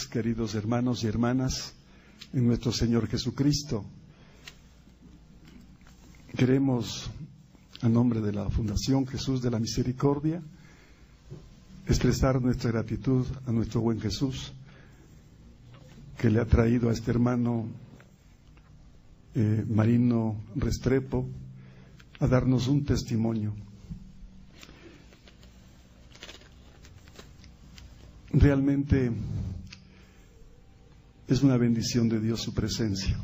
queridos hermanos y hermanas en nuestro Señor Jesucristo. Queremos, a nombre de la Fundación Jesús de la Misericordia, expresar nuestra gratitud a nuestro buen Jesús, que le ha traído a este hermano Marino Restrepo a darnos un testimonio. Realmente es una bendición de Dios su presencia.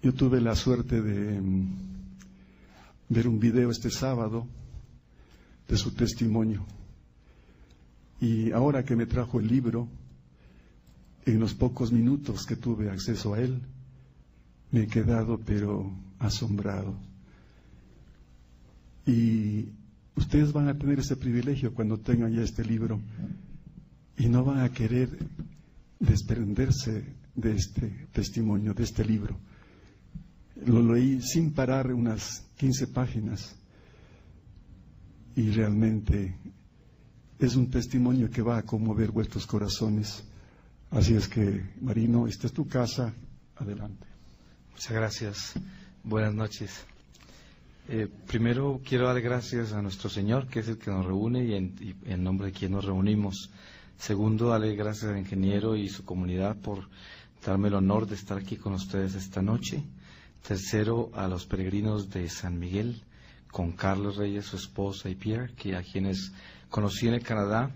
Yo tuve la suerte de ver un video este sábado de su testimonio, y ahora que me trajo el libro, en los pocos minutos que tuve acceso a él, me he quedado pero asombrado. Y ustedes van a tener ese privilegio cuando tengan ya este libro y no van a querer desprenderse de este testimonio, de este libro. Lo leí sin parar unas 15 páginas y realmente es un testimonio que va a conmover vuestros corazones. Así es que, Marino, esta es tu casa, adelante. Muchas gracias. Buenas noches. Primero quiero dar gracias a nuestro Señor, que es el que nos reúne y en nombre de quien nos reunimos. Segundo, darle gracias al ingeniero y su comunidad por darme el honor de estar aquí con ustedes esta noche. Tercero, a los peregrinos de San Miguel, con Carlos Reyes, su esposa, y Pierre, que a quienes conocí en el Canadá,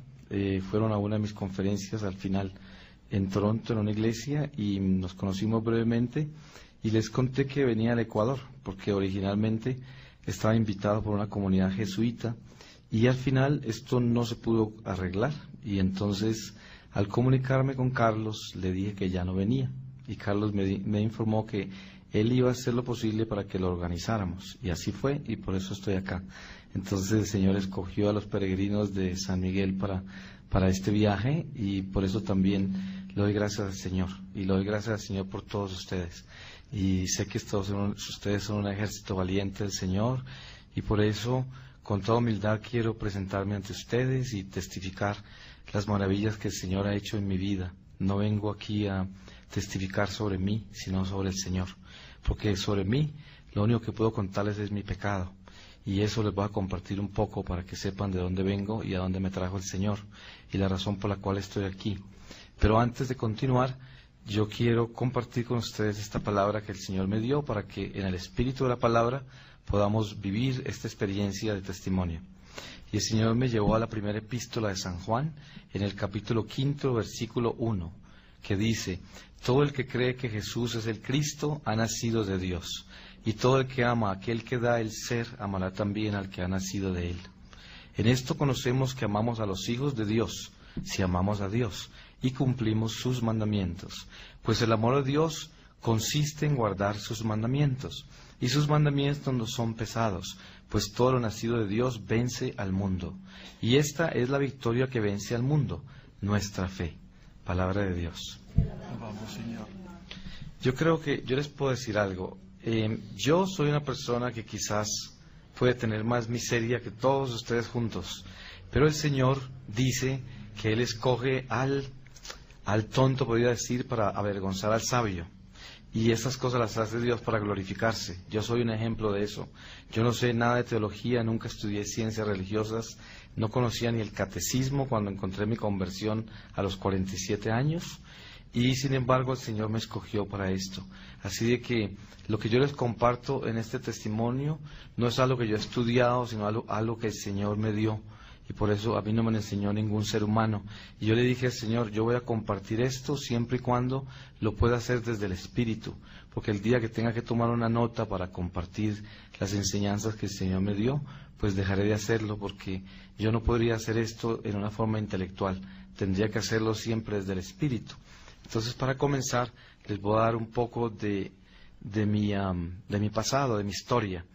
fueron a una de mis conferencias al final en Toronto, en una iglesia, y nos conocimos brevemente, y les conté que venía al Ecuador, porque originalmente estaba invitado por una comunidad jesuita, y al final esto no se pudo arreglar, y entonces al comunicarme con Carlos le dije que ya no venía, y Carlos me informó que él iba a hacer lo posible para que lo organizáramos, y así fue, y por eso estoy acá. Entonces el Señor escogió a los peregrinos de San Miguel para este viaje, y por eso también le doy gracias al Señor, y le doy gracias al Señor por todos ustedes. Y sé que ustedes son un ejército valiente del Señor, y por eso, con toda humildad, quiero presentarme ante ustedes y testificar las maravillas que el Señor ha hecho en mi vida. No vengo aquí a testificar sobre mí, sino sobre el Señor, porque sobre mí lo único que puedo contarles es mi pecado, y eso les voy a compartir un poco para que sepan de dónde vengo y a dónde me trajo el Señor, y la razón por la cual estoy aquí. Pero antes de continuar, yo quiero compartir con ustedes esta palabra que el Señor me dio para que en el espíritu de la palabra podamos vivir esta experiencia de testimonio. Y el Señor me llevó a la primera epístola de San Juan, en el capítulo 5, versículo 1, que dice: todo el que cree que Jesús es el Cristo ha nacido de Dios, y todo el que ama a aquel que da el ser amará también al que ha nacido de él. En esto conocemos que amamos a los hijos de Dios, si amamos a Dios y cumplimos sus mandamientos, pues el amor a Dios consiste en guardar sus mandamientos, y sus mandamientos no son pesados, pues todo lo nacido de Dios vence al mundo, y esta es la victoria que vence al mundo, nuestra fe. Palabra de Dios. Vamos, Señor. Yo creo que yo les puedo decir algo. Yo soy una persona que quizás puede tener más miseria que todos ustedes juntos, pero el Señor dice que Él escoge al tonto, podría decir, para avergonzar al sabio. Y estas cosas las hace Dios para glorificarse. Yo soy un ejemplo de eso. Yo no sé nada de teología, nunca estudié ciencias religiosas, no conocía ni el catecismo cuando encontré mi conversión a los 47 años, y sin embargo el Señor me escogió para esto. Así de que lo que yo les comparto en este testimonio no es algo que yo he estudiado, sino algo que el Señor me dio. Y por eso a mí no me lo enseñó ningún ser humano. Y yo le dije al Señor, yo voy a compartir esto siempre y cuando lo pueda hacer desde el Espíritu. Porque el día que tenga que tomar una nota para compartir las enseñanzas que el Señor me dio, pues dejaré de hacerlo, porque yo no podría hacer esto en una forma intelectual. Tendría que hacerlo siempre desde el Espíritu. Entonces, para comenzar, les voy a dar un poco de mi pasado, de mi historia.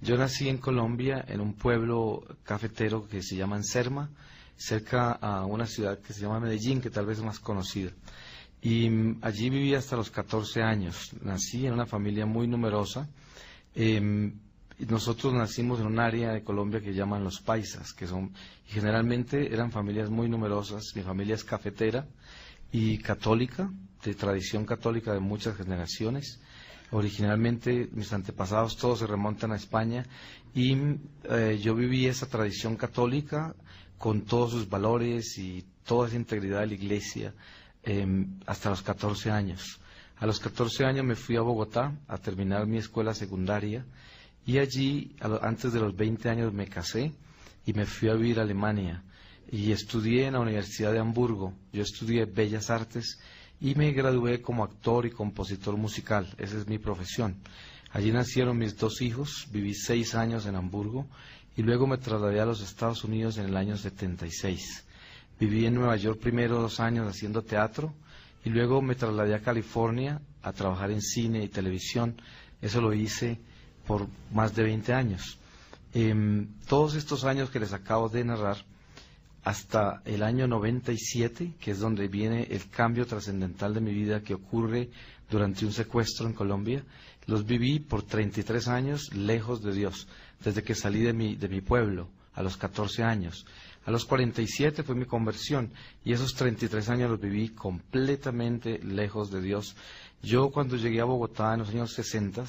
Yo nací en Colombia, en un pueblo cafetero que se llama Enserma, cerca a una ciudad que se llama Medellín, que tal vez es más conocida. Y allí viví hasta los 14 años. Nací en una familia muy numerosa. nosotros nacimos en un área de Colombia que llaman los paisas, y generalmente eran familias muy numerosas. Mi familia es cafetera y católica, de tradición católica de muchas generaciones. Originalmente mis antepasados todos se remontan a España y yo viví esa tradición católica con todos sus valores y toda esa integridad de la iglesia hasta los 14 años. A los 14 años me fui a Bogotá a terminar mi escuela secundaria y allí, antes de los 20 años, me casé y me fui a vivir a Alemania y estudié en la Universidad de Hamburgo. Yo estudié Bellas Artes y me gradué como actor y compositor musical. Esa es mi profesión. Allí nacieron mis 2 hijos, viví 6 años en Hamburgo y luego me trasladé a los Estados Unidos en el año 76. Viví en Nueva York primero 2 años haciendo teatro y luego me trasladé a California a trabajar en cine y televisión. Eso lo hice por más de 20 años. Todos estos años que les acabo de narrar, hasta el año 97, que es donde viene el cambio trascendental de mi vida que ocurre durante un secuestro en Colombia, los viví por 33 años lejos de Dios, desde que salí de mi pueblo, a los 14 años. A los 47 fue mi conversión, y esos 33 años los viví completamente lejos de Dios. Yo cuando llegué a Bogotá en los años 60,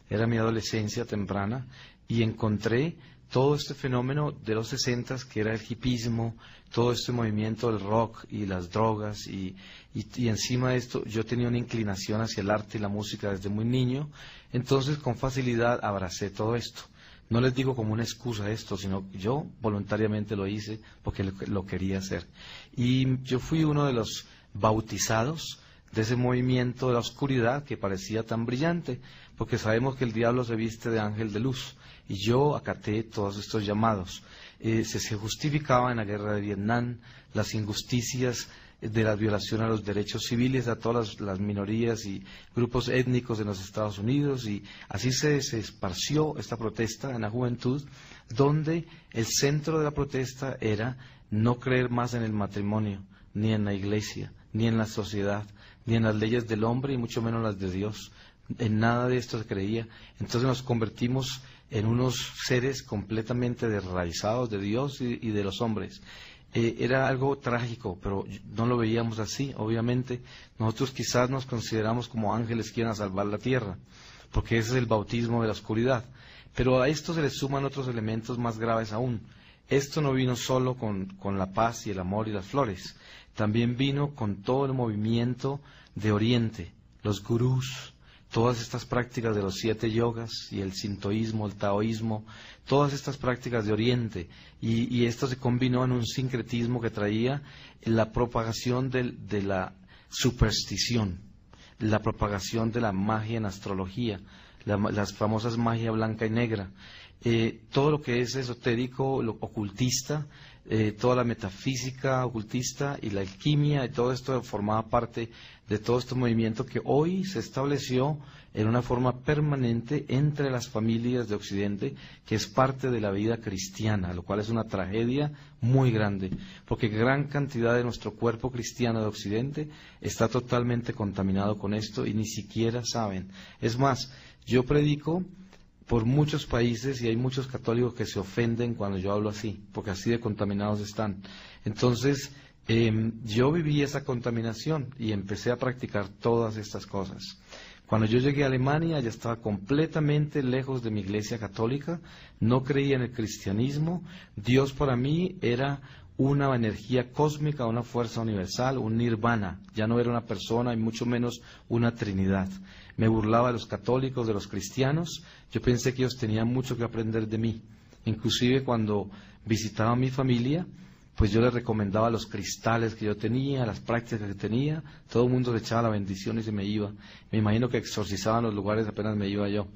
era mi adolescencia temprana, y encontré todo este fenómeno de los 60, que era el hipismo, todo este movimiento del rock y las drogas, y encima de esto yo tenía una inclinación hacia el arte y la música desde muy niño, entonces con facilidad abracé todo esto. No les digo como una excusa esto, sino yo voluntariamente lo hice porque lo quería hacer. Y yo fui uno de los bautizados de ese movimiento de la oscuridad que parecía tan brillante, porque sabemos que el diablo se viste de ángel de luz, y yo acaté todos estos llamados. Se justificaba en la guerra de Vietnam las injusticias de la violación a los derechos civiles a todas las minorías y grupos étnicos en los Estados Unidos, y así se esparció esta protesta en la juventud, donde el centro de la protesta era no creer más en el matrimonio, ni en la iglesia, ni en la sociedad, ni en las leyes del hombre, y mucho menos las de Dios. En nada de esto se creía. Entonces nos convertimos en unos seres completamente desraizados de Dios y de los hombres. Era algo trágico, pero no lo veíamos así, obviamente. Nosotros quizás nos consideramos como ángeles que iban a salvar la tierra, porque ese es el bautismo de la oscuridad. Pero a esto se le suman otros elementos más graves aún. Esto no vino solo con la paz y el amor y las flores, también vino con todo el movimiento de Oriente, los gurús, todas estas prácticas de los 7 yogas y el sintoísmo, el taoísmo, todas estas prácticas de Oriente, y esto se combinó en un sincretismo que traía la propagación de la superstición, la propagación de la magia en astrología, las famosas magia blanca y negra, todo lo que es esotérico, lo ocultista, toda la metafísica ocultista y la alquimia, y todo esto formaba parte de todo este movimiento que hoy se estableció en una forma permanente entre las familias de Occidente, que es parte de la vida cristiana, lo cual es una tragedia muy grande, porque gran cantidad de nuestro cuerpo cristiano de Occidente está totalmente contaminado con esto y ni siquiera saben. Es más, yo predico por muchos países y hay muchos católicos que se ofenden cuando yo hablo así, porque así de contaminados están. Entonces, yo viví esa contaminación y empecé a practicar todas estas cosas. Cuando yo llegué a Alemania ya estaba completamente lejos de mi iglesia católica, no creía en el cristianismo. Dios para mí era una energía cósmica, una fuerza universal, un nirvana. Ya no era una persona y mucho menos una trinidad. Me burlaba de los católicos, de los cristianos. Yo pensé que ellos tenían mucho que aprender de mí. Inclusive cuando visitaba a mi familia, pues yo les recomendaba los cristales que yo tenía, las prácticas que tenía. Todo el mundo se echaba la bendición y se me iba. Me imagino que exorcizaban los lugares apenas me iba yo.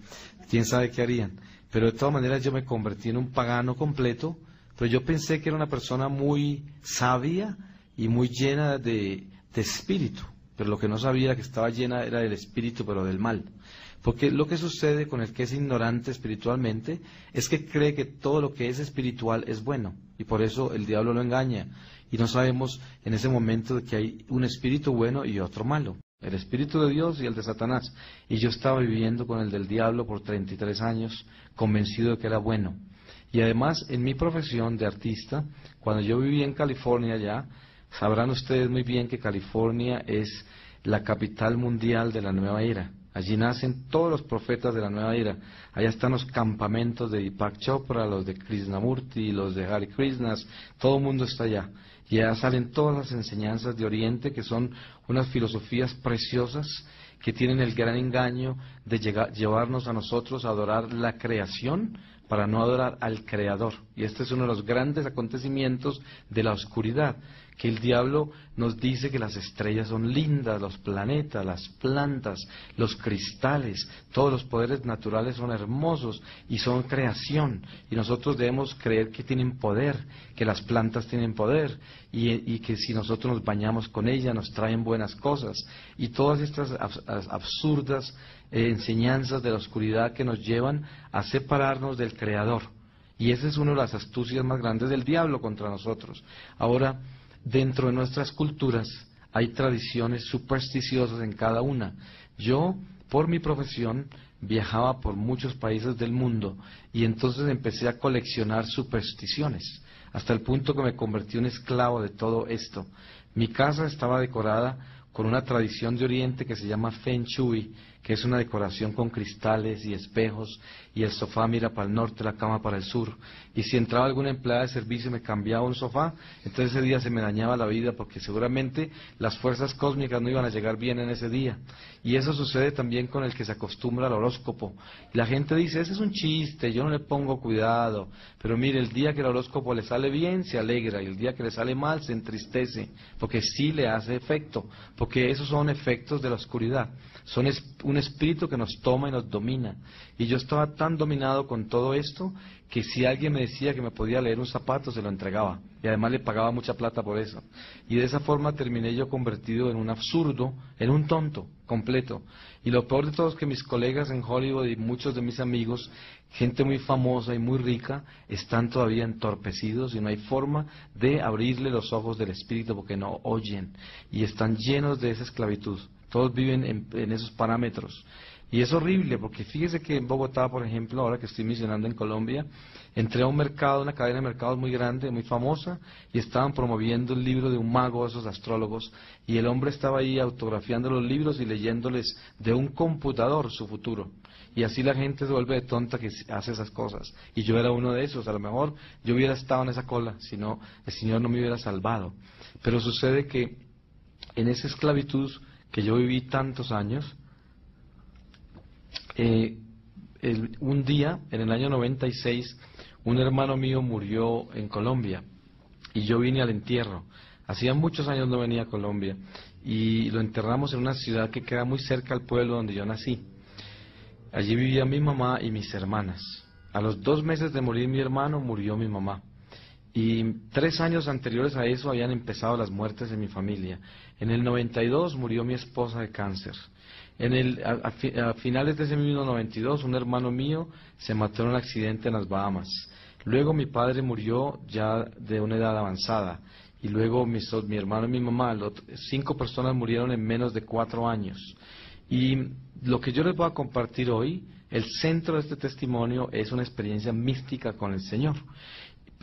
¿Quién sabe qué harían? Pero de todas maneras yo me convertí en un pagano completo, pero yo pensé que era una persona muy sabia y muy llena de espíritu. Pero lo que no sabía que estaba llena era del espíritu, pero del mal. Porque lo que sucede con el que es ignorante espiritualmente es que cree que todo lo que es espiritual es bueno, y por eso el diablo lo engaña, y no sabemos en ese momento que hay un espíritu bueno y otro malo. el espíritu de Dios y el de Satanás. Y yo estaba viviendo con el del diablo por 33 años, convencido de que era bueno. Y además, en mi profesión de artista, cuando yo vivía en California ya, sabrán ustedes muy bien que California es la capital mundial de la nueva era. Allí nacen todos los profetas de la nueva era. Allá están los campamentos de Deepak Chopra, los de Krishnamurti, los de Hare Krishnas, todo el mundo está allá. Y allá salen todas las enseñanzas de Oriente, que son unas filosofías preciosas que tienen el gran engaño de llevarnos a nosotros a adorar la creación para no adorar al Creador. Y este es uno de los grandes acontecimientos de la oscuridad, que el diablo nos dice que las estrellas son lindas, los planetas, las plantas, los cristales, todos los poderes naturales son hermosos y son creación. Y nosotros debemos creer que tienen poder, que las plantas tienen poder y que si nosotros nos bañamos con ellas nos traen buenas cosas. Y todas estas absurdas enseñanzas de la oscuridad que nos llevan a separarnos del Creador. Y esa es una de las astucias más grandes del diablo contra nosotros. Ahora, dentro de nuestras culturas hay tradiciones supersticiosas en cada una. Yo, por mi profesión, viajaba por muchos países del mundo y entonces empecé a coleccionar supersticiones, hasta el punto que me convertí en esclavo de todo esto. Mi casa estaba decorada con una tradición de Oriente que se llama Feng Shui, que es una decoración con cristales y espejos, y el sofá mira para el norte, la cama para el sur. Y si entraba alguna empleada de servicio y me cambiaba un sofá, entonces ese día se me dañaba la vida, porque seguramente las fuerzas cósmicas no iban a llegar bien en ese día. Y eso sucede también con el que se acostumbra al horóscopo. Y la gente dice, ese es un chiste, yo no le pongo cuidado. Pero mire, el día que el horóscopo le sale bien, se alegra, y el día que le sale mal, se entristece, porque sí le hace efecto, porque esos son efectos de la oscuridad. Son un espíritu que nos toma y nos domina. Y yo estaba tan dominado con todo esto que si alguien me decía que me podía leer un zapato, se lo entregaba. Y además le pagaba mucha plata por eso. Y de esa forma terminé yo convertido en un absurdo, en un tonto completo. Y lo peor de todo es que mis colegas en Hollywood y muchos de mis amigos, gente muy famosa y muy rica, están todavía entorpecidos y no hay forma de abrirle los ojos del espíritu porque no oyen. Y están llenos de esa esclavitud. Todos viven en esos parámetros. Y es horrible, porque fíjese que en Bogotá, por ejemplo, ahora que estoy misionando en Colombia, entré a un mercado, una cadena de mercados muy grande, muy famosa, y estaban promoviendo el libro de un mago, esos astrólogos, y el hombre estaba ahí autografiando los libros y leyéndoles de un computador su futuro. Y así la gente se vuelve de tonta que hace esas cosas. Y yo era uno de esos, a lo mejor yo hubiera estado en esa cola, si no, el Señor no me hubiera salvado. Pero sucede que en esa esclavitud que yo viví tantos años, un día, en el año 96, un hermano mío murió en Colombia y yo vine al entierro. Hacía muchos años no venía a Colombia y lo enterramos en una ciudad que queda muy cerca al pueblo donde yo nací. Allí vivía mi mamá y mis hermanas. A los 2 meses de morir mi hermano, murió mi mamá. Y 3 años anteriores a eso habían empezado las muertes en mi familia. En el 92 murió mi esposa de cáncer. A finales de ese mismo 92, un hermano mío se mató en un accidente en las Bahamas. Luego mi padre murió ya de una edad avanzada. Y luego mi hermano y mi mamá, 5 personas murieron en menos de 4 años. Y lo que yo les voy a compartir hoy, el centro de este testimonio es una experiencia mística con el Señor.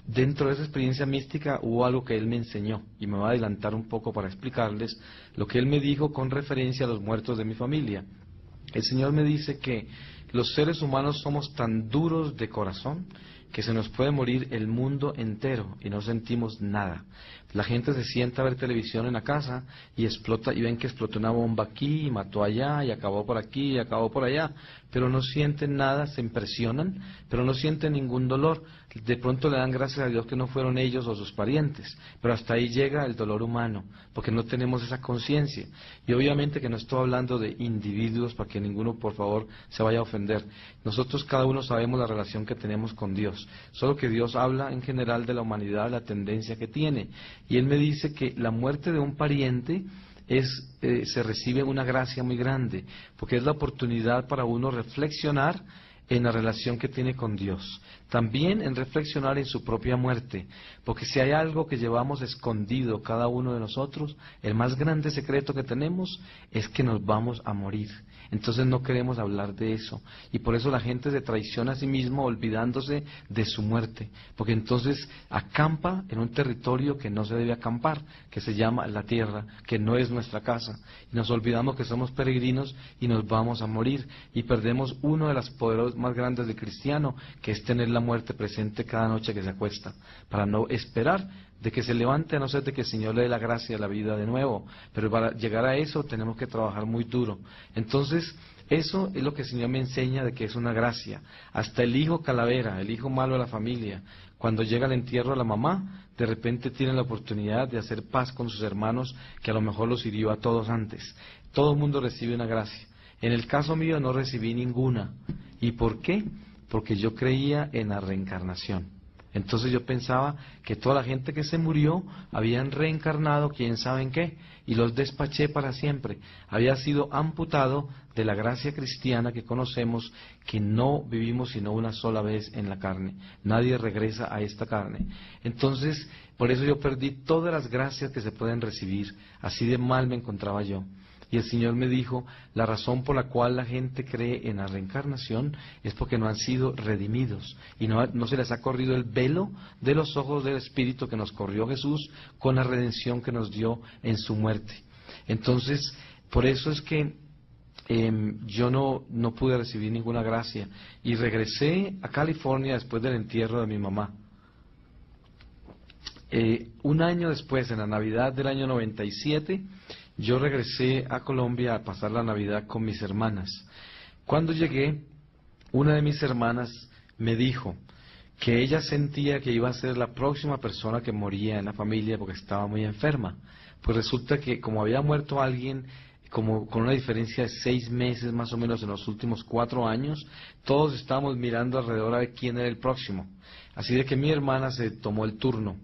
Dentro de esa experiencia mística hubo algo que Él me enseñó, y me voy a adelantar un poco para explicarles lo que Él me dijo con referencia a los muertos de mi familia. El Señor me dice que los seres humanos somos tan duros de corazón que se nos puede morir el mundo entero y no sentimos nada. La gente se sienta a ver televisión en la casa y explota, y ven que explotó una bomba aquí y mató allá y acabó por aquí y acabó por allá, pero no sienten nada, se impresionan, pero no sienten ningún dolor. De pronto le dan gracias a Dios que no fueron ellos o sus parientes, pero hasta ahí llega el dolor humano, porque no tenemos esa conciencia. Y obviamente que no estoy hablando de individuos para que ninguno, por favor, se vaya a ofender. Nosotros cada uno sabemos la relación que tenemos con Dios, solo que Dios habla en general de la humanidad, la tendencia que tiene. Y Él me dice que la muerte de un pariente se recibe una gracia muy grande, porque es la oportunidad para uno reflexionar en la relación que tiene con Dios. también en reflexionar en su propia muerte, porque si hay algo que llevamos escondido cada uno de nosotros, el más grande secreto que tenemos es que nos vamos a morir. Entonces no queremos hablar de eso, y por eso la gente se traiciona a sí mismo olvidándose de su muerte, porque entonces acampa en un territorio que no se debe acampar, que se llama la tierra, que no es nuestra casa, y nos olvidamos que somos peregrinos y nos vamos a morir, y perdemos uno de los poderes más grandes del cristiano, que es tener la muerte presente cada noche que se acuesta, para no esperar de que se levante, a no ser de que el Señor le dé la gracia de la vida de nuevo. Pero para llegar a eso tenemos que trabajar muy duro. Entonces, eso es lo que el Señor me enseña de que es una gracia. Hasta el hijo calavera, el hijo malo de la familia, cuando llega al entierro de la mamá, de repente tiene la oportunidad de hacer paz con sus hermanos, que a lo mejor los hirió a todos antes. Todo el mundo recibe una gracia. En el caso mío no recibí ninguna. ¿Y por qué? Porque yo creía en la reencarnación. Entonces yo pensaba que toda la gente que se murió habían reencarnado, quién sabe en qué, y los despaché para siempre. Había sido amputado de la gracia cristiana que conocemos, que no vivimos sino una sola vez en la carne. Nadie regresa a esta carne. Entonces, por eso yo perdí todas las gracias que se pueden recibir. Así de mal me encontraba yo. Y el Señor me dijo, la razón por la cual la gente cree en la reencarnación es porque no han sido redimidos y no se les ha corrido el velo de los ojos del Espíritu que nos corrió Jesús con la redención que nos dio en su muerte. Entonces, por eso es que yo no pude recibir ninguna gracia y regresé a California después del entierro de mi mamá. Un año después, en la Navidad del año 97, yo regresé a Colombia a pasar la Navidad con mis hermanas. Cuando llegué, una de mis hermanas me dijo que ella sentía que iba a ser la próxima persona que moría en la familia porque estaba muy enferma. Pues resulta que como había muerto alguien como con una diferencia de 6 meses más o menos en los últimos 4 años, todos estábamos mirando alrededor a ver quién era el próximo. Así de que mi hermana se tomó el turno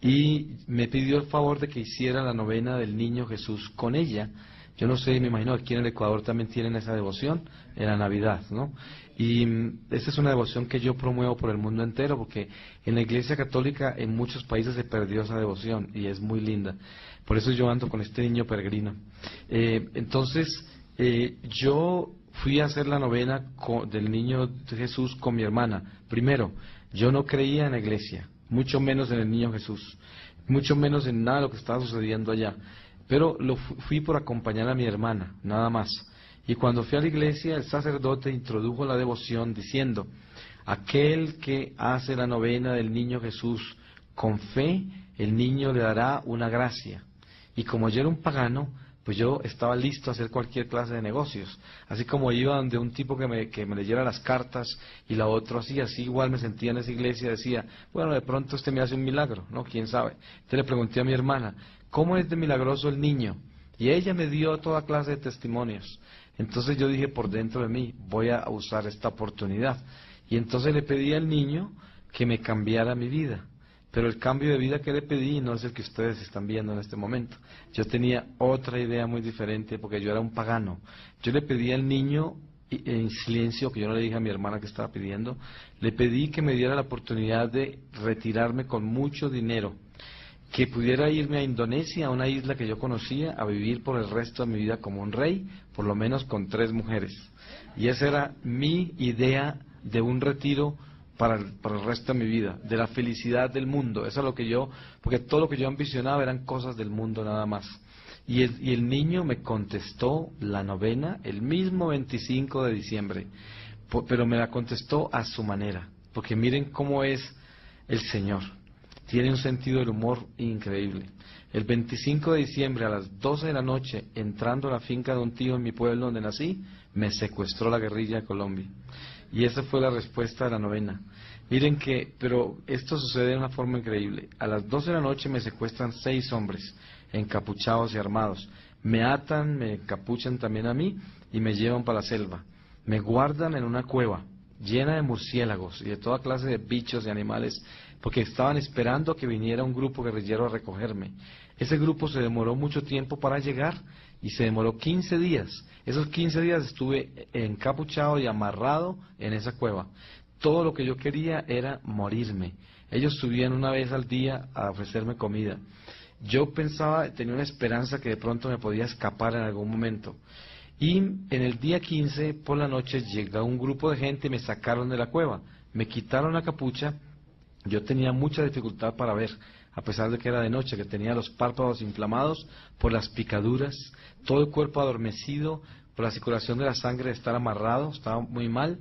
y me pidió el favor de que hiciera la novena del Niño Jesús con ella. Yo no sé, me imagino que aquí en el Ecuador también tienen esa devoción en la Navidad, ¿no? Y esta es una devoción que yo promuevo por el mundo entero, porque en la Iglesia Católica en muchos países se perdió esa devoción y es muy linda. Por eso yo ando con este niño peregrino. Entonces, yo fui a hacer la novena del Niño Jesús con mi hermana. Primero, yo no creía en la Iglesia, mucho menos en el Niño Jesús, mucho menos en nada de lo que estaba sucediendo allá. Pero fui por acompañar a mi hermana, nada más. Y cuando fui a la iglesia, el sacerdote introdujo la devoción diciendo, aquel que hace la novena del Niño Jesús con fe, el niño le dará una gracia. Y como yo era un pagano, pues yo estaba listo a hacer cualquier clase de negocios. Así como iba donde un tipo que me leyera las cartas y la otra así igual me sentía en esa iglesia, decía, bueno, de pronto este me hace un milagro, ¿no? ¿Quién sabe? Entonces le pregunté a mi hermana, ¿cómo es de milagroso el niño? Y ella me dio toda clase de testimonios. Entonces yo dije por dentro de mí, voy a usar esta oportunidad. Y entonces le pedí al niño que me cambiara mi vida. Pero el cambio de vida que le pedí no es el que ustedes están viendo en este momento. Yo tenía otra idea muy diferente porque yo era un pagano. Yo le pedí al niño en silencio, que yo no le dije a mi hermana que estaba pidiendo, le pedí que me diera la oportunidad de retirarme con mucho dinero, que pudiera irme a Indonesia, a una isla que yo conocía, a vivir por el resto de mi vida como un rey, por lo menos con 3 mujeres. Y esa era mi idea de un retiro para el resto de mi vida, de la felicidad del mundo. Eso es lo que yo, porque todo lo que yo ambicionaba eran cosas del mundo nada más. Y el niño me contestó la novena el mismo 25 de diciembre, pero me la contestó a su manera, porque miren cómo es el Señor. Tiene un sentido del humor increíble. El 25 de diciembre a las 12 de la noche, entrando a la finca de un tío en mi pueblo donde nací, me secuestró la guerrilla de Colombia. Y esa fue la respuesta de la novena. Miren pero esto sucede de una forma increíble. A las 12 de la noche me secuestran 6 hombres, encapuchados y armados. Me atan, me encapuchan también a mí y me llevan para la selva. Me guardan en una cueva llena de murciélagos y de toda clase de bichos y animales, porque estaban esperando que viniera un grupo guerrillero a recogerme. Ese grupo se demoró mucho tiempo para llegar y se demoró 15 días. Esos 15 días estuve encapuchado y amarrado en esa cueva. todo lo que yo quería era morirme. Ellos subían una vez al día a ofrecerme comida. Yo pensaba, tenía una esperanza que de pronto me podía escapar en algún momento. Y en el día 15, por la noche, llegó un grupo de gente y me sacaron de la cueva. Me quitaron la capucha. Yo tenía mucha dificultad para ver, a pesar de que era de noche, que tenía los párpados inflamados por las picaduras, todo el cuerpo adormecido, por la circulación de la sangre de estar amarrado, estaba muy mal.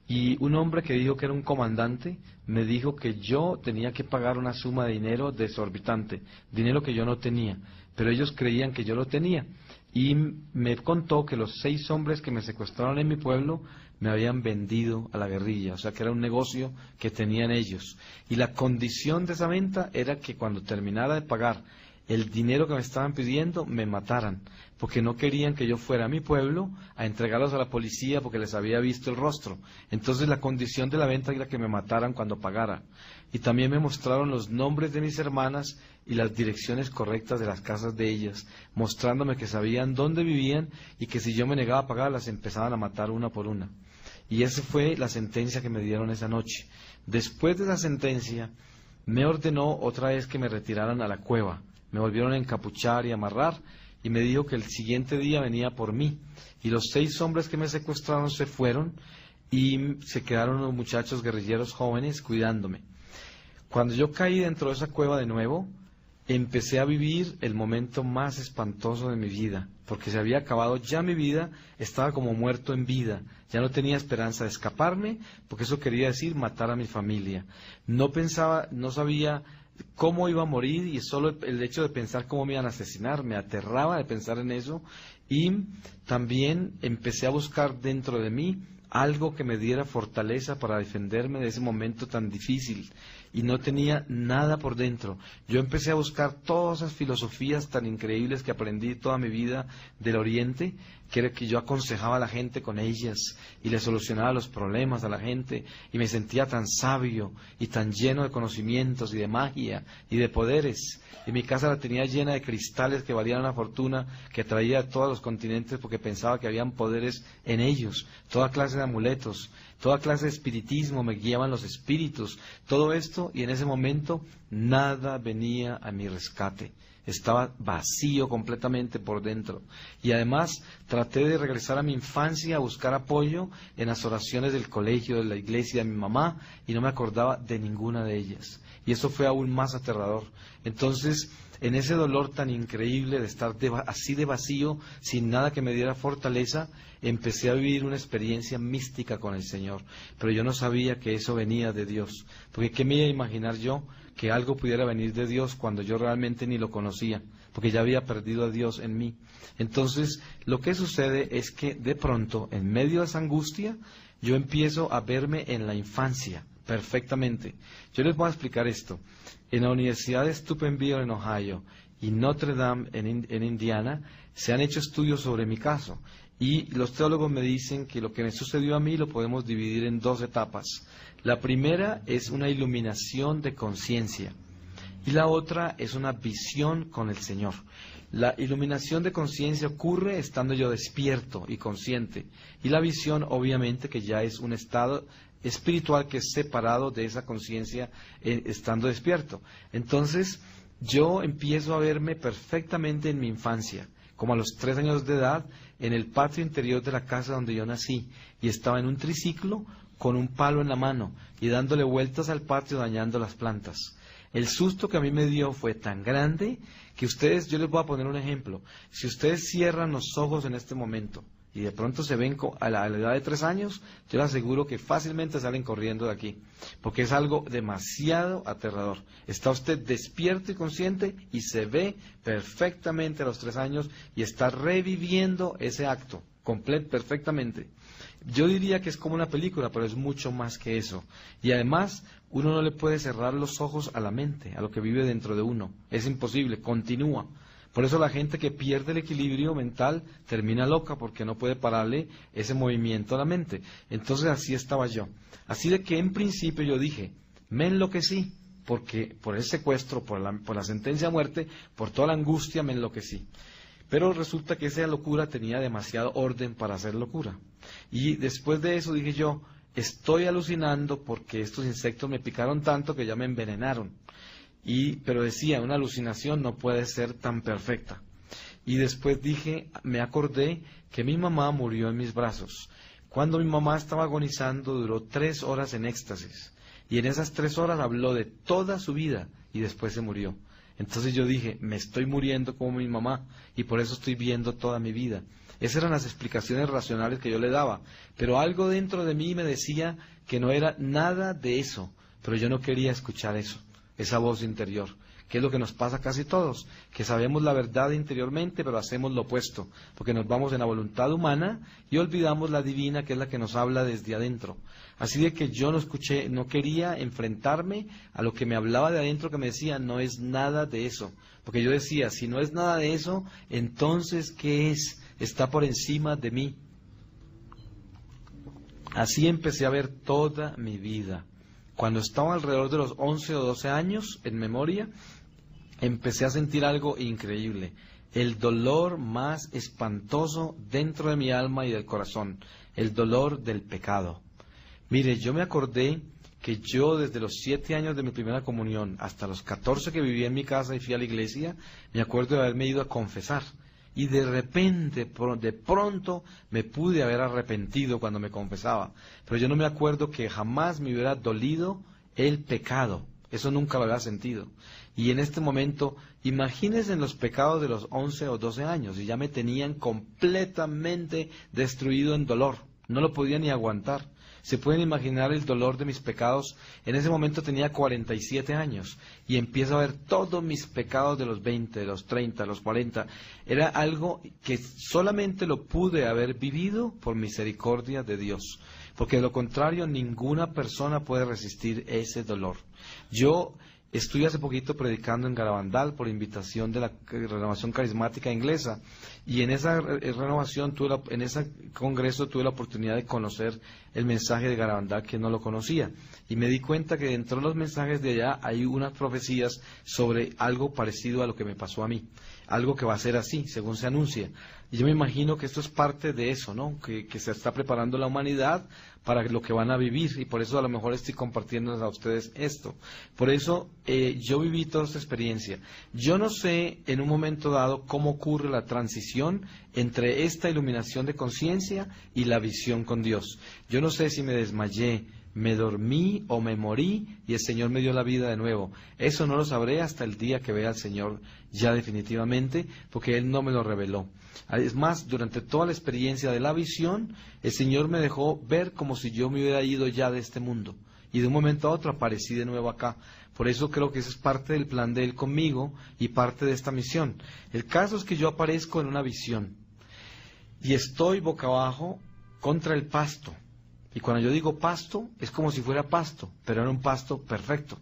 Y un hombre que dijo que era un comandante me dijo que yo tenía que pagar una suma de dinero desorbitante, dinero que yo no tenía, pero ellos creían que yo lo tenía. Y me contó que los 6 hombres que me secuestraron en mi pueblo me habían vendido a la guerrilla, o sea que era un negocio que tenían ellos. Y la condición de esa venta era que cuando terminara de pagar el dinero que me estaban pidiendo, me mataran, porque no querían que yo fuera a mi pueblo a entregarlos a la policía porque les había visto el rostro. Entonces la condición de la venta era que me mataran cuando pagara. Y también me mostraron los nombres de mis hermanas y las direcciones correctas de las casas de ellas, mostrándome que sabían dónde vivían y que si yo me negaba a pagar las empezaban a matar una por una. Y esa fue la sentencia que me dieron esa noche. Después de esa sentencia, me ordenó otra vez que me retiraran a la cueva. Me volvieron a encapuchar y amarrar y me dijo que el siguiente día venía por mí. Y los 6 hombres que me secuestraron se fueron y se quedaron los muchachos guerrilleros jóvenes cuidándome. Cuando yo caí dentro de esa cueva de nuevo, empecé a vivir el momento más espantoso de mi vida, porque se había acabado ya mi vida, estaba como muerto en vida, ya no tenía esperanza de escaparme, porque eso quería decir matar a mi familia. No pensaba, no sabía cómo iba a morir y solo el hecho de pensar cómo me iban a asesinar me aterraba de pensar en eso, y también empecé a buscar dentro de mí algo que me diera fortaleza para defenderme de ese momento tan difícil, y no tenía nada por dentro. Yo empecé a buscar todas esas filosofías tan increíbles que aprendí toda mi vida del Oriente, que era que yo aconsejaba a la gente con ellas y le solucionaba los problemas a la gente, y me sentía tan sabio y tan lleno de conocimientos y de magia y de poderes. Y mi casa la tenía llena de cristales que valían una fortuna, que traía de todos los continentes porque pensaba que habían poderes en ellos, toda clase de amuletos, toda clase de espiritismo, me guiaban los espíritus, todo esto, y en ese momento nada venía a mi rescate. Estaba vacío completamente por dentro. Y además traté de regresar a mi infancia a buscar apoyo en las oraciones del colegio, de la iglesia de mi mamá, y no me acordaba de ninguna de ellas. Y eso fue aún más aterrador. Entonces, en ese dolor tan increíble de estar así de vacío, sin nada que me diera fortaleza, empecé a vivir una experiencia mística con el Señor. Pero yo no sabía que eso venía de Dios. Porque ¿qué me iba a imaginar yo? Que algo pudiera venir de Dios cuando yo realmente ni lo conocía, porque ya había perdido a Dios en mí. Entonces, lo que sucede es que de pronto, en medio de esa angustia, yo empiezo a verme en la infancia, perfectamente. Yo les voy a explicar esto. En la Universidad de Steubenville en Ohio y Notre Dame en Indiana se han hecho estudios sobre mi caso, y los teólogos me dicen que lo que me sucedió a mí lo podemos dividir en 2 etapas. La primera es una iluminación de conciencia y la otra es una visión con el Señor. La iluminación de conciencia ocurre estando yo despierto y consciente, y la visión obviamente que ya es un estado espiritual que es separado de esa conciencia estando despierto. Entonces yo empiezo a verme perfectamente en mi infancia, como a los 3 años de edad, en el patio interior de la casa donde yo nací, y estaba en un triciclo con un palo en la mano y dándole vueltas al patio dañando las plantas. El susto que a mí me dio fue tan grande que yo les voy a poner un ejemplo. Si ustedes cierran los ojos en este momento y de pronto se ven a la edad de 3 años, yo les aseguro que fácilmente salen corriendo de aquí, porque es algo demasiado aterrador. Está usted despierto y consciente y se ve perfectamente a los 3 años y está reviviendo ese acto perfectamente. Yo diría que es como una película, pero es mucho más que eso. Y además, uno no le puede cerrar los ojos a la mente, a lo que vive dentro de uno. Es imposible, continúa. Por eso la gente que pierde el equilibrio mental termina loca, porque no puede pararle ese movimiento a la mente. Entonces así estaba yo. Así de que en principio yo dije, me enloquecí, porque por el secuestro, por la sentencia de muerte, por toda la angustia me enloquecí. Pero resulta que esa locura tenía demasiado orden para ser locura. Y después de eso dije yo, estoy alucinando porque estos insectos me picaron tanto que ya me envenenaron. Pero decía, una alucinación no puede ser tan perfecta. Y después me acordé que mi mamá murió en mis brazos. Cuando mi mamá estaba agonizando, duró 3 horas en éxtasis. Y en esas 3 horas habló de toda su vida y después se murió. Entonces yo dije, me estoy muriendo como mi mamá y por eso estoy viendo toda mi vida. Esas eran las explicaciones racionales que yo le daba. Pero algo dentro de mí me decía que no era nada de eso. Pero yo no quería escuchar eso, esa voz interior. Que es lo que nos pasa a casi todos, que sabemos la verdad interiormente, pero hacemos lo opuesto, porque nos vamos en la voluntad humana y olvidamos la divina, que es la que nos habla desde adentro. Así de que yo no quería enfrentarme a lo que me hablaba de adentro, que me decía, no es nada de eso. Porque yo decía, si no es nada de eso, entonces, ¿qué es? Está por encima de mí. Así empecé a ver toda mi vida. Cuando estaba alrededor de los 11 o 12 años, en memoria, empecé a sentir algo increíble. El dolor más espantoso dentro de mi alma y del corazón. El dolor del pecado. Mire, yo me acordé que yo desde los 7 años de mi primera comunión hasta los 14 que vivía en mi casa y fui a la iglesia, me acuerdo de haberme ido a confesar. Y de repente, de pronto, me pude haber arrepentido cuando me confesaba. Pero yo no me acuerdo que jamás me hubiera dolido el pecado. Eso nunca lo había sentido. Y en este momento, imagínense en los pecados de los 11 o 12 años, y ya me tenían completamente destruido en dolor. No lo podía ni aguantar. ¿Se pueden imaginar el dolor de mis pecados? En ese momento tenía 47 años y empiezo a ver todos mis pecados de los 20, de los 30, de los 40. Era algo que solamente lo pude haber vivido por misericordia de Dios. Porque de lo contrario, ninguna persona puede resistir ese dolor. Yo estuve hace poquito predicando en Garabandal por invitación de la Renovación Carismática Inglesa y en esa renovación, en ese congreso tuve la oportunidad de conocer el mensaje de Garabandal que no lo conocía y me di cuenta que dentro de los mensajes de allá hay unas profecías sobre algo parecido a lo que me pasó a mí, algo que va a ser así, según se anuncia. Y yo me imagino que esto es parte de eso, ¿no? Que se está preparando la humanidad para lo que van a vivir y por eso a lo mejor estoy compartiéndoles a ustedes esto. Por eso yo viví toda esta experiencia. Yo no sé en un momento dado cómo ocurre la transición entre esta iluminación de conciencia y la visión con Dios. Yo no sé si me desmayé, me dormí o me morí y el Señor me dio la vida de nuevo. Eso no lo sabré hasta el día que vea al Señor ya definitivamente, porque Él no me lo reveló. Es más, durante toda la experiencia de la visión, el Señor me dejó ver como si yo me hubiera ido ya de este mundo. Y de un momento a otro aparecí de nuevo acá. Por eso creo que eso es parte del plan de Él conmigo y parte de esta misión. El caso es que yo aparezco en una visión y estoy boca abajo contra el pasto. Y cuando yo digo pasto, es como si fuera pasto, pero era un pasto perfecto,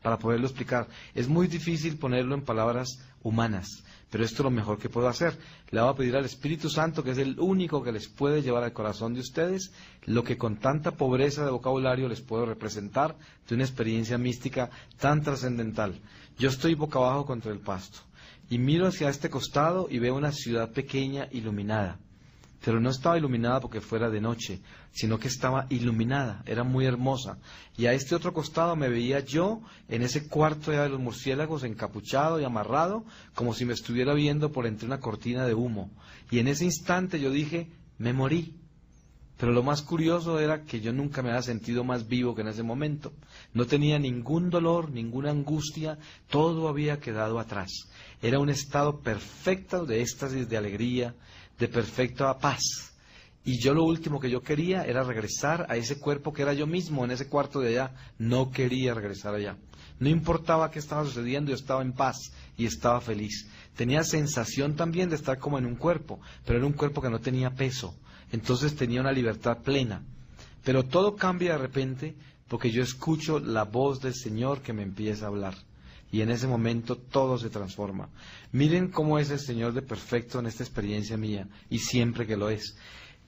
para poderlo explicar. Es muy difícil ponerlo en palabras humanas, pero esto es lo mejor que puedo hacer. Le voy a pedir al Espíritu Santo, que es el único que les puede llevar al corazón de ustedes lo que con tanta pobreza de vocabulario les puedo representar de una experiencia mística tan trascendental. Yo estoy boca abajo contra el pasto y miro hacia este costado y veo una ciudad pequeña iluminada. Pero no estaba iluminada porque fuera de noche, sino que estaba iluminada, era muy hermosa. Y a este otro costado me veía yo en ese cuarto de los murciélagos, encapuchado y amarrado, como si me estuviera viendo por entre una cortina de humo. Y en ese instante yo dije, me morí. Pero lo más curioso era que yo nunca me había sentido más vivo que en ese momento. No tenía ningún dolor, ninguna angustia, todo había quedado atrás. Era un estado perfecto de éxtasis, de alegría, de perfecta paz. Y yo lo último que yo quería era regresar a ese cuerpo que era yo mismo, en ese cuarto de allá. No quería regresar allá. No importaba qué estaba sucediendo, yo estaba en paz y estaba feliz. Tenía sensación también de estar como en un cuerpo, pero era un cuerpo que no tenía peso. Entonces tenía una libertad plena. Pero todo cambia de repente porque yo escucho la voz del Señor que me empieza a hablar. Y en ese momento todo se transforma. Miren cómo es el Señor de perfecto en esta experiencia mía, y siempre que lo es.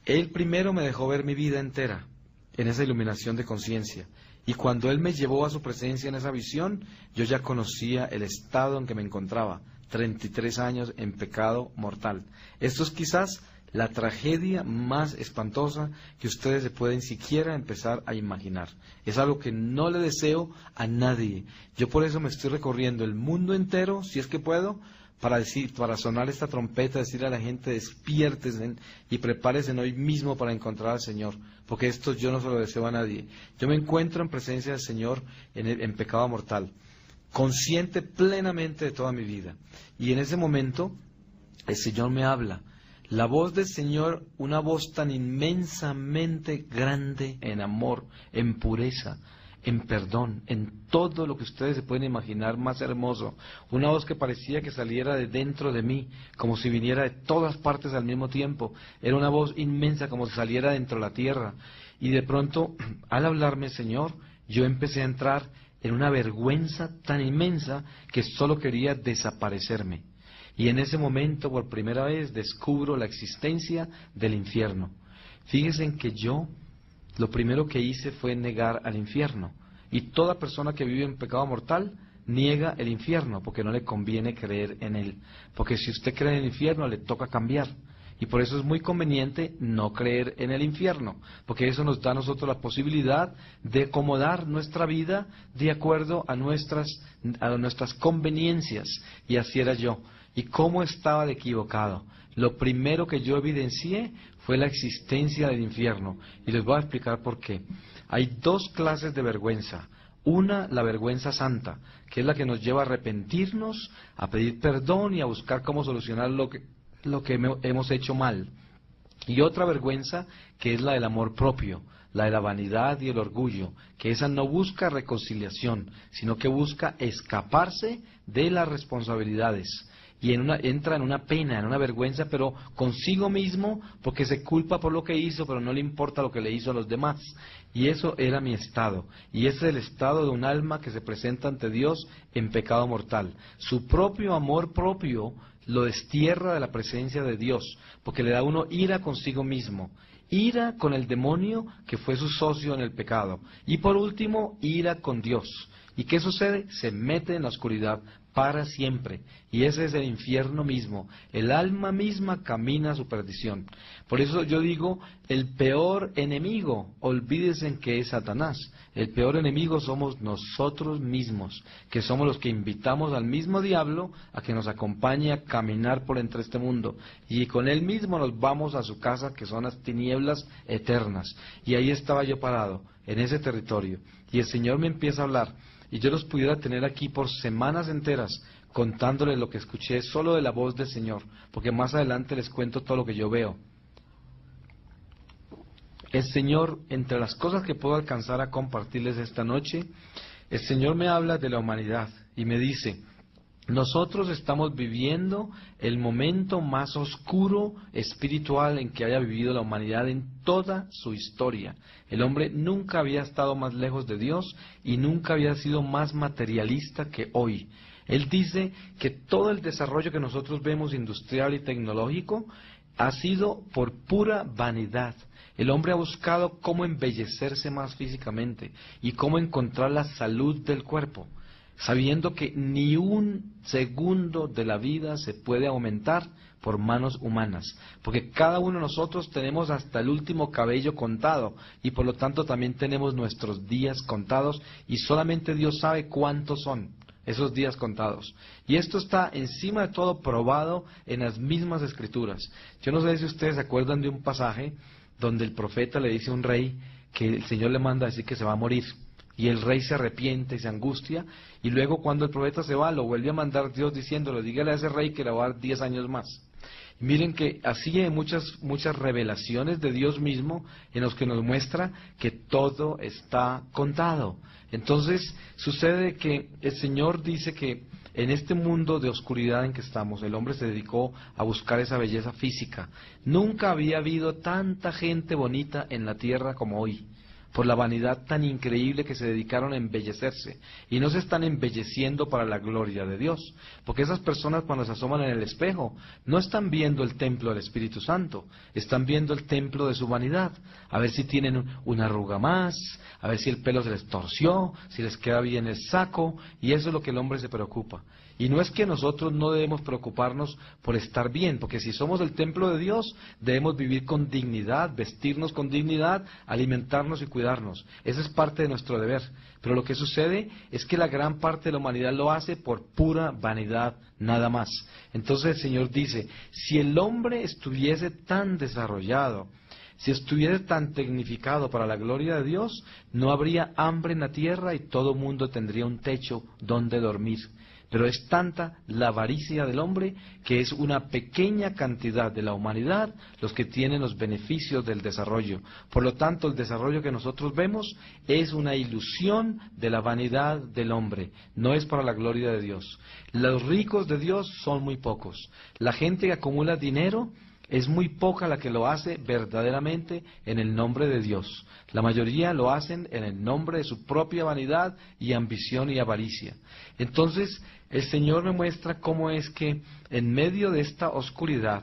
Él primero me dejó ver mi vida entera, en esa iluminación de conciencia. Y cuando Él me llevó a su presencia en esa visión, yo ya conocía el estado en que me encontraba, 33 años en pecado mortal. Esto es quizás la tragedia más espantosa que ustedes se pueden siquiera empezar a imaginar. Es algo que no le deseo a nadie. Yo por eso me estoy recorriendo el mundo entero, si es que puedo, para sonar esta trompeta, decirle a la gente: despiértense y prepárense hoy mismo para encontrar al Señor, porque esto yo no se lo deseo a nadie. Yo me encuentro en presencia del Señor en pecado mortal, consciente plenamente de toda mi vida, y en ese momento el Señor me habla. La voz del Señor, una voz tan inmensamente grande en amor, en pureza, en perdón, en todo lo que ustedes se pueden imaginar más hermoso. Una voz que parecía que saliera de dentro de mí, como si viniera de todas partes al mismo tiempo. Era una voz inmensa, como si saliera dentro de la tierra. Y de pronto, al hablarme el Señor, yo empecé a entrar en una vergüenza tan inmensa que solo quería desaparecerme. Y en ese momento, por primera vez, descubro la existencia del infierno. Fíjense en que yo, lo primero que hice fue negar al infierno. Y toda persona que vive en pecado mortal niega el infierno, porque no le conviene creer en él. Porque si usted cree en el infierno, le toca cambiar. Y por eso es muy conveniente no creer en el infierno, porque eso nos da a nosotros la posibilidad de acomodar nuestra vida de acuerdo a nuestras conveniencias. Y así era yo. ¿Y cómo estaba de equivocado? Lo primero que yo evidencié fue la existencia del infierno. Y les voy a explicar por qué. Hay dos clases de vergüenza. Una, la vergüenza santa, que es la que nos lleva a arrepentirnos, a pedir perdón y a buscar cómo solucionar lo que hemos hecho mal. Y otra vergüenza, que es la del amor propio, la de la vanidad y el orgullo, que esa no busca reconciliación, sino que busca escaparse de las responsabilidades. Y entra en una pena, en una vergüenza, pero consigo mismo, porque se culpa por lo que hizo, pero no le importa lo que le hizo a los demás. Y eso era mi estado. Y ese es el estado de un alma que se presenta ante Dios en pecado mortal. Su propio amor propio lo destierra de la presencia de Dios, porque le da a uno ira consigo mismo, ira con el demonio que fue su socio en el pecado, y por último, ira con Dios. ¿Y qué sucede? Se mete en la oscuridad para siempre. Y ese es el infierno mismo. El alma misma camina a su perdición. Por eso yo digo, el peor enemigo, olvídense en que es Satanás. El peor enemigo somos nosotros mismos, que somos los que invitamos al mismo diablo a que nos acompañe a caminar por entre este mundo. Y con él mismo nos vamos a su casa, que son las tinieblas eternas. Y ahí estaba yo parado, en ese territorio. Y el Señor me empieza a hablar. Y yo los pudiera tener aquí por semanas enteras contándoles lo que escuché solo de la voz del Señor, porque más adelante les cuento todo lo que yo veo. El Señor, entre las cosas que puedo alcanzar a compartirles esta noche, el Señor me habla de la humanidad y me dice: nosotros estamos viviendo el momento más oscuro espiritual en que haya vivido la humanidad en toda su historia. El hombre nunca había estado más lejos de Dios y nunca había sido más materialista que hoy. Él dice que todo el desarrollo que nosotros vemos industrial y tecnológico ha sido por pura vanidad. El hombre ha buscado cómo embellecerse más físicamente y cómo encontrar la salud del cuerpo, sabiendo que ni un segundo de la vida se puede aumentar por manos humanas, porque cada uno de nosotros tenemos hasta el último cabello contado, y por lo tanto también tenemos nuestros días contados, y solamente Dios sabe cuántos son esos días contados. Y esto está encima de todo probado en las mismas Escrituras. Yo no sé si ustedes se acuerdan de un pasaje donde el profeta le dice a un rey que el Señor le manda a decir que se va a morir. Y el rey se arrepiente y se angustia, y luego cuando el profeta se va, lo vuelve a mandar Dios diciéndole: dígale a ese rey que le va a dar 10 años más. Y miren que así hay muchas revelaciones de Dios mismo en los que nos muestra que todo está contado. Entonces sucede que el Señor dice que en este mundo de oscuridad en que estamos, el hombre se dedicó a buscar esa belleza física. Nunca había habido tanta gente bonita en la tierra como hoy, por la vanidad tan increíble que se dedicaron a embellecerse. Y no se están embelleciendo para la gloria de Dios, porque esas personas cuando se asoman en el espejo no están viendo el templo del Espíritu Santo, están viendo el templo de su vanidad, a ver si tienen una arruga más, a ver si el pelo se les torció, si les queda bien el saco, y eso es lo que el hombre se preocupa. Y no es que nosotros no debemos preocuparnos por estar bien, porque si somos el templo de Dios, debemos vivir con dignidad, vestirnos con dignidad, alimentarnos y cuidarnos. Esa es parte de nuestro deber. Pero lo que sucede es que la gran parte de la humanidad lo hace por pura vanidad, nada más. Entonces el Señor dice, si el hombre estuviese tan desarrollado, si estuviese tan tecnificado para la gloria de Dios, no habría hambre en la tierra y todo mundo tendría un techo donde dormir. Pero es tanta la avaricia del hombre que es una pequeña cantidad de la humanidad los que tienen los beneficios del desarrollo. Por lo tanto, el desarrollo que nosotros vemos es una ilusión de la vanidad del hombre, no es para la gloria de Dios. Los ricos de Dios son muy pocos. La gente que acumula dinero es muy poca la que lo hace verdaderamente en el nombre de Dios. La mayoría lo hacen en el nombre de su propia vanidad y ambición y avaricia. Entonces, el Señor me muestra cómo es que en medio de esta oscuridad,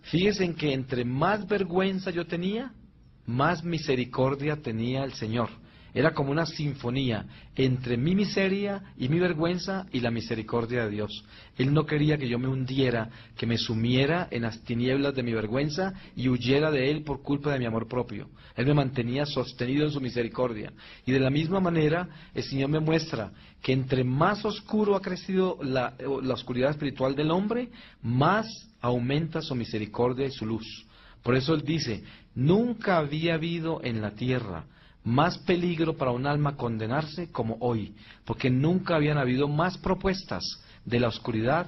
fíjense en que entre más vergüenza yo tenía, más misericordia tenía el Señor. Era como una sinfonía entre mi miseria y mi vergüenza y la misericordia de Dios. Él no quería que yo me hundiera, que me sumiera en las tinieblas de mi vergüenza y huyera de Él por culpa de mi amor propio. Él me mantenía sostenido en su misericordia. Y de la misma manera, el Señor me muestra que entre más oscuro ha crecido la oscuridad espiritual del hombre, más aumenta su misericordia y su luz. Por eso Él dice, nunca había habido en la tierra más peligro para un alma condenarse como hoy, porque nunca habían habido más propuestas de la oscuridad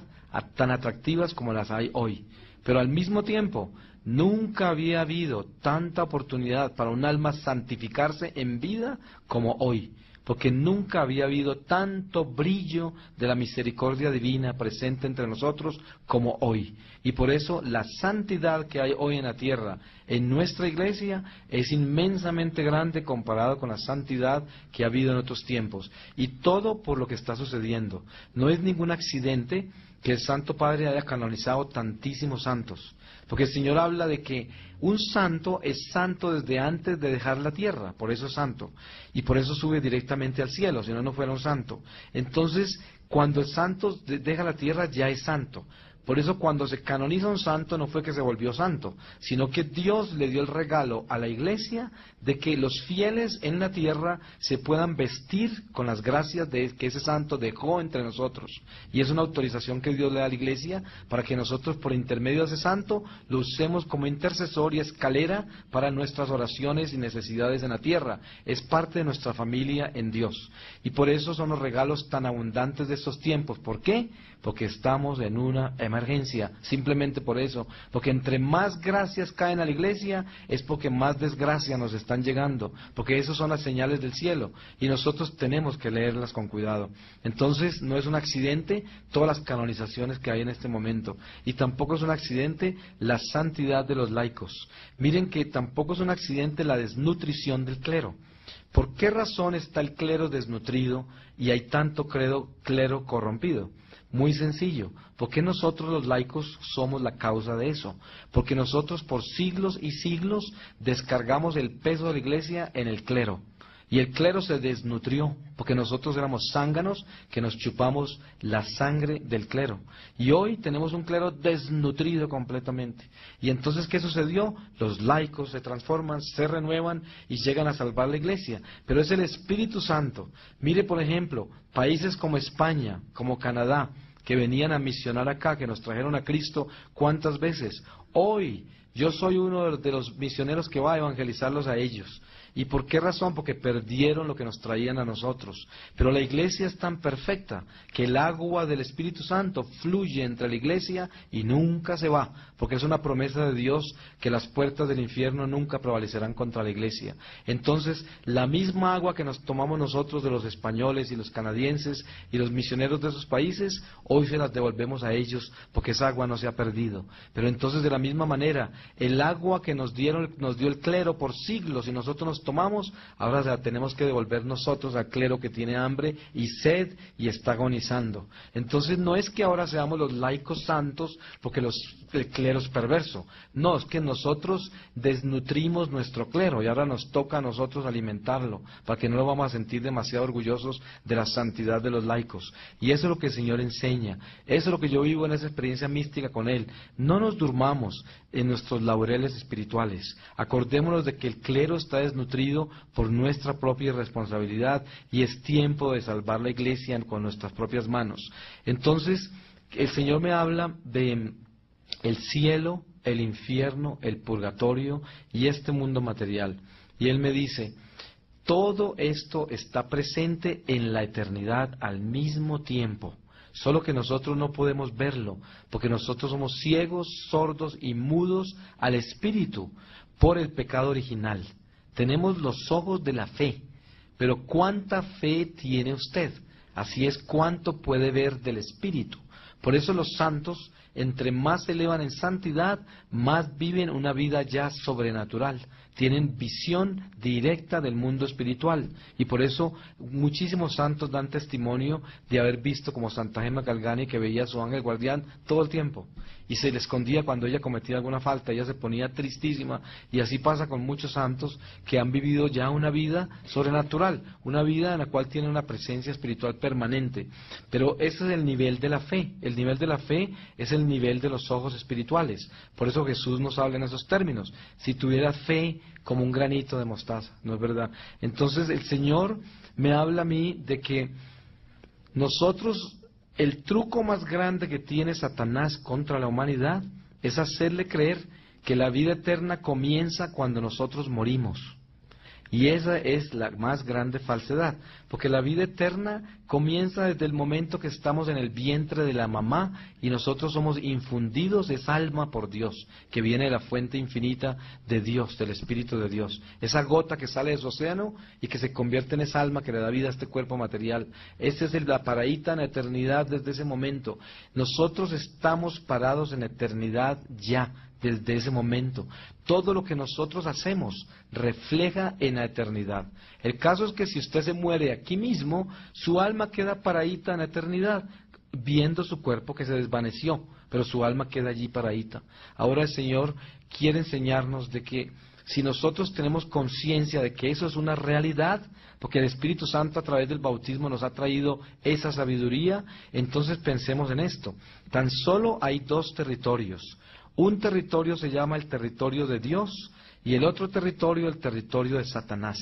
tan atractivas como las hay hoy. Pero al mismo tiempo, nunca había habido tanta oportunidad para un alma santificarse en vida como hoy, porque nunca había habido tanto brillo de la misericordia divina presente entre nosotros como hoy. Y por eso la santidad que hay hoy en la tierra, en nuestra iglesia, es inmensamente grande comparado con la santidad que ha habido en otros tiempos. Y todo por lo que está sucediendo. No es ningún accidente que el Santo Padre haya canonizado tantísimos santos. Porque el Señor habla de que un santo es santo desde antes de dejar la tierra, por eso es santo. Y por eso sube directamente al cielo, si no, no fuera un santo. Entonces, cuando el santo deja la tierra, ya es santo. Por eso cuando se canoniza un santo no fue que se volvió santo, sino que Dios le dio el regalo a la iglesia de que los fieles en la tierra se puedan vestir con las gracias que ese santo dejó entre nosotros. Y es una autorización que Dios le da a la iglesia para que nosotros por intermedio de ese santo lo usemos como intercesor y escalera para nuestras oraciones y necesidades en la tierra. Es parte de nuestra familia en Dios. Y por eso son los regalos tan abundantes de estos tiempos. ¿Por qué? Porque estamos en una emergencia, simplemente por eso, porque entre más gracias caen a la iglesia, es porque más desgracia nos están llegando, porque esas son las señales del cielo, y nosotros tenemos que leerlas con cuidado. Entonces, no es un accidente todas las canonizaciones que hay en este momento, y tampoco es un accidente la santidad de los laicos. Miren que tampoco es un accidente la desnutrición del clero. ¿Por qué razón está el clero desnutrido y hay tanto clero corrompido? Muy sencillo, porque nosotros los laicos somos la causa de eso, porque nosotros por siglos y siglos descargamos el peso de la iglesia en el clero, y el clero se desnutrió, porque nosotros éramos zánganos que nos chupamos la sangre del clero, y hoy tenemos un clero desnutrido completamente. Y entonces, ¿qué sucedió? Los laicos se transforman, se renuevan y llegan a salvar la iglesia, pero es el Espíritu Santo. Mire, por ejemplo, países como España, como Canadá, que venían a misionar acá, que nos trajeron a Cristo, ¿cuántas veces? Hoy yo soy uno de los misioneros que va a evangelizarlos a ellos. ¿Y por qué razón? Porque perdieron lo que nos traían a nosotros. Pero la iglesia es tan perfecta que el agua del Espíritu Santo fluye entre la iglesia y nunca se va, porque es una promesa de Dios que las puertas del infierno nunca prevalecerán contra la iglesia. Entonces, la misma agua que nos tomamos nosotros de los españoles y los canadienses y los misioneros de esos países, hoy se las devolvemos a ellos porque esa agua no se ha perdido. Pero entonces, de la misma manera, El agua que nos dio el clero por siglos y nosotros nos tomamos, ahora la tenemos que devolver nosotros al clero que tiene hambre y sed y está agonizando. Entonces no es que ahora seamos los laicos santos porque el clero es perverso. No, es que nosotros desnutrimos nuestro clero y ahora nos toca a nosotros alimentarlo para que no lo vamos a sentir demasiado orgullosos de la santidad de los laicos. Y eso es lo que el Señor enseña. Eso es lo que yo vivo en esa experiencia mística con Él. No nos durmamos en nuestros laureles espirituales. Acordémonos de que el clero está desnutrido por nuestra propia irresponsabilidad y es tiempo de salvar la iglesia con nuestras propias manos. Entonces, el Señor me habla de el cielo, el infierno, el purgatorio y este mundo material. Y Él me dice, todo esto está presente en la eternidad al mismo tiempo. Solo que nosotros no podemos verlo, porque nosotros somos ciegos, sordos y mudos al Espíritu por el pecado original. Tenemos los ojos de la fe, pero ¿cuánta fe tiene usted? Así es, ¿cuánto puede ver del Espíritu? Por eso los santos, entre más se elevan en santidad, más viven una vida ya sobrenatural. Tienen visión directa del mundo espiritual. Y por eso muchísimos santos dan testimonio de haber visto como Santa Gemma Galgani, que veía a su ángel guardián todo el tiempo. Y se le escondía cuando ella cometía alguna falta, ella se ponía tristísima. Y así pasa con muchos santos que han vivido ya una vida sobrenatural, una vida en la cual tienen una presencia espiritual permanente. Pero ese es el nivel de la fe. El nivel de la fe es el nivel de los ojos espirituales. Por eso Jesús nos habla en esos términos. Si tuviera fe como un granito de mostaza, ¿no es verdad? Entonces el Señor me habla a mí de que nosotros, el truco más grande que tiene Satanás contra la humanidad es hacerle creer que la vida eterna comienza cuando nosotros morimos. Y esa es la más grande falsedad, porque la vida eterna comienza desde el momento que estamos en el vientre de la mamá y nosotros somos infundidos esa alma por Dios, que viene de la fuente infinita de Dios, del Espíritu de Dios. Esa gota que sale de su océano y que se convierte en esa alma que le da vida a este cuerpo material. Esa es la paradita en la eternidad desde ese momento. Nosotros estamos parados en la eternidad ya. Desde ese momento, todo lo que nosotros hacemos refleja en la eternidad. El caso es que si usted se muere aquí mismo, su alma queda paradita en la eternidad, viendo su cuerpo que se desvaneció, pero su alma queda allí paradita. Ahora el Señor quiere enseñarnos de que si nosotros tenemos conciencia de que eso es una realidad, porque el Espíritu Santo a través del bautismo nos ha traído esa sabiduría, entonces pensemos en esto. Tan solo hay dos territorios. Un territorio se llama el territorio de Dios y el otro territorio el territorio de Satanás.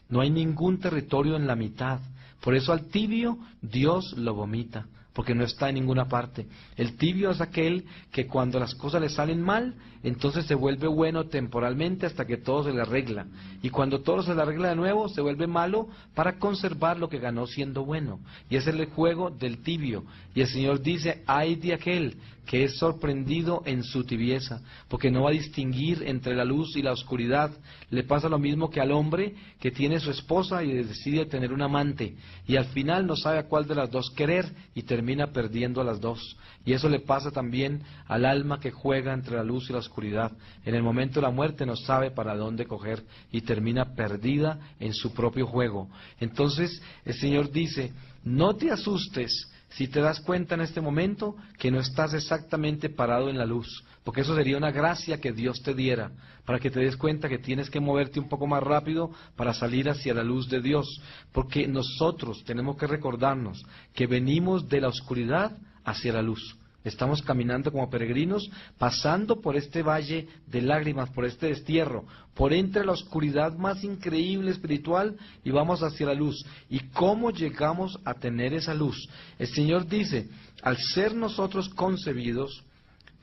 No hay ningún territorio en la mitad. Por eso al tibio Dios lo vomita, porque no está en ninguna parte. El tibio es aquel que cuando las cosas le salen mal, entonces se vuelve bueno temporalmente hasta que todo se le arregla. Y cuando todo se le arregla de nuevo, se vuelve malo para conservar lo que ganó siendo bueno. Y ese es el juego del tibio. Y el Señor dice, ay de aquel que es sorprendido en su tibieza, porque no va a distinguir entre la luz y la oscuridad. Le pasa lo mismo que al hombre que tiene su esposa y decide tener un amante, y al final no sabe a cuál de las dos querer y termina perdiendo a las dos. Y eso le pasa también al alma que juega entre la luz y la oscuridad. En el momento de la muerte no sabe para dónde coger y termina perdida en su propio juego. Entonces el Señor dice, no te asustes si te das cuenta en este momento que no estás exactamente parado en la luz, porque eso sería una gracia que Dios te diera, para que te des cuenta que tienes que moverte un poco más rápido para salir hacia la luz de Dios, porque nosotros tenemos que recordarnos que venimos de la oscuridad hacia la luz. Estamos caminando como peregrinos, pasando por este valle de lágrimas, por este destierro, por entre la oscuridad más increíble espiritual y vamos hacia la luz. ¿Y cómo llegamos a tener esa luz? El Señor dice, al ser nosotros concebidos,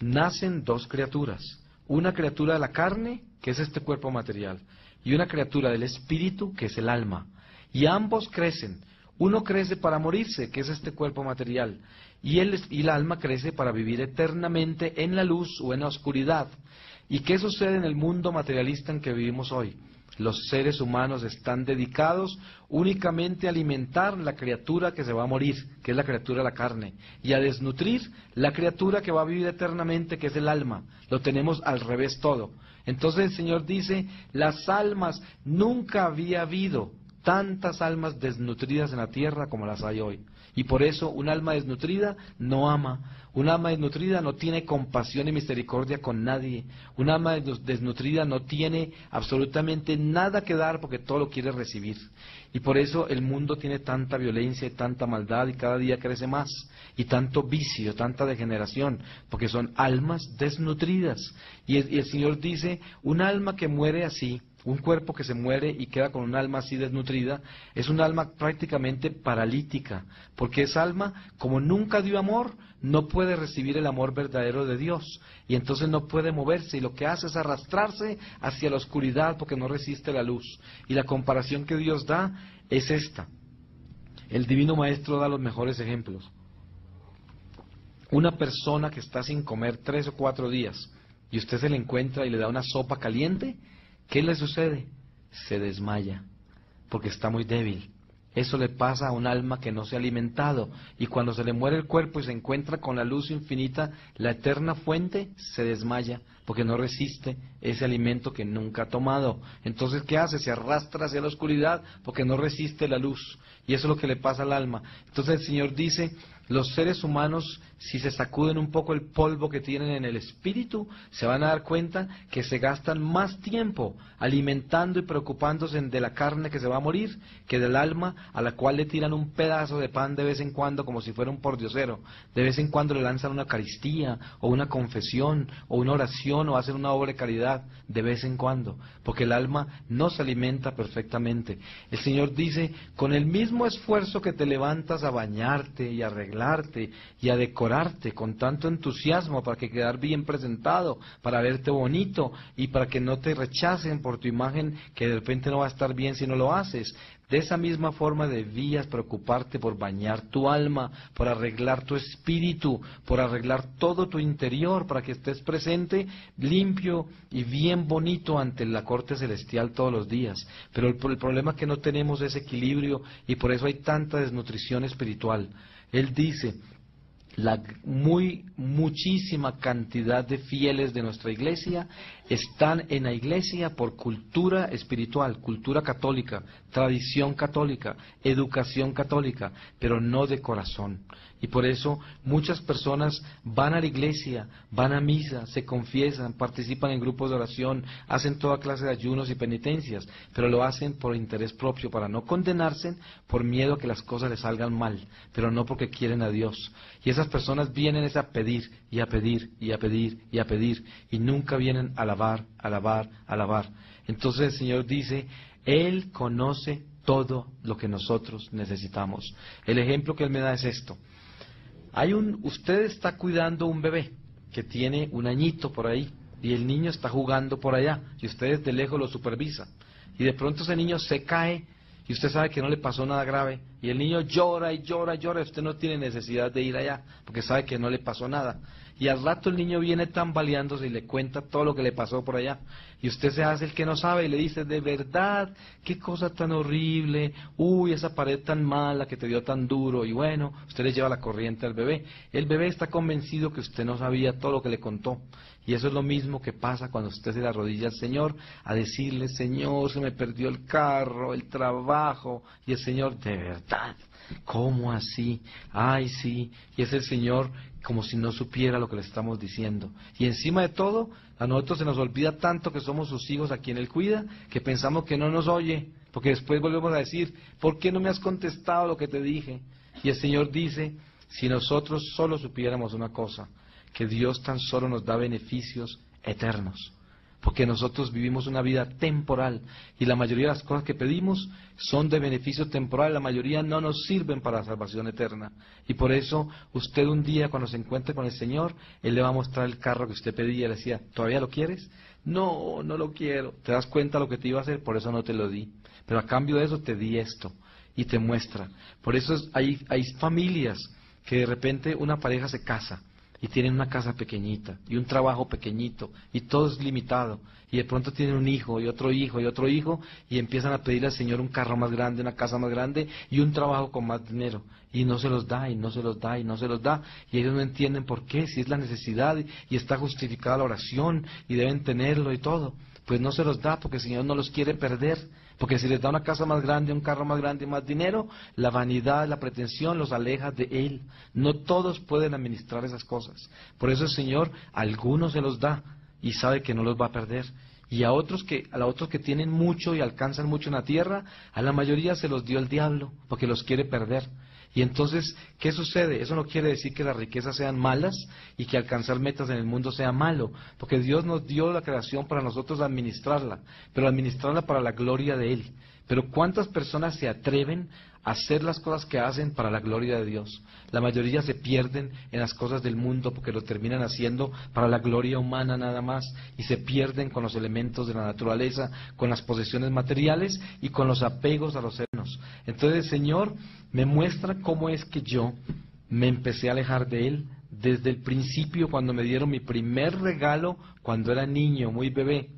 nacen dos criaturas. Una criatura de la carne, que es este cuerpo material, y una criatura del espíritu, que es el alma. Y ambos crecen. Uno crece para morirse, que es este cuerpo material, y el alma crece para vivir eternamente en la luz o en la oscuridad. ¿Y qué sucede en el mundo materialista en que vivimos hoy? Los seres humanos están dedicados únicamente a alimentar la criatura que se va a morir, que es la criatura de la carne, y a desnutrir la criatura que va a vivir eternamente, que es el alma. Lo tenemos al revés todo. Entonces el Señor dice, las almas, nunca había habido tantas almas desnutridas en la tierra como las hay hoy. Y por eso un alma desnutrida no ama. Un alma desnutrida no tiene compasión y misericordia con nadie. Un alma desnutrida no tiene absolutamente nada que dar porque todo lo quiere recibir. Y por eso el mundo tiene tanta violencia y tanta maldad y cada día crece más. Y tanto vicio, tanta degeneración, porque son almas desnutridas. Y el Señor dice, un alma que muere así, un cuerpo que se muere y queda con un alma así desnutrida, es un alma prácticamente paralítica, porque esa alma, como nunca dio amor, no puede recibir el amor verdadero de Dios, y entonces no puede moverse, y lo que hace es arrastrarse hacia la oscuridad porque no resiste la luz. Y la comparación que Dios da es esta. El Divino Maestro da los mejores ejemplos. Una persona que está sin comer 3 o 4 días, y usted se le encuentra y le da una sopa caliente, ¿qué le sucede? Se desmaya, porque está muy débil. Eso le pasa a un alma que no se ha alimentado, y cuando se le muere el cuerpo y se encuentra con la luz infinita, la eterna fuente, se desmaya, porque no resiste ese alimento que nunca ha tomado. Entonces, ¿qué hace? Se arrastra hacia la oscuridad, porque no resiste la luz, y eso es lo que le pasa al alma. Entonces el Señor dice, los seres humanos, si se sacuden un poco el polvo que tienen en el espíritu, se van a dar cuenta que se gastan más tiempo alimentando y preocupándose de la carne que se va a morir, que del alma a la cual le tiran un pedazo de pan de vez en cuando como si fuera un pordiosero. De vez en cuando le lanzan una Eucaristía, o una confesión, o una oración, o hacen una obra de caridad, de vez en cuando, porque el alma no se alimenta perfectamente. El Señor dice, con el mismo esfuerzo que te levantas a bañarte y a arreglarte y a decorarte con tanto entusiasmo para que quedar bien presentado, para verte bonito y para que no te rechacen por tu imagen que de repente no va a estar bien si no lo haces. De esa misma forma debías preocuparte por bañar tu alma, por arreglar tu espíritu, por arreglar todo tu interior para que estés presente, limpio y bien bonito ante la corte celestial todos los días. Pero el problema es que no tenemos ese equilibrio y por eso hay tanta desnutrición espiritual. Él dice, muchísima cantidad de fieles de nuestra iglesia están en la iglesia por cultura espiritual, cultura católica, tradición católica, educación católica, pero no de corazón. Y por eso muchas personas van a la iglesia, van a misa, se confiesan, participan en grupos de oración, hacen toda clase de ayunos y penitencias, pero lo hacen por interés propio, para no condenarse, por miedo a que las cosas les salgan mal, pero no porque quieren a Dios. Y esas personas vienen es a pedir, y a pedir, y a pedir, y a pedir, y nunca vienen a alabar, alabar, alabar. Entonces el Señor dice, Él conoce todo lo que nosotros necesitamos. El ejemplo que Él me da es esto. Usted está cuidando un bebé que tiene un añito por ahí y el niño está jugando por allá y usted desde lejos lo supervisa y de pronto ese niño se cae y usted sabe que no le pasó nada grave y el niño llora y llora y llora y usted no tiene necesidad de ir allá porque sabe que no le pasó nada. Y al rato el niño viene tambaleándose y le cuenta todo lo que le pasó por allá. Y usted se hace el que no sabe y le dice, de verdad, qué cosa tan horrible, uy, esa pared tan mala que te dio tan duro. Y bueno, usted le lleva la corriente al bebé. El bebé está convencido que usted no sabía todo lo que le contó. Y eso es lo mismo que pasa cuando usted se le arrodilla al Señor a decirle, Señor, se me perdió el carro, el trabajo. Y el Señor, de verdad, ¿cómo así? Ay, sí. Y es el Señor como si no supiera lo que le estamos diciendo. Y encima de todo, a nosotros se nos olvida tanto que somos sus hijos a quien Él cuida, que pensamos que no nos oye, porque después volvemos a decir, ¿por qué no me has contestado lo que te dije? Y el Señor dice, si nosotros solo supiéramos una cosa, que Dios tan solo nos da beneficios eternos. Porque nosotros vivimos una vida temporal y la mayoría de las cosas que pedimos son de beneficio temporal, la mayoría no nos sirven para la salvación eterna. Y por eso usted un día cuando se encuentre con el Señor, Él le va a mostrar el carro que usted pedía y le decía, ¿todavía lo quieres? No, no lo quiero. ¿Te das cuenta lo que te iba a hacer? Por eso no te lo di. Pero a cambio de eso te di esto y te muestra. Por eso hay familias que de repente una pareja se casa y tienen una casa pequeñita y un trabajo pequeñito y todo es limitado, y de pronto tienen un hijo y otro hijo y otro hijo, y empiezan a pedirle al Señor un carro más grande, una casa más grande y un trabajo con más dinero, y no se los da, y no se los da, y no se los da, y ellos no entienden por qué, si es la necesidad y está justificada la oración y deben tenerlo y todo. Pues no se los da porque el Señor no los quiere perder, porque si les da una casa más grande, un carro más grande y más dinero, la vanidad, la pretensión los aleja de Él. No todos pueden administrar esas cosas. Por eso el Señor a algunos se los da y sabe que no los va a perder. Y a otros que tienen mucho y alcanzan mucho en la tierra, a la mayoría se los dio el diablo, porque los quiere perder. Y entonces, ¿qué sucede? Eso no quiere decir que las riquezas sean malas y que alcanzar metas en el mundo sea malo, porque Dios nos dio la creación para nosotros administrarla, pero administrarla para la gloria de Él. Pero ¿cuántas personas se atreven a hacer las cosas que hacen para la gloria de Dios? La mayoría se pierden en las cosas del mundo porque lo terminan haciendo para la gloria humana nada más, y se pierden con los elementos de la naturaleza, con las posesiones materiales y con los apegos a los senos. Entonces el Señor me muestra cómo es que yo me empecé a alejar de Él desde el principio, cuando me dieron mi primer regalo cuando era niño, muy bebé.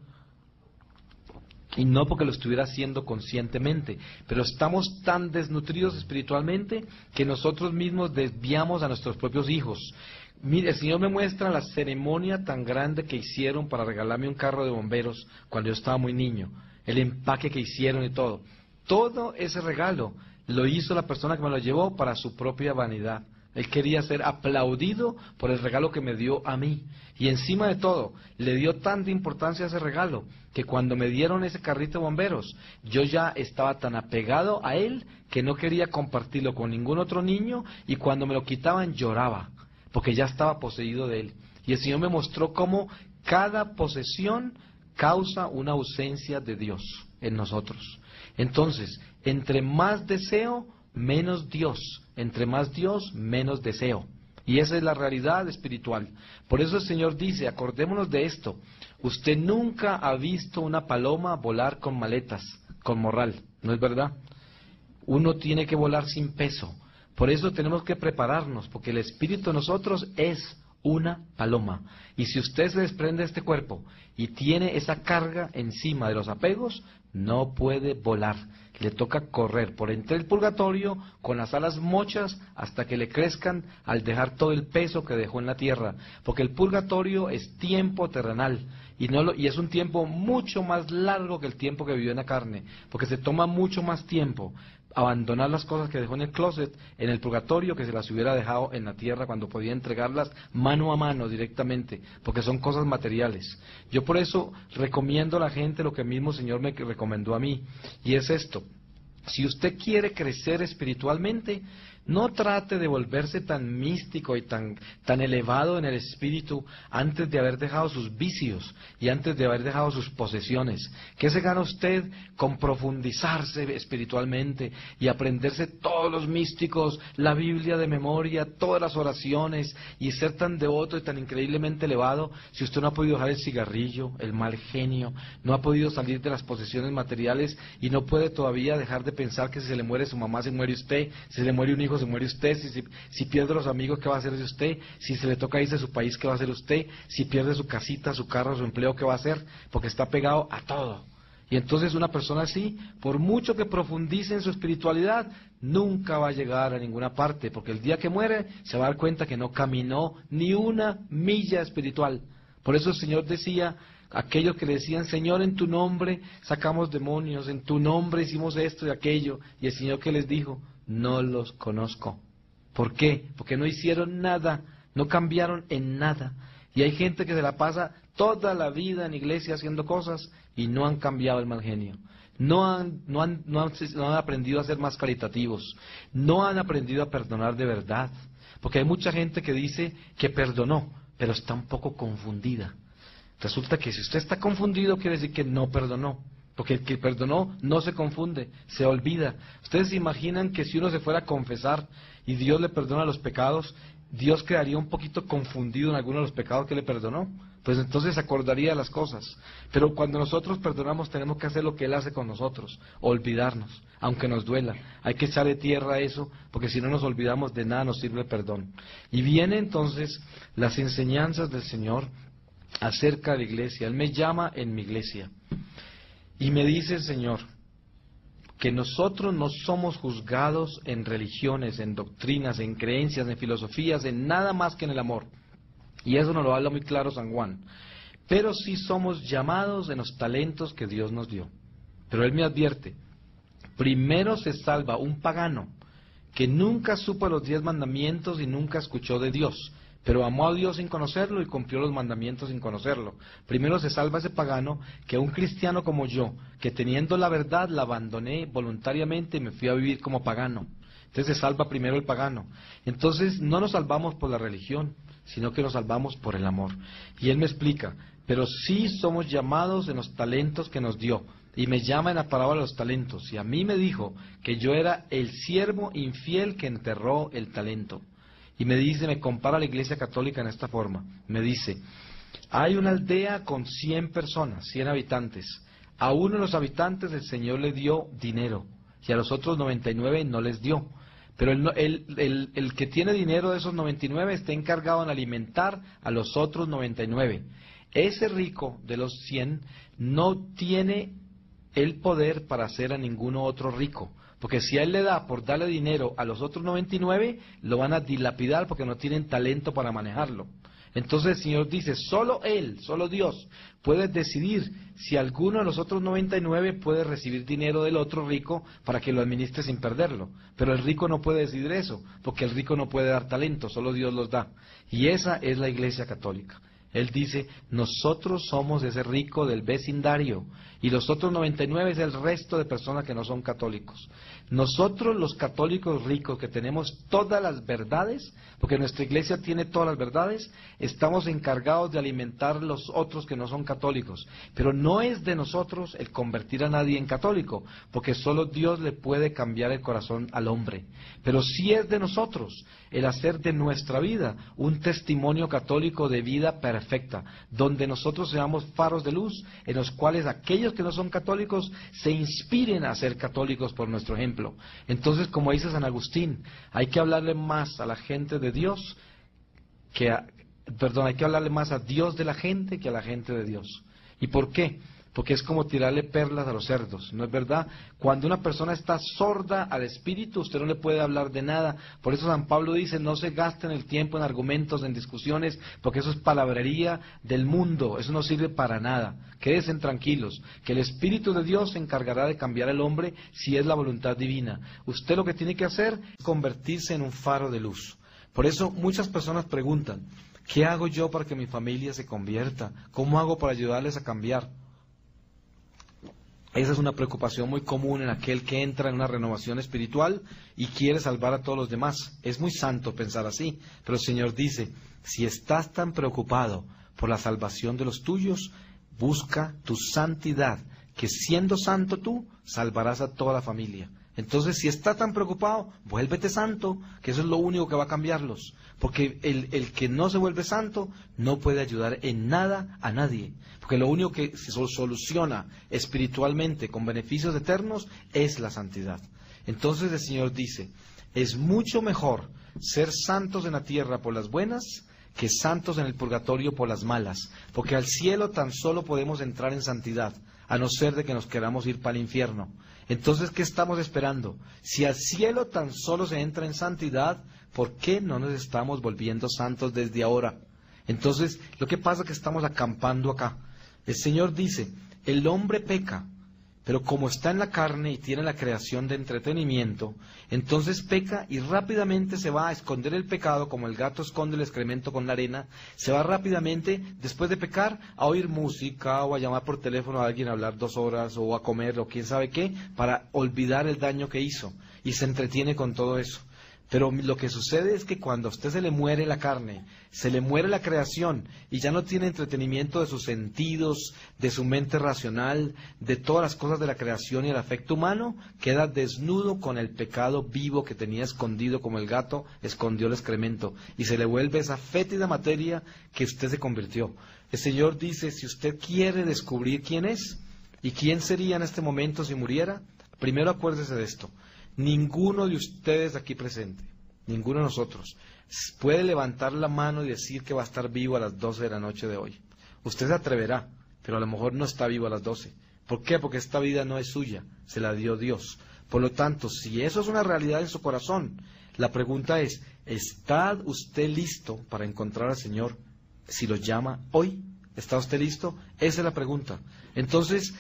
Y no porque lo estuviera haciendo conscientemente, pero estamos tan desnutridos espiritualmente que nosotros mismos desviamos a nuestros propios hijos. Mire, el Señor me muestra la ceremonia tan grande que hicieron para regalarme un carro de bomberos cuando yo estaba muy niño, el empaque que hicieron y todo. Todo ese regalo lo hizo la persona que me lo llevó para su propia vanidad. Él quería ser aplaudido por el regalo que me dio a mí. Y encima de todo, le dio tanta importancia a ese regalo, que cuando me dieron ese carrito de bomberos, yo ya estaba tan apegado a él que no quería compartirlo con ningún otro niño, y cuando me lo quitaban lloraba, porque ya estaba poseído de él. Y el Señor me mostró cómo cada posesión causa una ausencia de Dios en nosotros. Entonces, entre más deseo, menos Dios. Entre más Dios, menos deseo. Y esa es la realidad espiritual. Por eso el Señor dice, acordémonos de esto, usted nunca ha visto una paloma volar con maletas, con morral, ¿no es verdad? Uno tiene que volar sin peso. Por eso tenemos que prepararnos, porque el espíritu de nosotros es una paloma. Y si usted se desprende de este cuerpo y tiene esa carga encima de los apegos, no puede volar. Le toca correr por entre el purgatorio con las alas mochas hasta que le crezcan, al dejar todo el peso que dejó en la tierra. Porque el purgatorio es tiempo terrenal y es un tiempo mucho más largo que el tiempo que vivió en la carne, porque se toma mucho más tiempo abandonar las cosas que dejó en el closet, en el purgatorio, que se las hubiera dejado en la tierra cuando podía entregarlas mano a mano directamente, porque son cosas materiales. Yo por eso recomiendo a la gente lo que el mismo Señor me recomendó a mí, y es esto: si usted quiere crecer espiritualmente, no trate de volverse tan místico y tan elevado en el espíritu antes de haber dejado sus vicios y antes de haber dejado sus posesiones. ¿Qué se gana usted con profundizarse espiritualmente y aprenderse todos los místicos, la Biblia de memoria, todas las oraciones, y ser tan devoto y tan increíblemente elevado, si usted no ha podido dejar el cigarrillo, el mal genio, no ha podido salir de las posesiones materiales y no puede todavía dejar de pensar que si se le muere su mamá se muere usted, si se le muere un hijo se muere usted, si pierde los amigos, ¿qué va a hacer de usted? Si se le toca irse de su país, ¿qué va a hacer usted? Si pierde su casita, su carro, su empleo, ¿qué va a hacer? Porque está pegado a todo. Y entonces una persona así, por mucho que profundice en su espiritualidad, nunca va a llegar a ninguna parte, porque el día que muere se va a dar cuenta que no caminó ni una milla espiritual. Por eso el Señor decía, aquellos que le decían, Señor, en tu nombre sacamos demonios, en tu nombre hicimos esto y aquello, y el Señor, ¿qué les dijo? No los conozco. ¿Por qué? Porque no hicieron nada, no cambiaron en nada. Y hay gente que se la pasa toda la vida en iglesia haciendo cosas y no han cambiado el mal genio. No han aprendido a ser más caritativos. No han aprendido a perdonar de verdad. Porque hay mucha gente que dice que perdonó, pero está un poco confundida. Resulta que si usted está confundido, quiere decir que no perdonó. Porque el que perdonó no se confunde, se olvida. ¿Ustedes se imaginan que si uno se fuera a confesar y Dios le perdona los pecados, Dios quedaría un poquito confundido en alguno de los pecados que le perdonó? pues entonces se acordaría de las cosas. Pero cuando nosotros perdonamos tenemos que hacer lo que Él hace con nosotros, olvidarnos, aunque nos duela. Hay que echarle tierra a eso, porque si no nos olvidamos de nada nos sirve el perdón. Y vienen entonces las enseñanzas del Señor acerca de la iglesia. Él me llama en mi iglesia y me dice el Señor que nosotros no somos juzgados en religiones, en doctrinas, en creencias, en filosofías, en nada más que en el amor. Y eso nos lo habla muy claro San Juan. Pero sí somos llamados en los talentos que Dios nos dio. Pero Él me advierte, primero se salva un pagano que nunca supo los 10 mandamientos y nunca escuchó de Dios, pero amó a Dios sin conocerlo y cumplió los mandamientos sin conocerlo. Primero se salva ese pagano que un cristiano como yo, que teniendo la verdad la abandoné voluntariamente y me fui a vivir como pagano. Entonces se salva primero el pagano. Entonces no nos salvamos por la religión, sino que nos salvamos por el amor. Y Él me explica, pero sí somos llamados en los talentos que nos dio. Y me llama en la parábola de los talentos. Y a mí me dijo que yo era el siervo infiel que enterró el talento. Y me dice, me compara a la Iglesia Católica en esta forma. Me dice, hay una aldea con 100 personas, 100 habitantes. A uno de los habitantes el Señor le dio dinero y a los otros 99 no les dio. Pero el que tiene dinero de esos 99 está encargado en alimentar a los otros 99. Ese rico de los 100 no tiene el poder para hacer a ninguno otro rico. Porque si a él le da por darle dinero a los otros 99, lo van a dilapidar porque no tienen talento para manejarlo. Entonces el Señor dice, solo Él, solo Dios, puede decidir si alguno de los otros 99 puede recibir dinero del otro rico para que lo administre sin perderlo. Pero el rico no puede decidir eso, porque el rico no puede dar talento, solo Dios los da. Y esa es la Iglesia Católica. Él dice, nosotros somos ese rico del vecindario y los otros 99 es el resto de personas que no son católicos. Nosotros los católicos ricos que tenemos todas las verdades, porque nuestra iglesia tiene todas las verdades, estamos encargados de alimentar los otros que no son católicos. Pero no es de nosotros el convertir a nadie en católico, porque solo Dios le puede cambiar el corazón al hombre. Pero sí es de nosotros el hacer de nuestra vida un testimonio católico de vida perfecta, donde nosotros seamos faros de luz, en los cuales aquellos que no son católicos se inspiren a ser católicos por nuestro ejemplo. Entonces, como dice San Agustín, hay que hablarle más a la gente de Dios hay que hablarle más a Dios de la gente que a la gente de Dios. ¿Y por qué? Porque es como tirarle perlas a los cerdos, ¿no es verdad? Cuando una persona está sorda al espíritu, usted no le puede hablar de nada. Por eso San Pablo dice, no se gasten el tiempo en argumentos, en discusiones, porque eso es palabrería del mundo, eso no sirve para nada. Quédense tranquilos, que el Espíritu de Dios se encargará de cambiar al hombre si es la voluntad divina. Usted lo que tiene que hacer es convertirse en un faro de luz. Por eso muchas personas preguntan, ¿qué hago yo para que mi familia se convierta? ¿Cómo hago para ayudarles a cambiar? Esa es una preocupación muy común en aquel que entra en una renovación espiritual y quiere salvar a todos los demás. Es muy santo pensar así, pero el Señor dice, si estás tan preocupado por la salvación de los tuyos, busca tu santidad, que siendo santo tú, salvarás a toda la familia. Entonces, si estás tan preocupado, vuélvete santo, que eso es lo único que va a cambiarlos. Porque el que no se vuelve santo no puede ayudar en nada a nadie. Porque lo único que se soluciona espiritualmente con beneficios eternos es la santidad. Entonces el Señor dice, es mucho mejor ser santos en la tierra por las buenas que santos en el purgatorio por las malas. Porque al cielo tan solo podemos entrar en santidad, a no ser de que nos queramos ir para el infierno. Entonces, ¿qué estamos esperando? Si al cielo tan solo se entra en santidad, ¿por qué no nos estamos volviendo santos desde ahora? Entonces, lo que pasa es que estamos acampando acá. El Señor dice, el hombre peca, pero como está en la carne y tiene la creación de entretenimiento, entonces peca y rápidamente se va a esconder el pecado, como el gato esconde el excremento con la arena, se va rápidamente, después de pecar, a oír música o a llamar por teléfono a alguien a hablar 2 horas o a comer o quién sabe qué, para olvidar el daño que hizo, y se entretiene con todo eso. Pero lo que sucede es que cuando a usted se le muere la carne, se le muere la creación y ya no tiene entretenimiento de sus sentidos, de su mente racional, de todas las cosas de la creación y el afecto humano, queda desnudo con el pecado vivo que tenía escondido como el gato escondió el excremento y se le vuelve esa fétida materia que usted se convirtió. El Señor dice, si usted quiere descubrir quién es y quién sería en este momento si muriera, primero acuérdese de esto. Ninguno de ustedes aquí presente, ninguno de nosotros, puede levantar la mano y decir que va a estar vivo a las 12 de la noche de hoy. Usted se atreverá, pero a lo mejor no está vivo a las 12. ¿Por qué? Porque esta vida no es suya, se la dio Dios. Por lo tanto, si eso es una realidad en su corazón, la pregunta es, ¿está usted listo para encontrar al Señor si lo llama hoy? ¿Está usted listo? Esa es la pregunta. Entonces,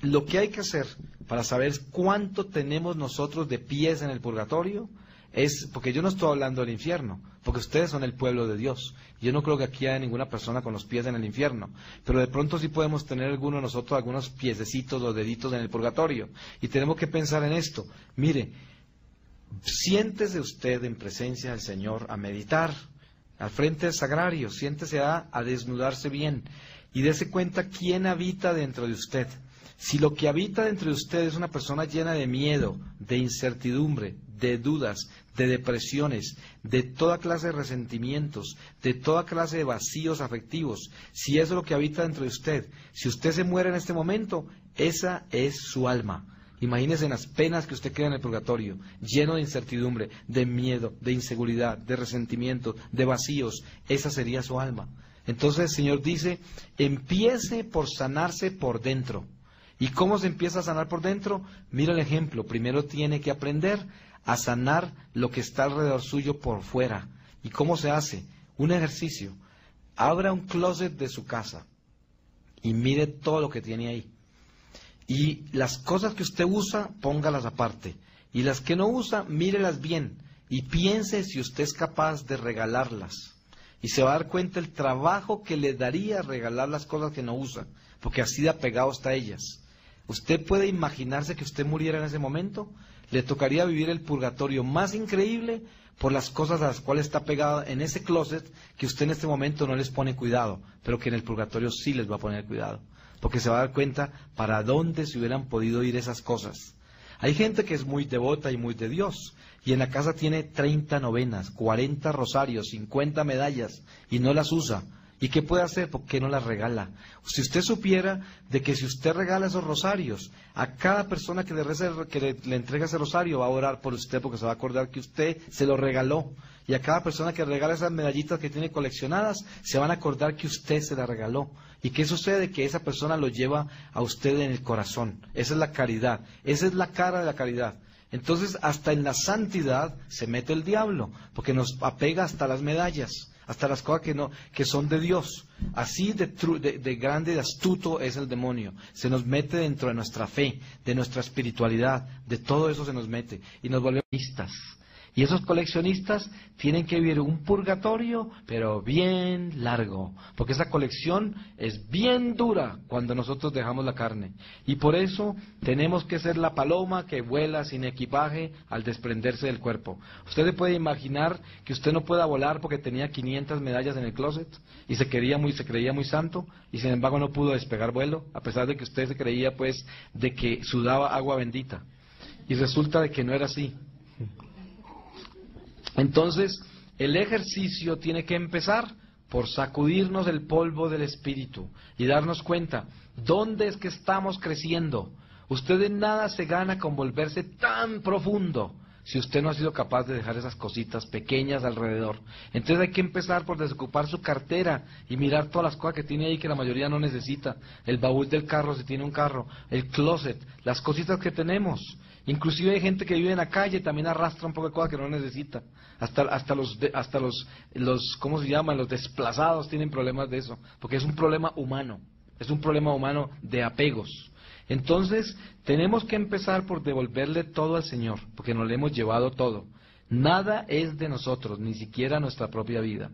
lo que hay que hacer para saber cuánto tenemos nosotros de pies en el purgatorio es, porque yo no estoy hablando del infierno, porque ustedes son el pueblo de Dios. Yo no creo que aquí haya ninguna persona con los pies en el infierno, pero de pronto sí podemos tener alguno de nosotros algunos piececitos o deditos en el purgatorio. Y tenemos que pensar en esto. Mire, siéntese usted en presencia del Señor a meditar, al frente del sagrario, siéntese a desnudarse bien y dése cuenta quién habita dentro de usted. Si lo que habita dentro de usted es una persona llena de miedo, de incertidumbre, de dudas, de depresiones, de toda clase de resentimientos, de toda clase de vacíos afectivos, si eso es lo que habita dentro de usted, si usted se muere en este momento, esa es su alma. Imagínese en las penas que usted queda en el purgatorio, lleno de incertidumbre, de miedo, de inseguridad, de resentimiento, de vacíos, esa sería su alma. Entonces el Señor dice, empiece por sanarse por dentro. ¿Y cómo se empieza a sanar por dentro? Mira el ejemplo. Primero tiene que aprender a sanar lo que está alrededor suyo por fuera. ¿Y cómo se hace? Un ejercicio. Abra un closet de su casa y mire todo lo que tiene ahí. Y las cosas que usted usa, póngalas aparte. Y las que no usa, mírelas bien. Y piense si usted es capaz de regalarlas. Y se va a dar cuenta el trabajo que le daría regalar las cosas que no usa. Porque así de apegado está a ellas. ¿Usted puede imaginarse que usted muriera en ese momento? Le tocaría vivir el purgatorio más increíble por las cosas a las cuales está pegado en ese closet que usted en este momento no les pone cuidado, pero que en el purgatorio sí les va a poner cuidado. Porque se va a dar cuenta para dónde se hubieran podido ir esas cosas. Hay gente que es muy devota y muy de Dios, y en la casa tiene 30 novenas, 40 rosarios, 50 medallas, y no las usa. ¿Y qué puede hacer? ¿Por qué no las regala? Si usted supiera de que si usted regala esos rosarios, a cada persona que le entrega ese rosario va a orar por usted porque se va a acordar que usted se lo regaló. Y a cada persona que regala esas medallitas que tiene coleccionadas, se van a acordar que usted se las regaló. ¿Y qué sucede? Que esa persona lo lleva a usted en el corazón. Esa es la caridad. Esa es la cara de la caridad. Entonces, hasta en la santidad se mete el diablo, porque nos apega hasta las medallas. Hasta las cosas que son de Dios. Así de grande y de astuto es el demonio. Se nos mete dentro de nuestra fe, de nuestra espiritualidad, de todo eso se nos mete. Y nos volvemos coleccionistas. Y esos coleccionistas tienen que vivir un purgatorio, pero bien largo. Porque esa colección es bien dura cuando nosotros dejamos la carne. Y por eso tenemos que ser la paloma que vuela sin equipaje al desprenderse del cuerpo. Usted se puede imaginar que usted no pueda volar porque tenía 500 medallas en el closet y se creía muy santo y sin embargo no pudo despegar vuelo, a pesar de que usted se creía pues de que sudaba agua bendita. Y resulta de que no era así. Entonces, el ejercicio tiene que empezar por sacudirnos el polvo del espíritu y darnos cuenta, ¿dónde es que estamos creciendo? Usted en nada se gana con volverse tan profundo si usted no ha sido capaz de dejar esas cositas pequeñas alrededor. Entonces hay que empezar por desocupar su cartera y mirar todas las cosas que tiene ahí que la mayoría no necesita. El baúl del carro si tiene un carro, el closet, las cositas que tenemos. Inclusive hay gente que vive en la calle también arrastra un poco de cosas que no necesita. Hasta los ¿cómo se llaman? Los desplazados tienen problemas de eso, porque es un problema humano. Es un problema humano de apegos. Entonces, tenemos que empezar por devolverle todo al Señor, porque nos le hemos llevado todo. Nada es de nosotros, ni siquiera nuestra propia vida.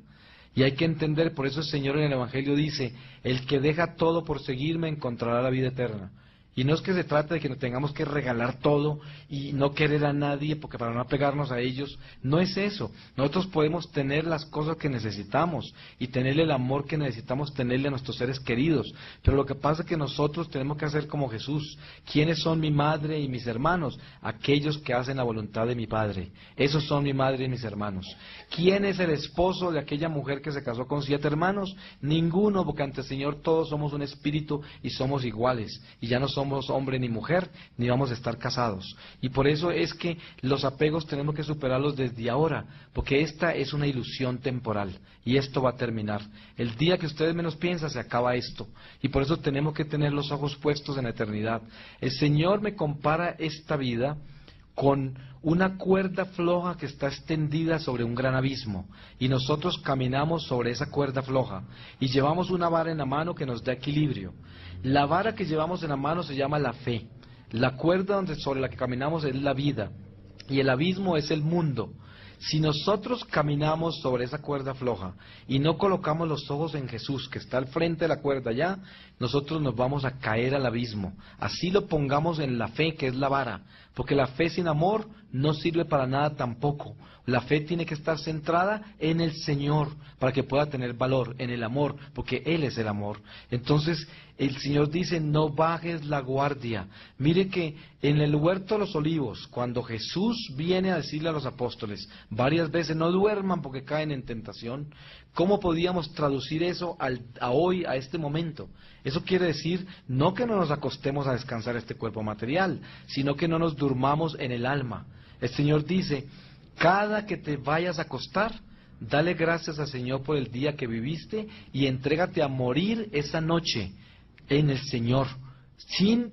Y hay que entender, por eso el Señor en el Evangelio dice, el que deja todo por seguirme encontrará la vida eterna. Y no es que se trate de que nos tengamos que regalar todo y no querer a nadie porque para no apegarnos a ellos, no es eso. Nosotros podemos tener las cosas que necesitamos y tenerle el amor que necesitamos tenerle a nuestros seres queridos, pero lo que pasa es que nosotros tenemos que hacer como Jesús. ¿Quiénes son mi madre y mis hermanos? Aquellos que hacen la voluntad de mi Padre. Esos son mi madre y mis hermanos. ¿Quién es el esposo de aquella mujer que se casó con 7 hermanos? Ninguno, porque ante el Señor todos somos un espíritu y somos iguales, y ya no somos hombre ni mujer, ni vamos a estar casados. Y por eso es que los apegos tenemos que superarlos desde ahora, porque esta es una ilusión temporal, y esto va a terminar. El día que ustedes menos piensan se acaba esto, y por eso tenemos que tener los ojos puestos en la eternidad. El Señor me compara esta vida con una cuerda floja que está extendida sobre un gran abismo, y nosotros caminamos sobre esa cuerda floja, y llevamos una vara en la mano que nos da equilibrio. La vara que llevamos en la mano se llama la fe, la cuerda sobre la que caminamos es la vida, y el abismo es el mundo. Si nosotros caminamos sobre esa cuerda floja y no colocamos los ojos en Jesús, que está al frente de la cuerda ya, nosotros nos vamos a caer al abismo. Así lo pongamos en la fe, que es la vara, porque la fe sin amor no sirve para nada tampoco. La fe tiene que estar centrada en el Señor para que pueda tener valor, en el amor, porque Él es el amor. Entonces, el Señor dice, no bajes la guardia. Mire que en el huerto de los olivos, cuando Jesús viene a decirle a los apóstoles varias veces, no duerman porque caen en tentación, ¿cómo podíamos traducir eso a hoy, a este momento? Eso quiere decir, no que no nos acostemos a descansar este cuerpo material, sino que no nos durmamos en el alma. El Señor dice, cada que te vayas a acostar, dale gracias al Señor por el día que viviste y entrégate a morir esa noche en el Señor, sin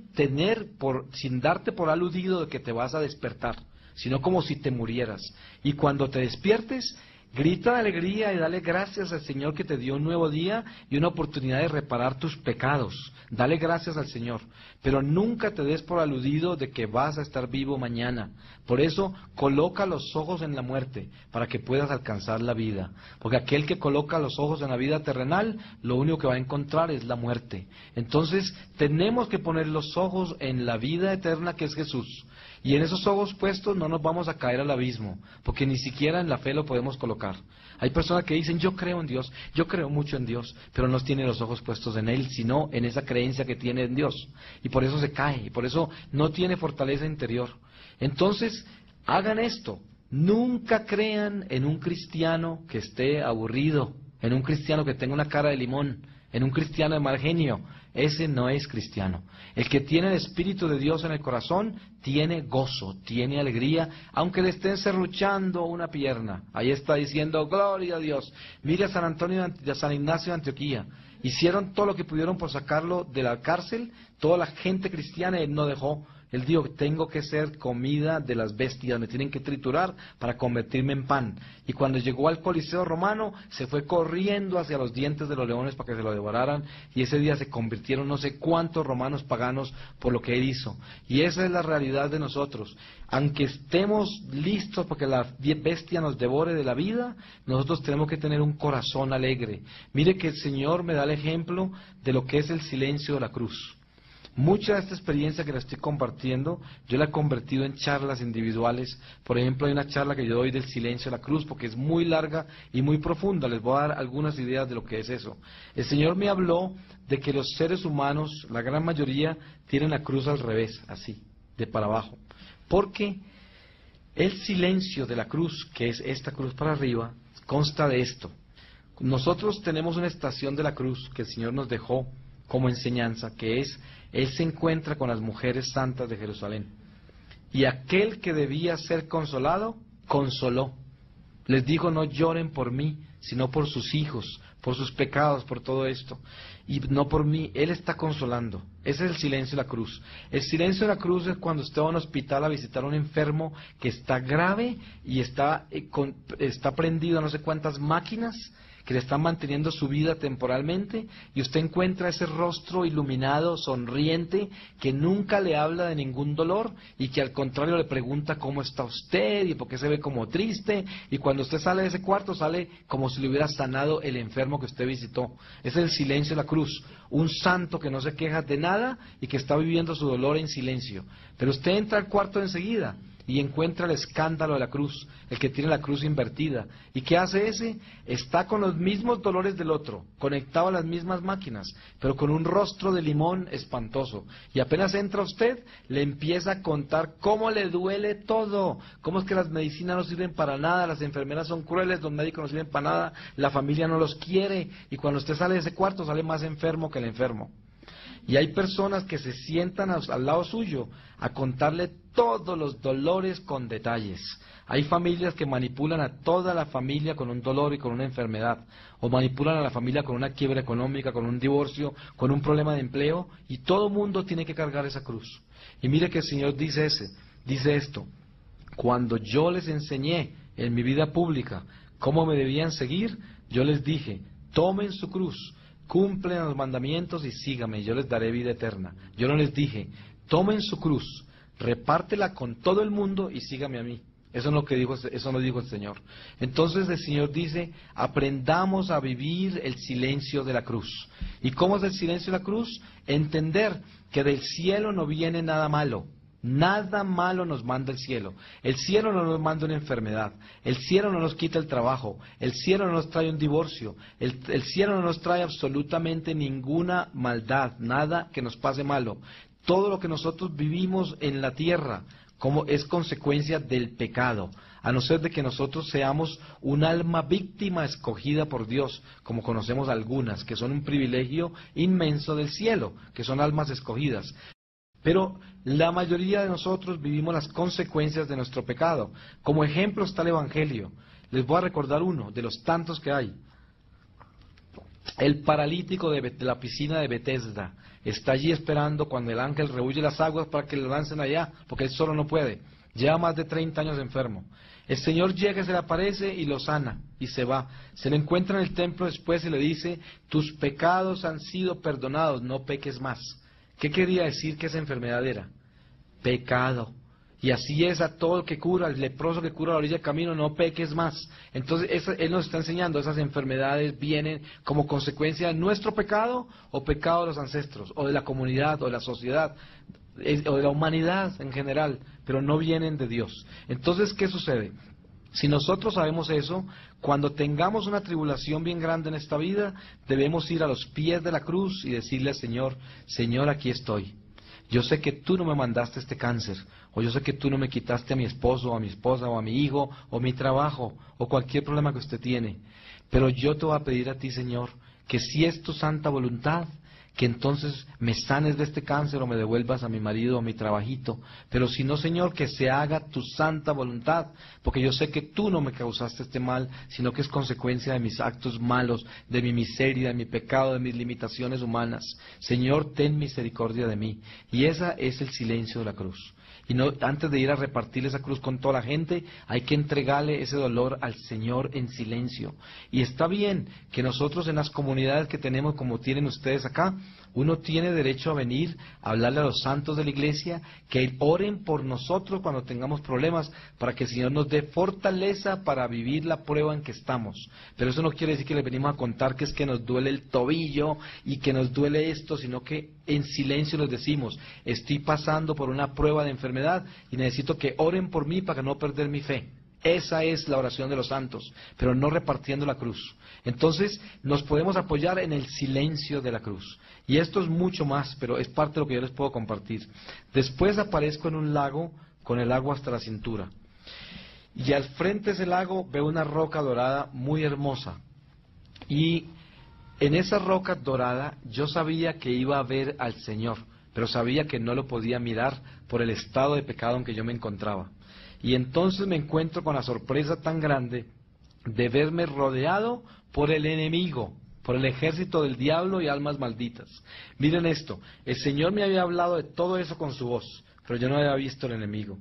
darte por aludido de que te vas a despertar, sino como si te murieras. Y cuando te despiertes, grita de alegría y dale gracias al Señor que te dio un nuevo día y una oportunidad de reparar tus pecados. Dale gracias al Señor, pero nunca te des por aludido de que vas a estar vivo mañana. Por eso, coloca los ojos en la muerte para que puedas alcanzar la vida. Porque aquel que coloca los ojos en la vida terrenal, lo único que va a encontrar es la muerte. Entonces, tenemos que poner los ojos en la vida eterna que es Jesús. Y en esos ojos puestos no nos vamos a caer al abismo, porque ni siquiera en la fe lo podemos colocar. Hay personas que dicen, yo creo en Dios, yo creo mucho en Dios, pero no tienen los ojos puestos en Él, sino en esa creencia que tiene en Dios. Y por eso se cae, y por eso no tiene fortaleza interior. Entonces, hagan esto. Nunca crean en un cristiano que esté aburrido, en un cristiano que tenga una cara de limón, en un cristiano de mal genio. Ese no es cristiano. El que tiene el Espíritu de Dios en el corazón tiene gozo, tiene alegría, aunque le estén serruchando una pierna. Ahí está diciendo, gloria a Dios. Mire a San Ignacio de Antioquía. Hicieron todo lo que pudieron por sacarlo de la cárcel, toda la gente cristiana, él no dejó. Él dijo, tengo que ser comida de las bestias, me tienen que triturar para convertirme en pan. Y cuando llegó al Coliseo romano, se fue corriendo hacia los dientes de los leones para que se lo devoraran, y ese día se convirtieron no sé cuántos romanos paganos por lo que él hizo. Y esa es la realidad de nosotros. Aunque estemos listos para que la bestia nos devore de la vida, nosotros tenemos que tener un corazón alegre. Mire que el Señor me da el ejemplo de lo que es el silencio de la cruz. Mucha de esta experiencia que la estoy compartiendo, yo la he convertido en charlas individuales. Por ejemplo, hay una charla que yo doy del silencio de la cruz, porque es muy larga y muy profunda. Les voy a dar algunas ideas de lo que es eso. El Señor me habló de que los seres humanos, la gran mayoría, tienen la cruz al revés, así, de para abajo. Porque el silencio de la cruz, que es esta cruz para arriba, consta de esto. Nosotros tenemos una estación de la cruz que el Señor nos dejó como enseñanza, que es, Él se encuentra con las mujeres santas de Jerusalén. Y aquel que debía ser consolado, consoló. Les dijo, no lloren por mí, sino por sus hijos, por sus pecados, por todo esto. Y no por mí, Él está consolando. Ese es el silencio de la cruz. El silencio de la cruz es cuando usted va a un hospital a visitar a un enfermo que está grave y está prendido a no sé cuántas máquinas que le están manteniendo su vida temporalmente, y usted encuentra ese rostro iluminado, sonriente, que nunca le habla de ningún dolor y que al contrario le pregunta cómo está usted y por qué se ve como triste, y cuando usted sale de ese cuarto sale como si le hubiera sanado el enfermo que usted visitó. Ese es el silencio de la cruz, un santo que no se queja de nada y que está viviendo su dolor en silencio. Pero usted entra al cuarto enseguida y encuentra el escándalo de la cruz, el que tiene la cruz invertida. ¿Y qué hace ese? Está con los mismos dolores del otro, conectado a las mismas máquinas, pero con un rostro de limón espantoso. Y apenas entra usted, le empieza a contar cómo le duele todo, cómo es que las medicinas no sirven para nada, las enfermeras son crueles, los médicos no sirven para nada, la familia no los quiere, y cuando usted sale de ese cuarto sale más enfermo que el enfermo. Y hay personas que se sientan al lado suyo a contarle todos los dolores con detalles. Hay familias que manipulan a toda la familia con un dolor y con una enfermedad, o manipulan a la familia con una quiebra económica, con un divorcio, con un problema de empleo, y todo mundo tiene que cargar esa cruz. Y mire que el Señor dice esto: cuando yo les enseñé en mi vida pública cómo me debían seguir, yo les dije, tomen su cruz, cumplen los mandamientos y síganme, y yo les daré vida eterna. Yo no les dije, tomen su cruz, repártela con todo el mundo y sígame a mí. Eso no dijo el Señor. Entonces el Señor dice, aprendamos a vivir el silencio de la cruz. ¿Y cómo es el silencio de la cruz? Entender que del cielo no viene nada malo. Nada malo nos manda el cielo. El cielo no nos manda una enfermedad. El cielo no nos quita el trabajo. El cielo no nos trae un divorcio. El cielo no nos trae absolutamente ninguna maldad, nada que nos pase malo. Todo lo que nosotros vivimos en la tierra como es consecuencia del pecado, a no ser de que nosotros seamos un alma víctima escogida por Dios, como conocemos algunas, que son un privilegio inmenso del cielo, que son almas escogidas. Pero la mayoría de nosotros vivimos las consecuencias de nuestro pecado. Como ejemplo está el Evangelio. Les voy a recordar uno de los tantos que hay. El paralítico de la piscina de Betesda está allí esperando cuando el ángel rehuye las aguas para que lo lancen allá, porque él solo no puede. Lleva más de 30 años enfermo. El Señor llega, se le aparece y lo sana, y se va. Se le encuentra en el templo después y le dice, tus pecados han sido perdonados, no peques más. ¿Qué quería decir que esa enfermedad era? Pecado. Y así es a todo el que cura, el leproso que cura a la orilla del camino, no peques más. Entonces, Él nos está enseñando, esas enfermedades vienen como consecuencia de nuestro pecado, o pecado de los ancestros, o de la comunidad, o de la sociedad, o de la humanidad en general, pero no vienen de Dios. Entonces, ¿qué sucede? Si nosotros sabemos eso, cuando tengamos una tribulación bien grande en esta vida, debemos ir a los pies de la cruz y decirle al Señor, Señor, aquí estoy. Yo sé que tú no me mandaste este cáncer, o yo sé que tú no me quitaste a mi esposo, o a mi esposa, o a mi hijo, o mi trabajo, o cualquier problema que usted tiene. Pero yo te voy a pedir a ti, Señor, que si es tu santa voluntad, que entonces me sanes de este cáncer o me devuelvas a mi marido o a mi trabajito. Pero si no, Señor, que se haga tu santa voluntad, porque yo sé que tú no me causaste este mal, sino que es consecuencia de mis actos malos, de mi miseria, de mi pecado, de mis limitaciones humanas. Señor, ten misericordia de mí. Y ese es el silencio de la cruz. Y no, antes de ir a repartir esa cruz con toda la gente, hay que entregarle ese dolor al Señor en silencio. Y está bien que nosotros en las comunidades que tenemos, como tienen ustedes acá, uno tiene derecho a venir a hablarle a los santos de la iglesia, que oren por nosotros cuando tengamos problemas, para que el Señor nos dé fortaleza para vivir la prueba en que estamos. Pero eso no quiere decir que les venimos a contar que es que nos duele el tobillo y que nos duele esto, sino que en silencio les decimos, estoy pasando por una prueba de enfermedad y necesito que oren por mí para no perder mi fe. Esa es la oración de los santos, pero no repartiendo la cruz. Entonces nos podemos apoyar en el silencio de la cruz. Y esto es mucho más, pero es parte de lo que yo les puedo compartir. Después aparezco en un lago con el agua hasta la cintura. Y al frente de ese lago veo una roca dorada muy hermosa. Y en esa roca dorada yo sabía que iba a ver al Señor, pero sabía que no lo podía mirar por el estado de pecado en que yo me encontraba. Y entonces me encuentro con la sorpresa tan grande de verme rodeado por el enemigo, por el ejército del diablo y almas malditas. Miren esto, el Señor me había hablado de todo eso con su voz, pero yo no había visto el enemigo.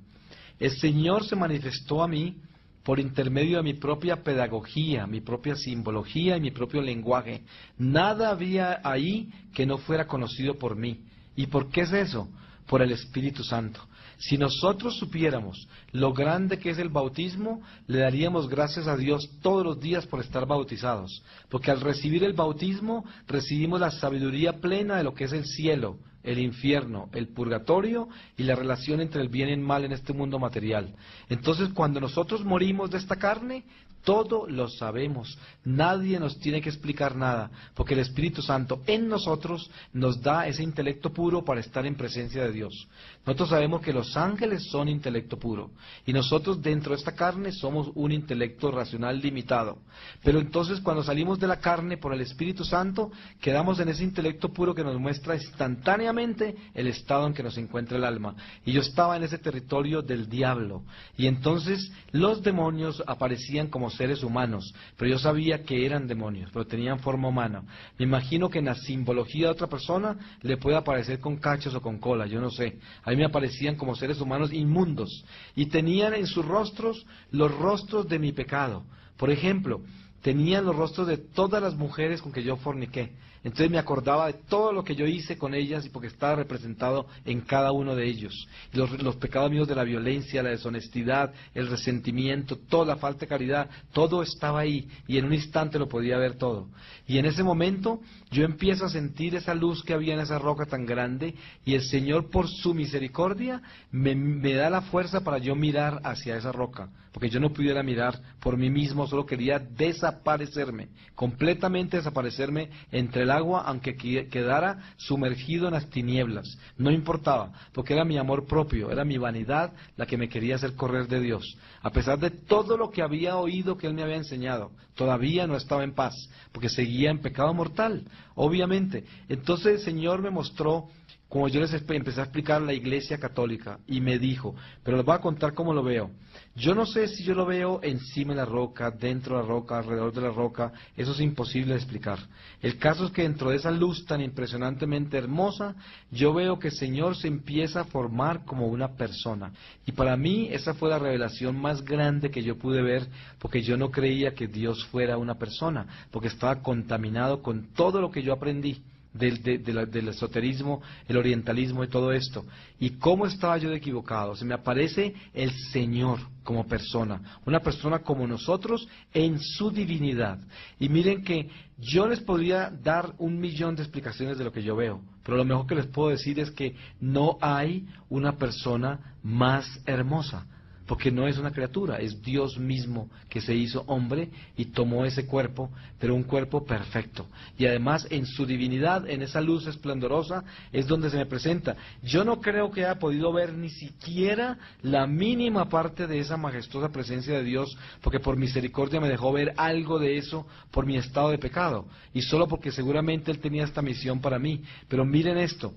El Señor se manifestó a mí por intermedio de mi propia pedagogía, mi propia simbología y mi propio lenguaje. Nada había ahí que no fuera conocido por mí. ¿Y por qué es eso? Por el Espíritu Santo. Si nosotros supiéramos lo grande que es el bautismo, le daríamos gracias a Dios todos los días por estar bautizados. Porque al recibir el bautismo, recibimos la sabiduría plena de lo que es el cielo, el infierno, el purgatorio y la relación entre el bien y el mal en este mundo material. Entonces, cuando nosotros morimos de esta carne, todo lo sabemos. Nadie nos tiene que explicar nada, porque el Espíritu Santo en nosotros nos da ese intelecto puro para estar en presencia de Dios. Nosotros sabemos que los ángeles son intelecto puro, y nosotros dentro de esta carne somos un intelecto racional limitado. Pero entonces cuando salimos de la carne por el Espíritu Santo, quedamos en ese intelecto puro que nos muestra instantáneamente el estado en que nos encuentra el alma. Y yo estaba en ese territorio del diablo, y entonces los demonios aparecían como seres humanos, pero yo sabía que eran demonios, pero tenían forma humana. Me imagino que en la simbología de otra persona le puede aparecer con cachos o con cola, yo no sé. A mí me aparecían como seres humanos inmundos, y tenían en sus rostros los rostros de mi pecado. Por ejemplo, tenían los rostros de todas las mujeres con que yo forniqué. Entonces me acordaba de todo lo que yo hice con ellas y porque estaba representado en cada uno de ellos. Y los pecados míos de la violencia, la deshonestidad, el resentimiento, toda la falta de caridad, todo estaba ahí y en un instante lo podía ver todo. Y en ese momento yo empiezo a sentir esa luz que había en esa roca tan grande y el Señor por su misericordia me da la fuerza para yo mirar hacia esa roca. Porque yo no pudiera mirar por mí mismo, solo quería desaparecerme, completamente desaparecerme entre el agua, aunque quedara sumergido en las tinieblas. No importaba, porque era mi amor propio, era mi vanidad la que me quería hacer correr de Dios. A pesar de todo lo que había oído que Él me había enseñado, todavía no estaba en paz, porque seguía en pecado mortal, obviamente. Entonces el Señor me mostró, como yo les empecé a explicar, la Iglesia Católica, y me dijo, pero les voy a contar cómo lo veo. Yo no sé si yo lo veo encima de la roca, dentro de la roca, alrededor de la roca, eso es imposible de explicar. El caso es que dentro de esa luz tan impresionantemente hermosa, yo veo que el Señor se empieza a formar como una persona. Y para mí esa fue la revelación más grande que yo pude ver, porque yo no creía que Dios fuera una persona, porque estaba contaminado con todo lo que yo aprendí. Del esoterismo, el orientalismo y todo esto. ¿Y cómo estaba yo de equivocado? Se me aparece el Señor como persona, una persona como nosotros en su divinidad. Y miren que yo les podría dar 1.000.000 de explicaciones de lo que yo veo, pero lo mejor que les puedo decir es que no hay una persona más hermosa. Porque no es una criatura, es Dios mismo que se hizo hombre y tomó ese cuerpo, pero un cuerpo perfecto. Y además en su divinidad, en esa luz esplendorosa, es donde se me presenta. Yo no creo que haya podido ver ni siquiera la mínima parte de esa majestuosa presencia de Dios, porque por misericordia me dejó ver algo de eso por mi estado de pecado. Y solo porque seguramente Él tenía esta misión para mí. Pero miren esto,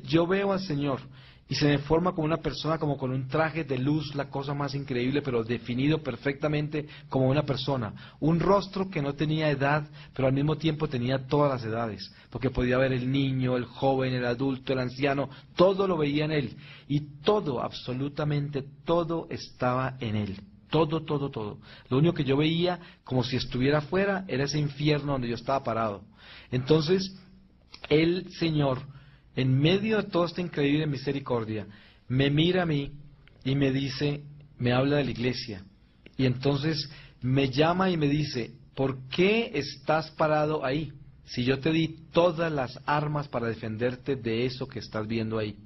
yo veo al Señor, y se me forma como una persona, como con un traje de luz, la cosa más increíble, pero definido perfectamente como una persona. Un rostro que no tenía edad, pero al mismo tiempo tenía todas las edades, porque podía ver el niño, el joven, el adulto, el anciano, todo lo veía en él. Y todo, absolutamente todo estaba en él. Todo, todo, todo. Lo único que yo veía, como si estuviera afuera, era ese infierno donde yo estaba parado. Entonces, el Señor, en medio de toda esta increíble misericordia, me mira a mí y me dice, me habla de la iglesia. Y entonces me llama y me dice, ¿por qué estás parado ahí? Si yo te di todas las armas para defenderte de eso que estás viendo ahí.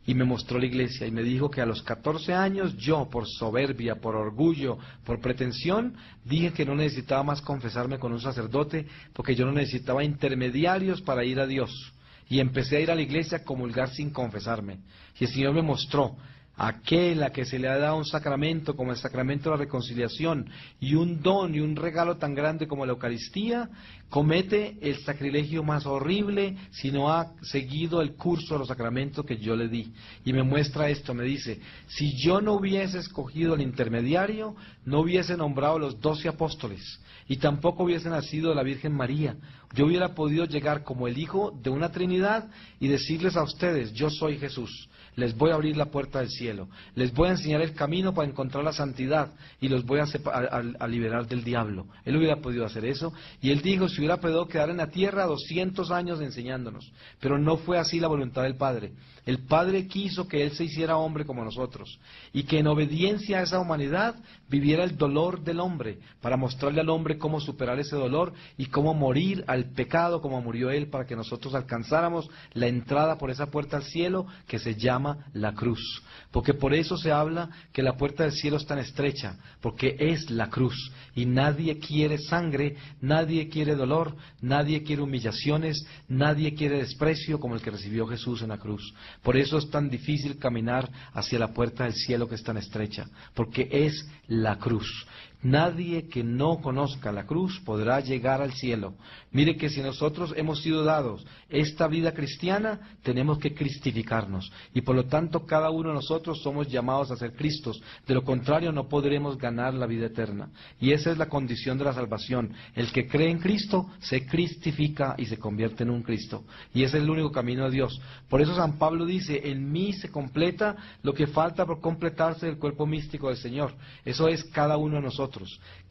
Y me mostró la iglesia y me dijo que a los 14 años yo, por soberbia, por orgullo, por pretensión, dije que no necesitaba más confesarme con un sacerdote porque yo no necesitaba intermediarios para ir a Dios. Y empecé a ir a la iglesia a comulgar sin confesarme. Y el Señor me mostró, aquel a que se le ha dado un sacramento como el sacramento de la reconciliación y un don y un regalo tan grande como la Eucaristía, comete el sacrilegio más horrible si no ha seguido el curso de los sacramentos que yo le di. Y me muestra esto, me dice, si yo no hubiese escogido el intermediario, no hubiese nombrado los 12 apóstoles y tampoco hubiese nacido la Virgen María. Yo hubiera podido llegar como el Hijo de una Trinidad y decirles a ustedes, yo soy Jesús. Les voy a abrir la puerta del cielo, les voy a enseñar el camino para encontrar la santidad y los voy a liberar del diablo. Él hubiera podido hacer eso y él dijo, si hubiera podido quedar en la tierra 200 años enseñándonos, pero no fue así la voluntad del Padre. El Padre quiso que él se hiciera hombre como nosotros y que en obediencia a esa humanidad viviera el dolor del hombre para mostrarle al hombre cómo superar ese dolor y cómo morir al pecado como murió él para que nosotros alcanzáramos la entrada por esa puerta al cielo que se llama la cruz, porque por eso se habla que la puerta del cielo es tan estrecha, porque es la cruz, y nadie quiere sangre, nadie quiere dolor, nadie quiere humillaciones, nadie quiere desprecio como el que recibió Jesús en la cruz. Por eso es tan difícil caminar hacia la puerta del cielo que es tan estrecha, porque es la cruz. Nadie que no conozca la cruz podrá llegar al cielo. Mire que si nosotros hemos sido dados esta vida cristiana, tenemos que cristificarnos. Y por lo tanto cada uno de nosotros somos llamados a ser Cristos. De lo contrario no podremos ganar la vida eterna. Y esa es la condición de la salvación. El que cree en Cristo se cristifica y se convierte en un Cristo. Y ese es el único camino de Dios. Por eso San Pablo dice, en mí se completa lo que falta por completarse del cuerpo místico del Señor. Eso es cada uno de nosotros.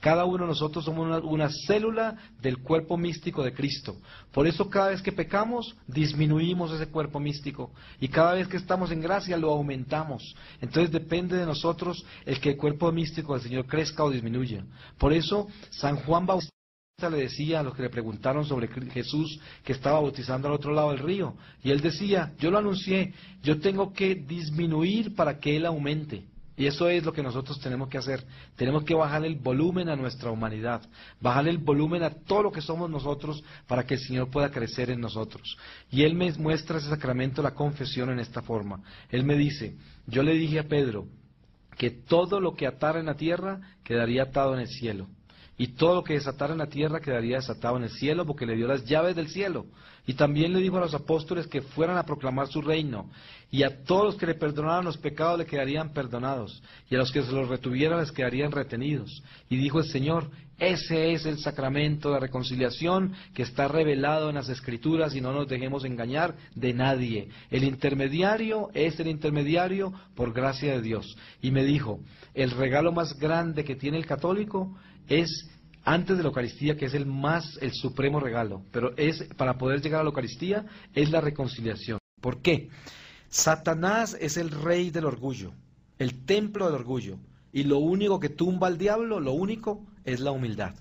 Cada uno de nosotros somos una célula del cuerpo místico de Cristo. Por eso cada vez que pecamos, disminuimos ese cuerpo místico. Y cada vez que estamos en gracia, lo aumentamos. Entonces depende de nosotros el que el cuerpo místico del Señor crezca o disminuya. Por eso San Juan Bautista le decía a los que le preguntaron sobre Jesús que estaba bautizando al otro lado del río. Y él decía, yo lo anuncié, yo tengo que disminuir para que Él aumente. Y eso es lo que nosotros tenemos que hacer. Tenemos que bajar el volumen a nuestra humanidad, bajar el volumen a todo lo que somos nosotros para que el Señor pueda crecer en nosotros. Y Él me muestra ese sacramento, la confesión, en esta forma. Él me dice, yo le dije a Pedro que todo lo que atara en la tierra quedaría atado en el cielo. Y todo lo que desatara en la tierra quedaría desatado en el cielo, porque le dio las llaves del cielo. Y también le dijo a los apóstoles que fueran a proclamar su reino. Y a todos los que le perdonaran los pecados le quedarían perdonados. Y a los que se los retuvieran les quedarían retenidos. Y dijo el Señor, ese es el sacramento de reconciliación que está revelado en las Escrituras y no nos dejemos engañar de nadie. El intermediario es el intermediario por gracia de Dios. Y me dijo, el regalo más grande que tiene el católico es antes de la Eucaristía, que es el supremo regalo, pero es para poder llegar a la Eucaristía es la reconciliación. ¿Por qué? Satanás es el rey del orgullo, el templo del orgullo, y lo único que tumba al diablo, lo único, es la humildad.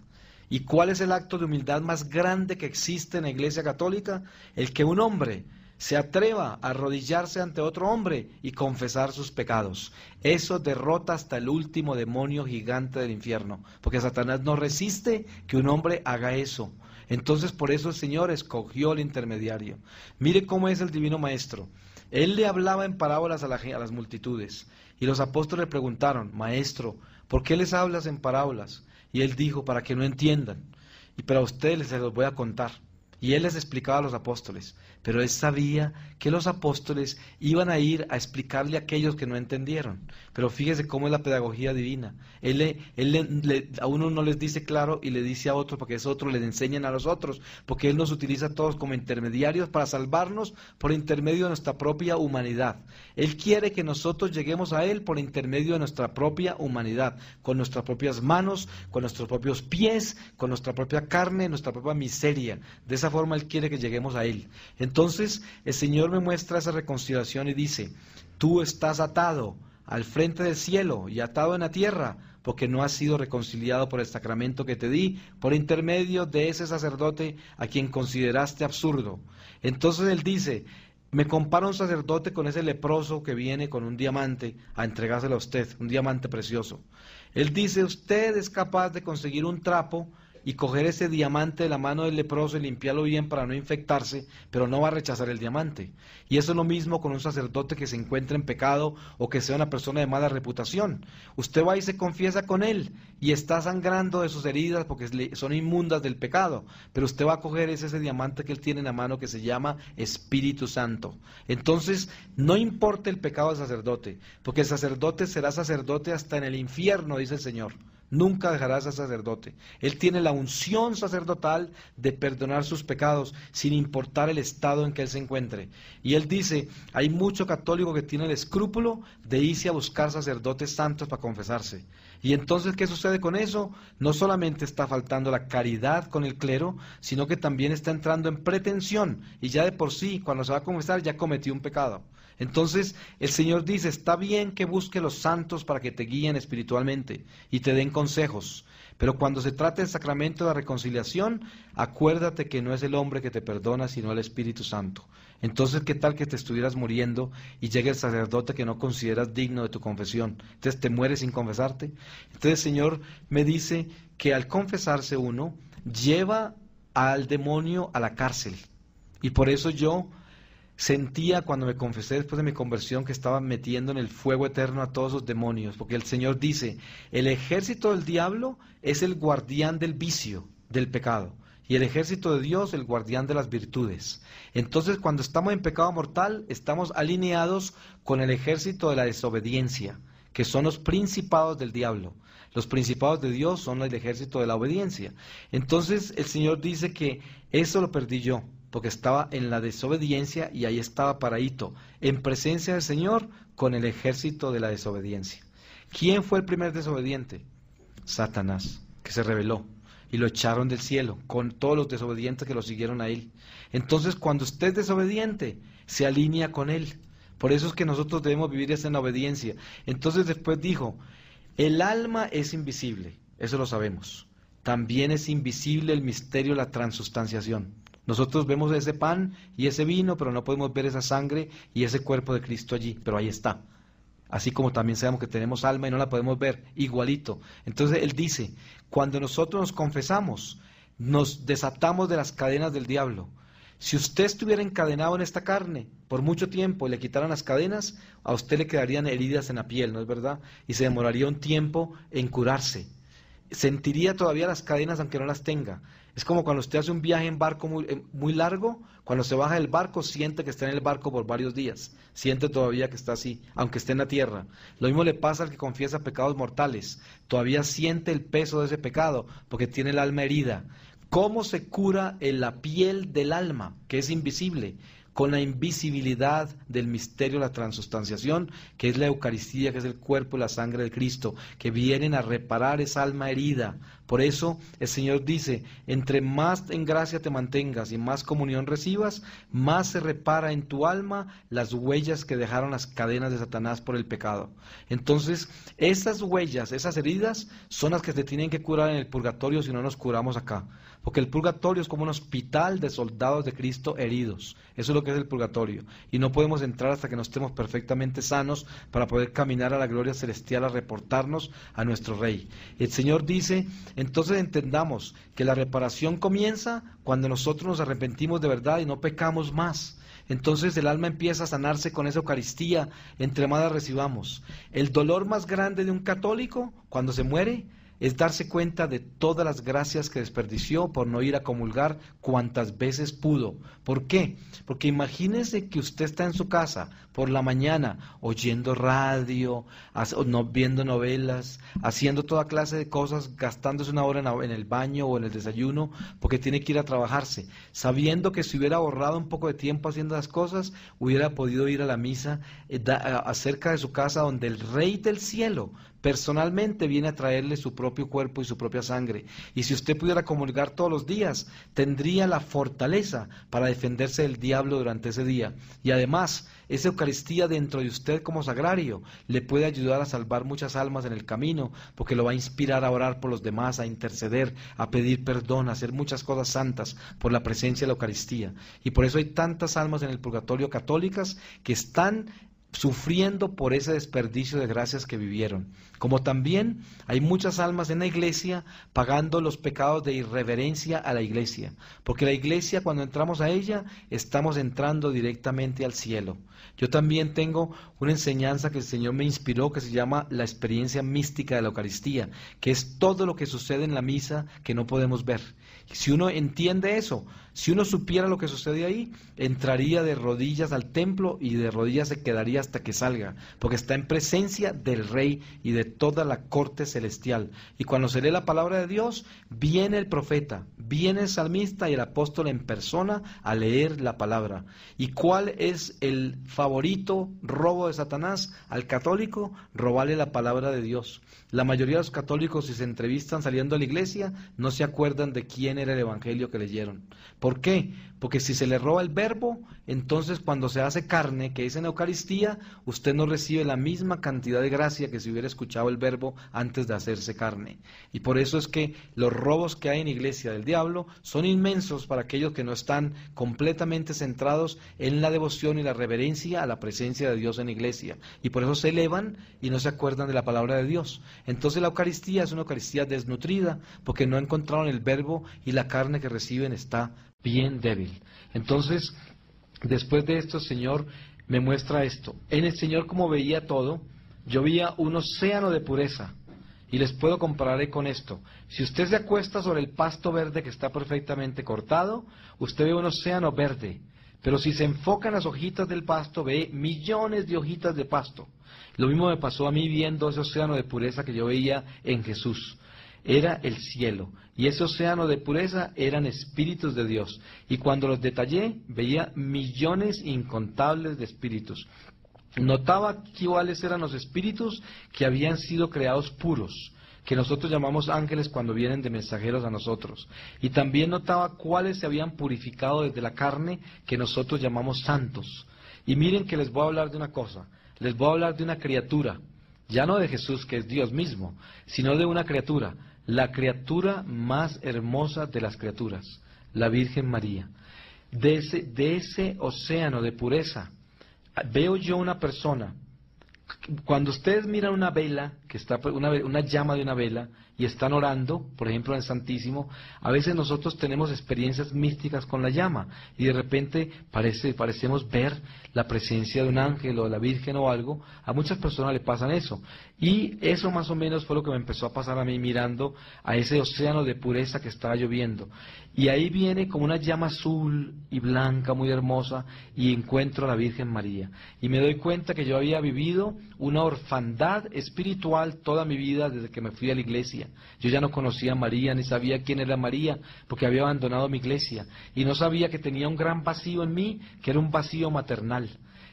¿Y cuál es el acto de humildad más grande que existe en la Iglesia Católica? El que un hombre se atreva a arrodillarse ante otro hombre y confesar sus pecados. Eso derrota hasta el último demonio gigante del infierno, porque Satanás no resiste que un hombre haga eso. Entonces por eso el Señor escogió el intermediario. Mire cómo es el Divino Maestro. Él le hablaba en parábolas a las multitudes, y los apóstoles le preguntaron, Maestro, ¿por qué les hablas en parábolas? Y él dijo, para que no entiendan, y para ustedes se los voy a contar. Y él les explicaba a los apóstoles, pero él sabía que los apóstoles iban a ir a explicarle a aquellos que no entendieron. Pero fíjese cómo es la pedagogía divina. A uno no les dice claro y le dice a otro, porque es otro, les enseñan a los otros, porque él nos utiliza a todos como intermediarios para salvarnos por intermedio de nuestra propia humanidad. Él quiere que nosotros lleguemos a él por intermedio de nuestra propia humanidad, con nuestras propias manos, con nuestros propios pies, con nuestra propia carne, nuestra propia miseria. De esa forma Él quiere que lleguemos a Él. Entonces el Señor me muestra esa reconciliación y dice, tú estás atado al frente del cielo y atado en la tierra, porque no has sido reconciliado por el sacramento que te di, por intermedio de ese sacerdote a quien consideraste absurdo. Entonces Él dice, me compara un sacerdote con ese leproso que viene con un diamante a entregárselo a usted, un diamante precioso. Él dice, usted es capaz de conseguir un trapo y coger ese diamante de la mano del leproso y limpiarlo bien para no infectarse, pero no va a rechazar el diamante. Y eso es lo mismo con un sacerdote que se encuentra en pecado o que sea una persona de mala reputación. Usted va y se confiesa con él y está sangrando de sus heridas porque son inmundas del pecado, pero usted va a coger ese diamante que él tiene en la mano que se llama Espíritu Santo. Entonces, no importa el pecado del sacerdote, porque el sacerdote será sacerdote hasta en el infierno, dice el Señor. nunca dejará de ser sacerdote. Él tiene la unción sacerdotal de perdonar sus pecados, sin importar el estado en que él se encuentre. Y él dice, hay mucho católico que tiene el escrúpulo de irse a buscar sacerdotes santos para confesarse. Y entonces, ¿qué sucede con eso? No solamente está faltando la caridad con el clero, sino que también está entrando en pretensión, y ya de por sí, cuando se va a confesar, ya cometió un pecado. Entonces, el Señor dice, está bien que busque los santos para que te guíen espiritualmente y te den consejos, pero cuando se trate del sacramento de la reconciliación, acuérdate que no es el hombre que te perdona, sino el Espíritu Santo. Entonces, ¿qué tal que te estuvieras muriendo y llegue el sacerdote que no consideras digno de tu confesión? Entonces, ¿te mueres sin confesarte? Entonces, el Señor me dice que al confesarse uno, lleva al demonio a la cárcel. Y por eso yo sentía cuando me confesé después de mi conversión que estaba metiendo en el fuego eterno a todos esos demonios, porque el Señor dice, el ejército del diablo es el guardián del vicio, del pecado, y el ejército de Dios el guardián de las virtudes. Entonces, cuando estamos en pecado mortal, estamos alineados con el ejército de la desobediencia, que son los principados del diablo. Los principados de Dios son el ejército de la obediencia. Entonces, el Señor dice que eso lo perdí yo, porque estaba en la desobediencia y ahí estaba paradito, en presencia del Señor con el ejército de la desobediencia. ¿Quién fue el primer desobediente? Satanás, que se rebeló y lo echaron del cielo con todos los desobedientes que lo siguieron a él. Entonces, cuando usted es desobediente, se alinea con él. Por eso es que nosotros debemos vivir esa en obediencia. Entonces después dijo, el alma es invisible, eso lo sabemos. También es invisible el misterio de la transustanciación. Nosotros vemos ese pan y ese vino, pero no podemos ver esa sangre y ese cuerpo de Cristo allí, pero ahí está. Así como también sabemos que tenemos alma y no la podemos ver, igualito. Entonces él dice, cuando nosotros nos confesamos, nos desatamos de las cadenas del diablo. Si usted estuviera encadenado en esta carne por mucho tiempo y le quitaran las cadenas, a usted le quedarían heridas en la piel, ¿no es verdad? Y se demoraría un tiempo en curarse. Sentiría todavía las cadenas aunque no las tenga. Es como cuando usted hace un viaje en barco muy largo, cuando se baja del barco siente que está en el barco por varios días, siente todavía que está así, aunque esté en la tierra. Lo mismo le pasa al que confiesa pecados mortales, todavía siente el peso de ese pecado porque tiene el alma herida. ¿Cómo se cura en la piel del alma, que es invisible? Con la invisibilidad del misterio de la transustanciación, que es la Eucaristía, que es el cuerpo y la sangre de Cristo, que vienen a reparar esa alma herida. Por eso el Señor dice, entre más en gracia te mantengas y más comunión recibas, más se repara en tu alma las huellas que dejaron las cadenas de Satanás por el pecado. Entonces, esas huellas, esas heridas, son las que se tienen que curar en el purgatorio si no nos curamos acá. Porque el purgatorio es como un hospital de soldados de Cristo heridos. Eso es lo que es el purgatorio. Y no podemos entrar hasta que no estemos perfectamente sanos para poder caminar a la gloria celestial a reportarnos a nuestro Rey. El Señor dice, entonces entendamos que la reparación comienza cuando nosotros nos arrepentimos de verdad y no pecamos más. Entonces el alma empieza a sanarse con esa Eucaristía, entre más la recibamos. El dolor más grande de un católico cuando se muere es darse cuenta de todas las gracias que desperdició por no ir a comulgar cuantas veces pudo. ¿Por qué? Porque imagínese que usted está en su casa por la mañana oyendo radio, viendo novelas, haciendo toda clase de cosas, gastándose una hora en el baño o en el desayuno porque tiene que ir a trabajarse, sabiendo que si hubiera ahorrado un poco de tiempo haciendo las cosas, hubiera podido ir a la misa acerca de su casa donde el Rey del cielo personalmente viene a traerle su propio cuerpo y su propia sangre. Y si usted pudiera comulgar todos los días, tendría la fortaleza para defenderse del diablo durante ese día. Y además, esa Eucaristía dentro de usted como sagrario le puede ayudar a salvar muchas almas en el camino, porque lo va a inspirar a orar por los demás, a interceder, a pedir perdón, a hacer muchas cosas santas por la presencia de la Eucaristía. Y por eso hay tantas almas en el purgatorio católicas que están sufriendo por ese desperdicio de gracias que vivieron. Como también hay muchas almas en la iglesia pagando los pecados de irreverencia a la iglesia, porque la iglesia, cuando entramos a ella, estamos entrando directamente al cielo. Yo también tengo una enseñanza que el Señor me inspiró, que se llama la experiencia mística de la Eucaristía, que es todo lo que sucede en la misa que no podemos ver. Si uno entiende eso, si uno supiera lo que sucede ahí, entraría de rodillas al templo y de rodillas se quedaría hasta que salga, porque está en presencia del Rey y de toda la corte celestial. Y cuando se lee la palabra de Dios, viene el profeta, viene el salmista y el apóstol en persona a leer la palabra. ¿Y cuál es el favorito robo de Satanás al católico? Robarle la palabra de Dios. La mayoría de los católicos, si se entrevistan saliendo de la iglesia, no se acuerdan de quién era el evangelio que leyeron. ¿Por qué? Porque si se le roba el verbo, entonces cuando se hace carne, que es en Eucaristía, usted no recibe la misma cantidad de gracia que si hubiera escuchado el verbo antes de hacerse carne. Y por eso es que los robos que hay en iglesia del diablo son inmensos para aquellos que no están completamente centrados en la devoción y la reverencia a la presencia de Dios en iglesia. Y por eso se elevan y no se acuerdan de la palabra de Dios. Entonces la Eucaristía es una Eucaristía desnutrida, porque no encontraron el verbo y la carne que reciben está bien débil. Entonces, después de esto, el Señor me muestra esto. En el Señor, como veía todo, yo veía un océano de pureza. Y les puedo comparar con esto. Si usted se acuesta sobre el pasto verde que está perfectamente cortado, usted ve un océano verde. Pero si se enfoca en las hojitas del pasto, ve millones de hojitas de pasto. Lo mismo me pasó a mí viendo ese océano de pureza que yo veía en Jesús. Era el cielo, y ese océano de pureza eran espíritus de Dios. Y cuando los detallé, veía millones incontables de espíritus. Notaba cuáles eran los espíritus que habían sido creados puros, que nosotros llamamos ángeles cuando vienen de mensajeros a nosotros. Y también notaba cuáles se habían purificado desde la carne, que nosotros llamamos santos. Y miren que les voy a hablar de una cosa, les voy a hablar de una criatura, ya no de Jesús, que es Dios mismo, sino de una criatura, la criatura más hermosa de las criaturas, la Virgen María. De ese océano de pureza, veo yo una persona. Cuando ustedes miran una vela, que está una llama de una vela, y están orando, por ejemplo en el Santísimo, a veces nosotros tenemos experiencias místicas con la llama, y de repente parecemos ver la presencia de un ángel o de la Virgen o algo. A muchas personas le pasan eso, y eso más o menos fue lo que me empezó a pasar a mí mirando a ese océano de pureza que estaba lloviendo. Y ahí viene como una llama azul y blanca muy hermosa, y encuentro a la Virgen María. Y me doy cuenta que yo había vivido una orfandad espiritual toda mi vida desde que me fui a la iglesia. Yo ya no conocía a María, ni sabía quién era María, porque había abandonado mi iglesia. Y no sabía que tenía un gran vacío en mí, que era un vacío maternal.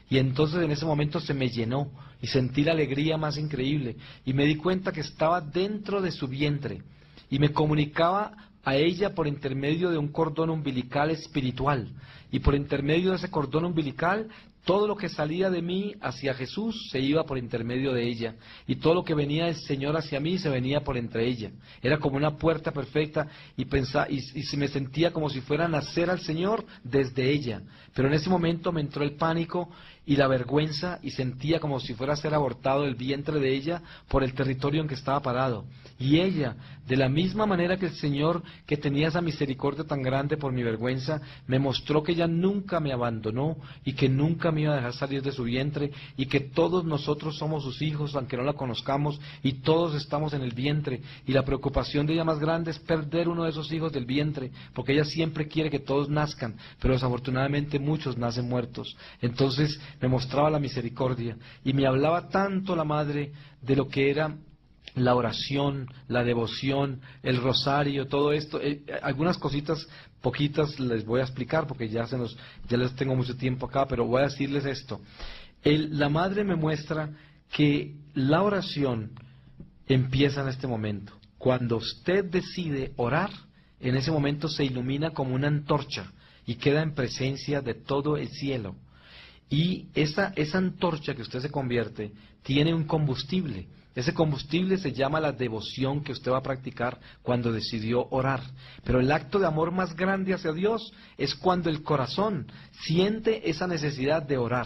Y entonces en ese momento se me llenó, y sentí la alegría más increíble. Y me di cuenta que estaba dentro de su vientre, y me comunicaba a ella por intermedio de un cordón umbilical espiritual. Y por intermedio de ese cordón umbilical, todo lo que salía de mí hacia Jesús se iba por intermedio de ella. Y todo lo que venía del Señor hacia mí se venía por entre ella. Era como una puerta perfecta, y se me sentía como si fuera a nacer al Señor desde ella. Pero en ese momento me entró el pánico y la vergüenza, y sentía como si fuera a ser abortado el vientre de ella por el territorio en que estaba parado. Y ella, de la misma manera que el Señor, que tenía esa misericordia tan grande por mi vergüenza, me mostró que ella nunca me abandonó y que nunca me iba a dejar salir de su vientre, y que todos nosotros somos sus hijos, aunque no la conozcamos, y todos estamos en el vientre. Y la preocupación de ella más grande es perder uno de esos hijos del vientre, porque ella siempre quiere que todos nazcan, pero desafortunadamente muchos nacen muertos. Entonces me mostraba la misericordia, y me hablaba tanto la Madre de lo que era la oración, la devoción, el rosario, todo esto. Algunas cositas, poquitas, les voy a explicar porque ya les tengo mucho tiempo acá, pero voy a decirles esto. La Madre me muestra que la oración empieza en este momento. Cuando usted decide orar, en ese momento se ilumina como una antorcha y queda en presencia de todo el cielo. Y esa antorcha que usted se convierte tiene un combustible. Ese combustible se llama la devoción que usted va a practicar cuando decidió orar. Pero el acto de amor más grande hacia Dios es cuando el corazón siente esa necesidad de orar.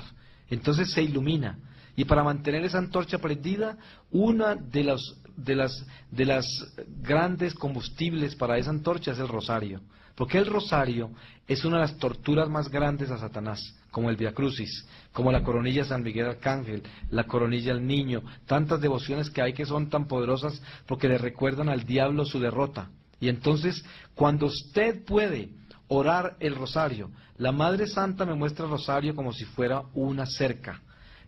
Entonces se ilumina. Y para mantener esa antorcha prendida, una de las grandes combustibles para esa antorcha es el rosario. Porque el rosario es una de las torturas más grandes a Satanás, como el Via Crucis, como la coronilla de San Miguel Arcángel, la coronilla al Niño, tantas devociones que hay que son tan poderosas porque le recuerdan al diablo su derrota. Y entonces, cuando usted puede orar el rosario, la Madre Santa me muestra el rosario como si fuera una cerca.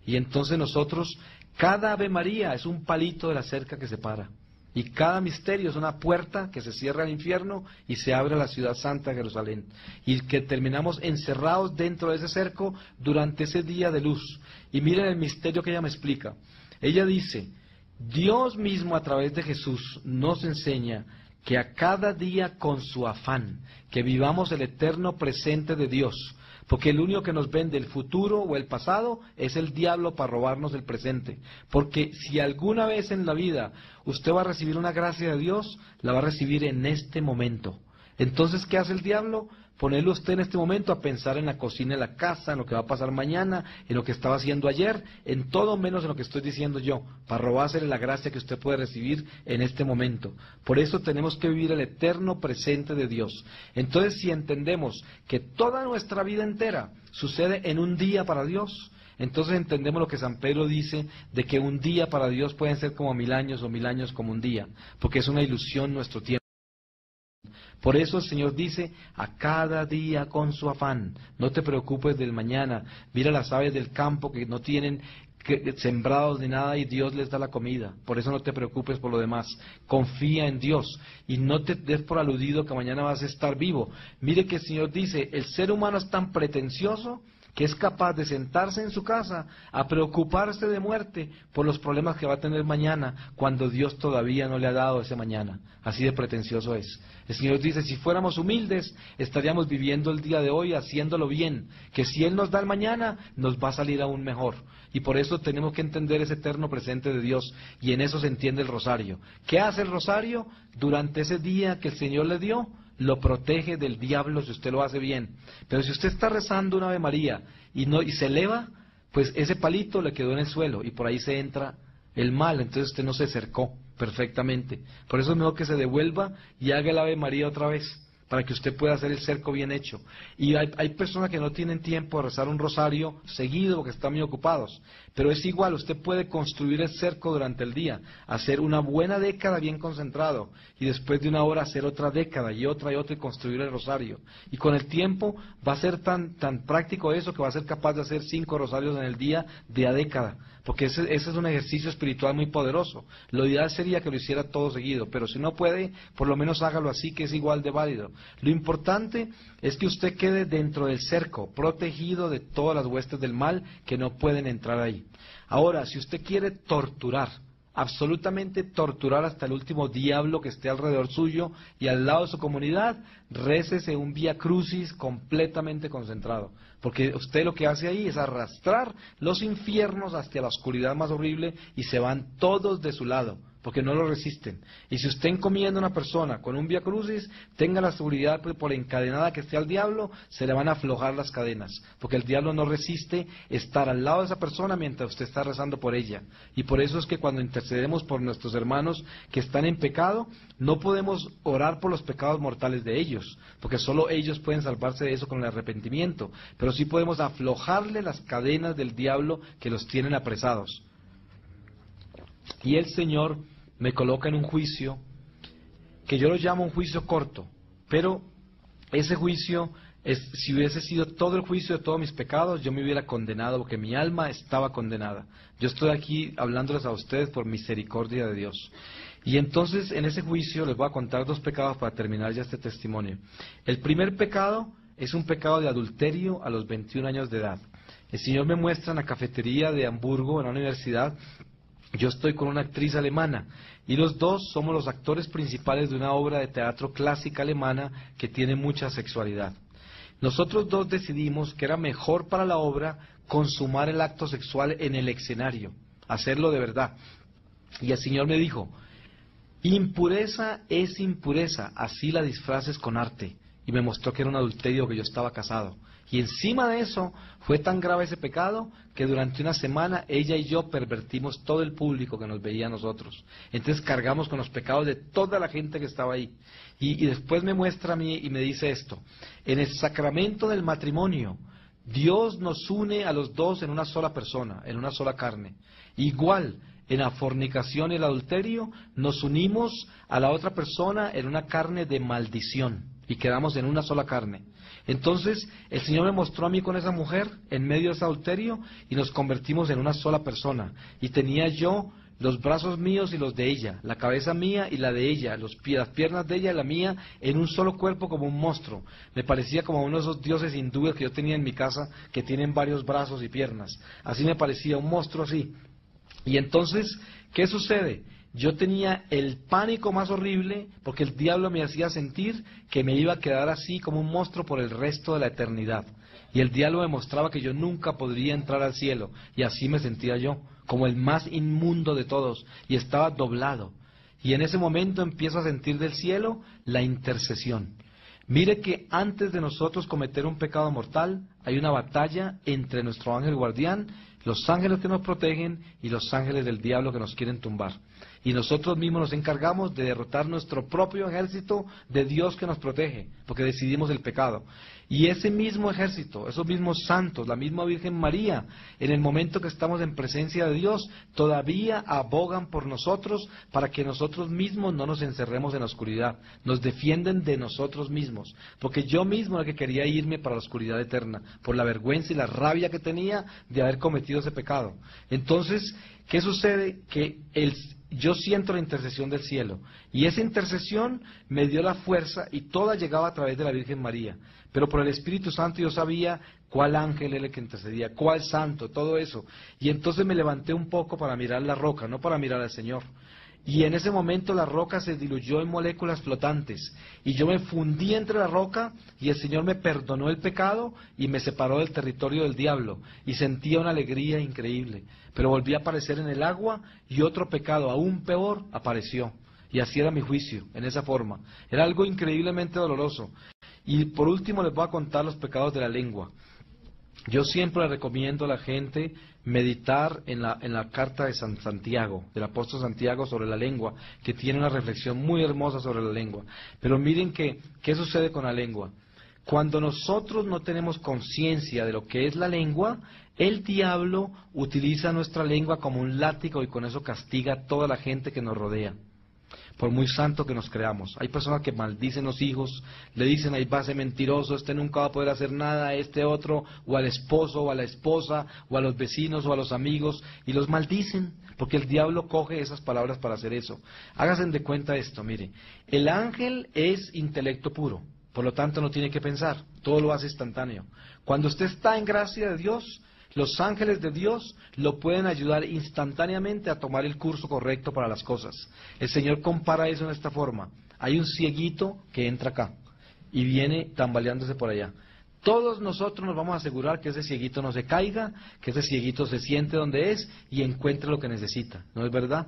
Y entonces nosotros, cada Ave María es un palito de la cerca que separa. Y cada misterio es una puerta que se cierra al infierno y se abre a la ciudad santa de Jerusalén. Y que terminamos encerrados dentro de ese cerco durante ese día de luz. Y miren el misterio que ella me explica. Ella dice, Dios mismo a través de Jesús nos enseña que a cada día con su afán, que vivamos el eterno presente de Dios. Porque el único que nos vende el futuro o el pasado es el diablo para robarnos el presente. Porque si alguna vez en la vida usted va a recibir una gracia de Dios, la va a recibir en este momento. Entonces, ¿qué hace el diablo? Ponerlo usted en este momento a pensar en la cocina de la casa, en lo que va a pasar mañana, en lo que estaba haciendo ayer, en todo menos en lo que estoy diciendo yo, para robársele la gracia que usted puede recibir en este momento. Por eso tenemos que vivir el eterno presente de Dios. Entonces, si entendemos que toda nuestra vida entera sucede en un día para Dios, entonces entendemos lo que San Pedro dice de que un día para Dios pueden ser como 1000 años o 1000 años como un día, porque es una ilusión nuestro tiempo. Por eso el Señor dice, a cada día con su afán, no te preocupes del mañana, mira las aves del campo que no tienen sembrados ni nada y Dios les da la comida, por eso no te preocupes por lo demás, confía en Dios y no te des por aludido que mañana vas a estar vivo. Mire que el Señor dice, el ser humano es tan pretencioso que es capaz de sentarse en su casa a preocuparse de muerte por los problemas que va a tener mañana, cuando Dios todavía no le ha dado ese mañana. Así de pretencioso es. El Señor dice, si fuéramos humildes, estaríamos viviendo el día de hoy haciéndolo bien, que si Él nos da el mañana, nos va a salir aún mejor. Y por eso tenemos que entender ese eterno presente de Dios, y en eso se entiende el rosario. ¿Qué hace el rosario? Durante ese día que el Señor le dio, lo protege del diablo si usted lo hace bien. Pero si usted está rezando una Ave María y se eleva, pues ese palito le quedó en el suelo y por ahí se entra el mal, entonces usted no se acercó perfectamente. Por eso es mejor que se devuelva y haga el Ave María otra vez, para que usted pueda hacer el cerco bien hecho. Y hay personas que no tienen tiempo de rezar un rosario seguido porque están muy ocupados, pero es igual, usted puede construir el cerco durante el día, hacer una buena década bien concentrado, y después de una hora hacer otra década y otra y construir el rosario. Y con el tiempo va a ser tan práctico eso que va a ser capaz de hacer 5 rosarios en el día de a década, porque ese es un ejercicio espiritual muy poderoso. Lo ideal sería que lo hiciera todo seguido, pero si no puede, por lo menos hágalo así, que es igual de válido. Lo importante es que usted quede dentro del cerco, protegido de todas las huestes del mal que no pueden entrar ahí. Ahora, si usted quiere torturar, absolutamente torturar hasta el último diablo que esté alrededor suyo y al lado de su comunidad, récese un Vía Crucis completamente concentrado. Porque usted lo que hace ahí es arrastrar los infiernos hacia la oscuridad más horrible y se van todos de su lado, porque no lo resisten. Y si usted encomienda a una persona con un Vía Crucis, tenga la seguridad que por encadenada que esté al diablo, se le van a aflojar las cadenas, porque el diablo no resiste estar al lado de esa persona mientras usted está rezando por ella. Y por eso es que cuando intercedemos por nuestros hermanos que están en pecado, no podemos orar por los pecados mortales de ellos, porque solo ellos pueden salvarse de eso con el arrepentimiento, pero sí podemos aflojarle las cadenas del diablo que los tienen apresados. Y el Señor me coloca en un juicio que yo lo llamo un juicio corto, pero ese juicio, si hubiese sido todo el juicio de todos mis pecados, yo me hubiera condenado porque mi alma estaba condenada. Yo estoy aquí hablándoles a ustedes por misericordia de Dios. Y entonces en ese juicio les voy a contar 2 pecados para terminar ya este testimonio. El primer pecado es un pecado de adulterio a los 21 años de edad. El Señor me muestra en la cafetería de Hamburgo, en la universidad. Yo estoy con una actriz alemana y los 2 somos los actores principales de una obra de teatro clásica alemana que tiene mucha sexualidad. Nosotros 2 decidimos que era mejor para la obra consumar el acto sexual en el escenario, hacerlo de verdad. Y el Señor me dijo, impureza es impureza, así la disfraces con arte. Y me mostró que era un adulterio, que yo estaba casado. Y encima de eso, fue tan grave ese pecado que durante una semana ella y yo pervertimos todo el público que nos veía a nosotros. Entonces cargamos con los pecados de toda la gente que estaba ahí. Y después me muestra a mí y me dice esto: en el sacramento del matrimonio, Dios nos une a los 2 en una sola persona, en una sola carne. Igual, en la fornicación y el adulterio, nos unimos a la otra persona en una carne de maldición y quedamos en una sola carne. Entonces el Señor me mostró a mí con esa mujer en medio de ese adulterio y nos convertimos en una sola persona. Y tenía yo los brazos míos y los de ella, la cabeza mía y la de ella, las piernas de ella y la mía, en un solo cuerpo como un monstruo. Me parecía como uno de esos dioses hindúes que yo tenía en mi casa, que tienen varios brazos y piernas. Así me parecía, un monstruo así. Y entonces, ¿qué sucede? Yo tenía el pánico más horrible porque el diablo me hacía sentir que me iba a quedar así como un monstruo por el resto de la eternidad. Y el diablo me mostraba que yo nunca podría entrar al cielo. Y así me sentía yo, como el más inmundo de todos. Y estaba doblado. Y en ese momento empiezo a sentir del cielo la intercesión. Mire que antes de nosotros cometer un pecado mortal, hay una batalla entre nuestro ángel guardián, los ángeles que nos protegen y los ángeles del diablo que nos quieren tumbar. Y nosotros mismos nos encargamos de derrotar nuestro propio ejército de Dios que nos protege, porque decidimos el pecado. Y ese mismo ejército, esos mismos santos, la misma Virgen María, en el momento que estamos en presencia de Dios, todavía abogan por nosotros para que nosotros mismos no nos encerremos en la oscuridad. Nos defienden de nosotros mismos, porque yo mismo era el que quería irme para la oscuridad eterna, por la vergüenza y la rabia que tenía de haber cometido ese pecado. Entonces, ¿qué sucede? Que yo siento la intercesión del cielo, y esa intercesión me dio la fuerza y toda llegaba a través de la Virgen María. Pero por el Espíritu Santo yo sabía cuál ángel era el que intercedía, cuál santo, todo eso. Y entonces me levanté un poco para mirar la roca, no para mirar al Señor. Y en ese momento la roca se diluyó en moléculas flotantes. Y yo me fundí entre la roca y el Señor me perdonó el pecado y me separó del territorio del diablo. Y sentía una alegría increíble. Pero volví a aparecer en el agua y otro pecado aún peor apareció. Y así era mi juicio, en esa forma. Era algo increíblemente doloroso. Y por último les voy a contar los pecados de la lengua. Yo siempre le recomiendo a la gente meditar en la carta de San Santiago, del apóstol Santiago, sobre la lengua, que tiene una reflexión muy hermosa sobre la lengua. Pero miren qué sucede con la lengua. Cuando nosotros no tenemos conciencia de lo que es la lengua, el diablo utiliza nuestra lengua como un látigo y con eso castiga a toda la gente que nos rodea. Por muy santo que nos creamos. Hay personas que maldicen los hijos, le dicen, ahí va a ser mentiroso, este nunca va a poder hacer nada, a este otro, o al esposo, o a la esposa, o a los vecinos, o a los amigos, y los maldicen, porque el diablo coge esas palabras para hacer eso. Háganse de cuenta esto, mire, el ángel es intelecto puro, por lo tanto no tiene que pensar, todo lo hace instantáneo. Cuando usted está en gracia de Dios, los ángeles de Dios lo pueden ayudar instantáneamente a tomar el curso correcto para las cosas. El Señor compara eso en esta forma. Hay un cieguito que entra acá y viene tambaleándose por allá. Todos nosotros nos vamos a asegurar que ese cieguito no se caiga, que ese cieguito se siente donde es y encuentre lo que necesita. ¿No es verdad?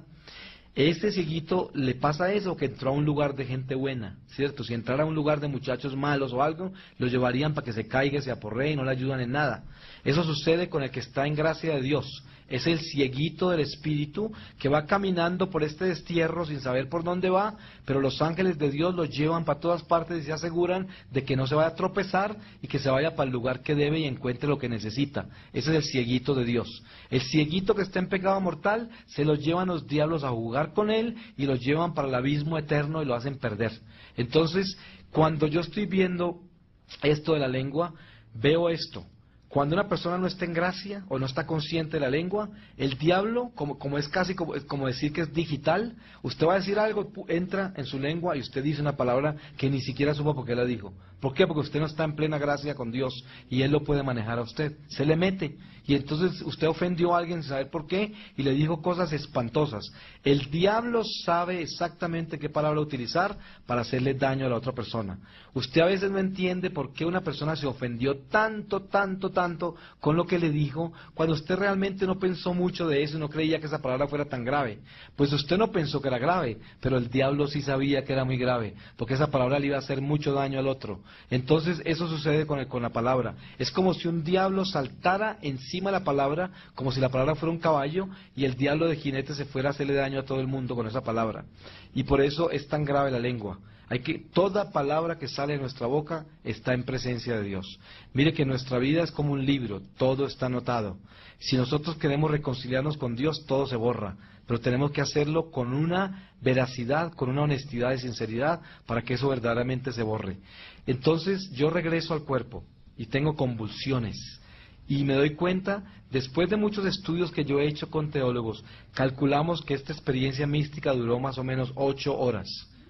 Este cieguito le pasa eso, que entró a un lugar de gente buena, ¿cierto? Si entrara a un lugar de muchachos malos o algo, lo llevarían para que se caiga, se aporree y no le ayudan en nada. Eso sucede con el que está en gracia de Dios. Es el cieguito del espíritu que va caminando por este destierro sin saber por dónde va, pero los ángeles de Dios lo llevan para todas partes y se aseguran de que no se vaya a tropezar y que se vaya para el lugar que debe y encuentre lo que necesita. Ese es el cieguito de Dios. El cieguito que está en pecado mortal, se lo llevan los diablos a jugar con él y lo llevan para el abismo eterno y lo hacen perder. Entonces, cuando yo estoy viendo esto de la lengua, veo esto. Cuando una persona no está en gracia o no está consciente de la lengua, el diablo, como es casi como decir que es digital, usted va a decir algo, entra en su lengua y usted dice una palabra que ni siquiera supo por qué la dijo. ¿Por qué? Porque usted no está en plena gracia con Dios y Él lo puede manejar a usted. Se le mete y entonces usted ofendió a alguien sin saber por qué y le dijo cosas espantosas. El diablo sabe exactamente qué palabra utilizar para hacerle daño a la otra persona. Usted a veces no entiende por qué una persona se ofendió tanto con lo que le dijo, cuando usted realmente no pensó mucho de eso y no creía que esa palabra fuera tan grave. Pues usted no pensó que era grave, pero el diablo sí sabía que era muy grave, porque esa palabra le iba a hacer mucho daño al otro. Entonces eso sucede con la palabra. Es como si un diablo saltara encima de la palabra, como si la palabra fuera un caballo, y el diablo de jinete se fuera a hacerle daño a todo el mundo con esa palabra. Y por eso es tan grave la lengua. Toda palabra que sale de nuestra boca está en presencia de Dios. Mire que nuestra vida es como un libro, todo está anotado. Si nosotros queremos reconciliarnos con Dios, todo se borra, pero tenemos que hacerlo con una veracidad, con una honestidad y sinceridad, para que eso verdaderamente se borre. Entonces yo regreso al cuerpo y tengo convulsiones. Y me doy cuenta, después de muchos estudios que yo he hecho con teólogos, calculamos que esta experiencia mística duró más o menos 8 horas.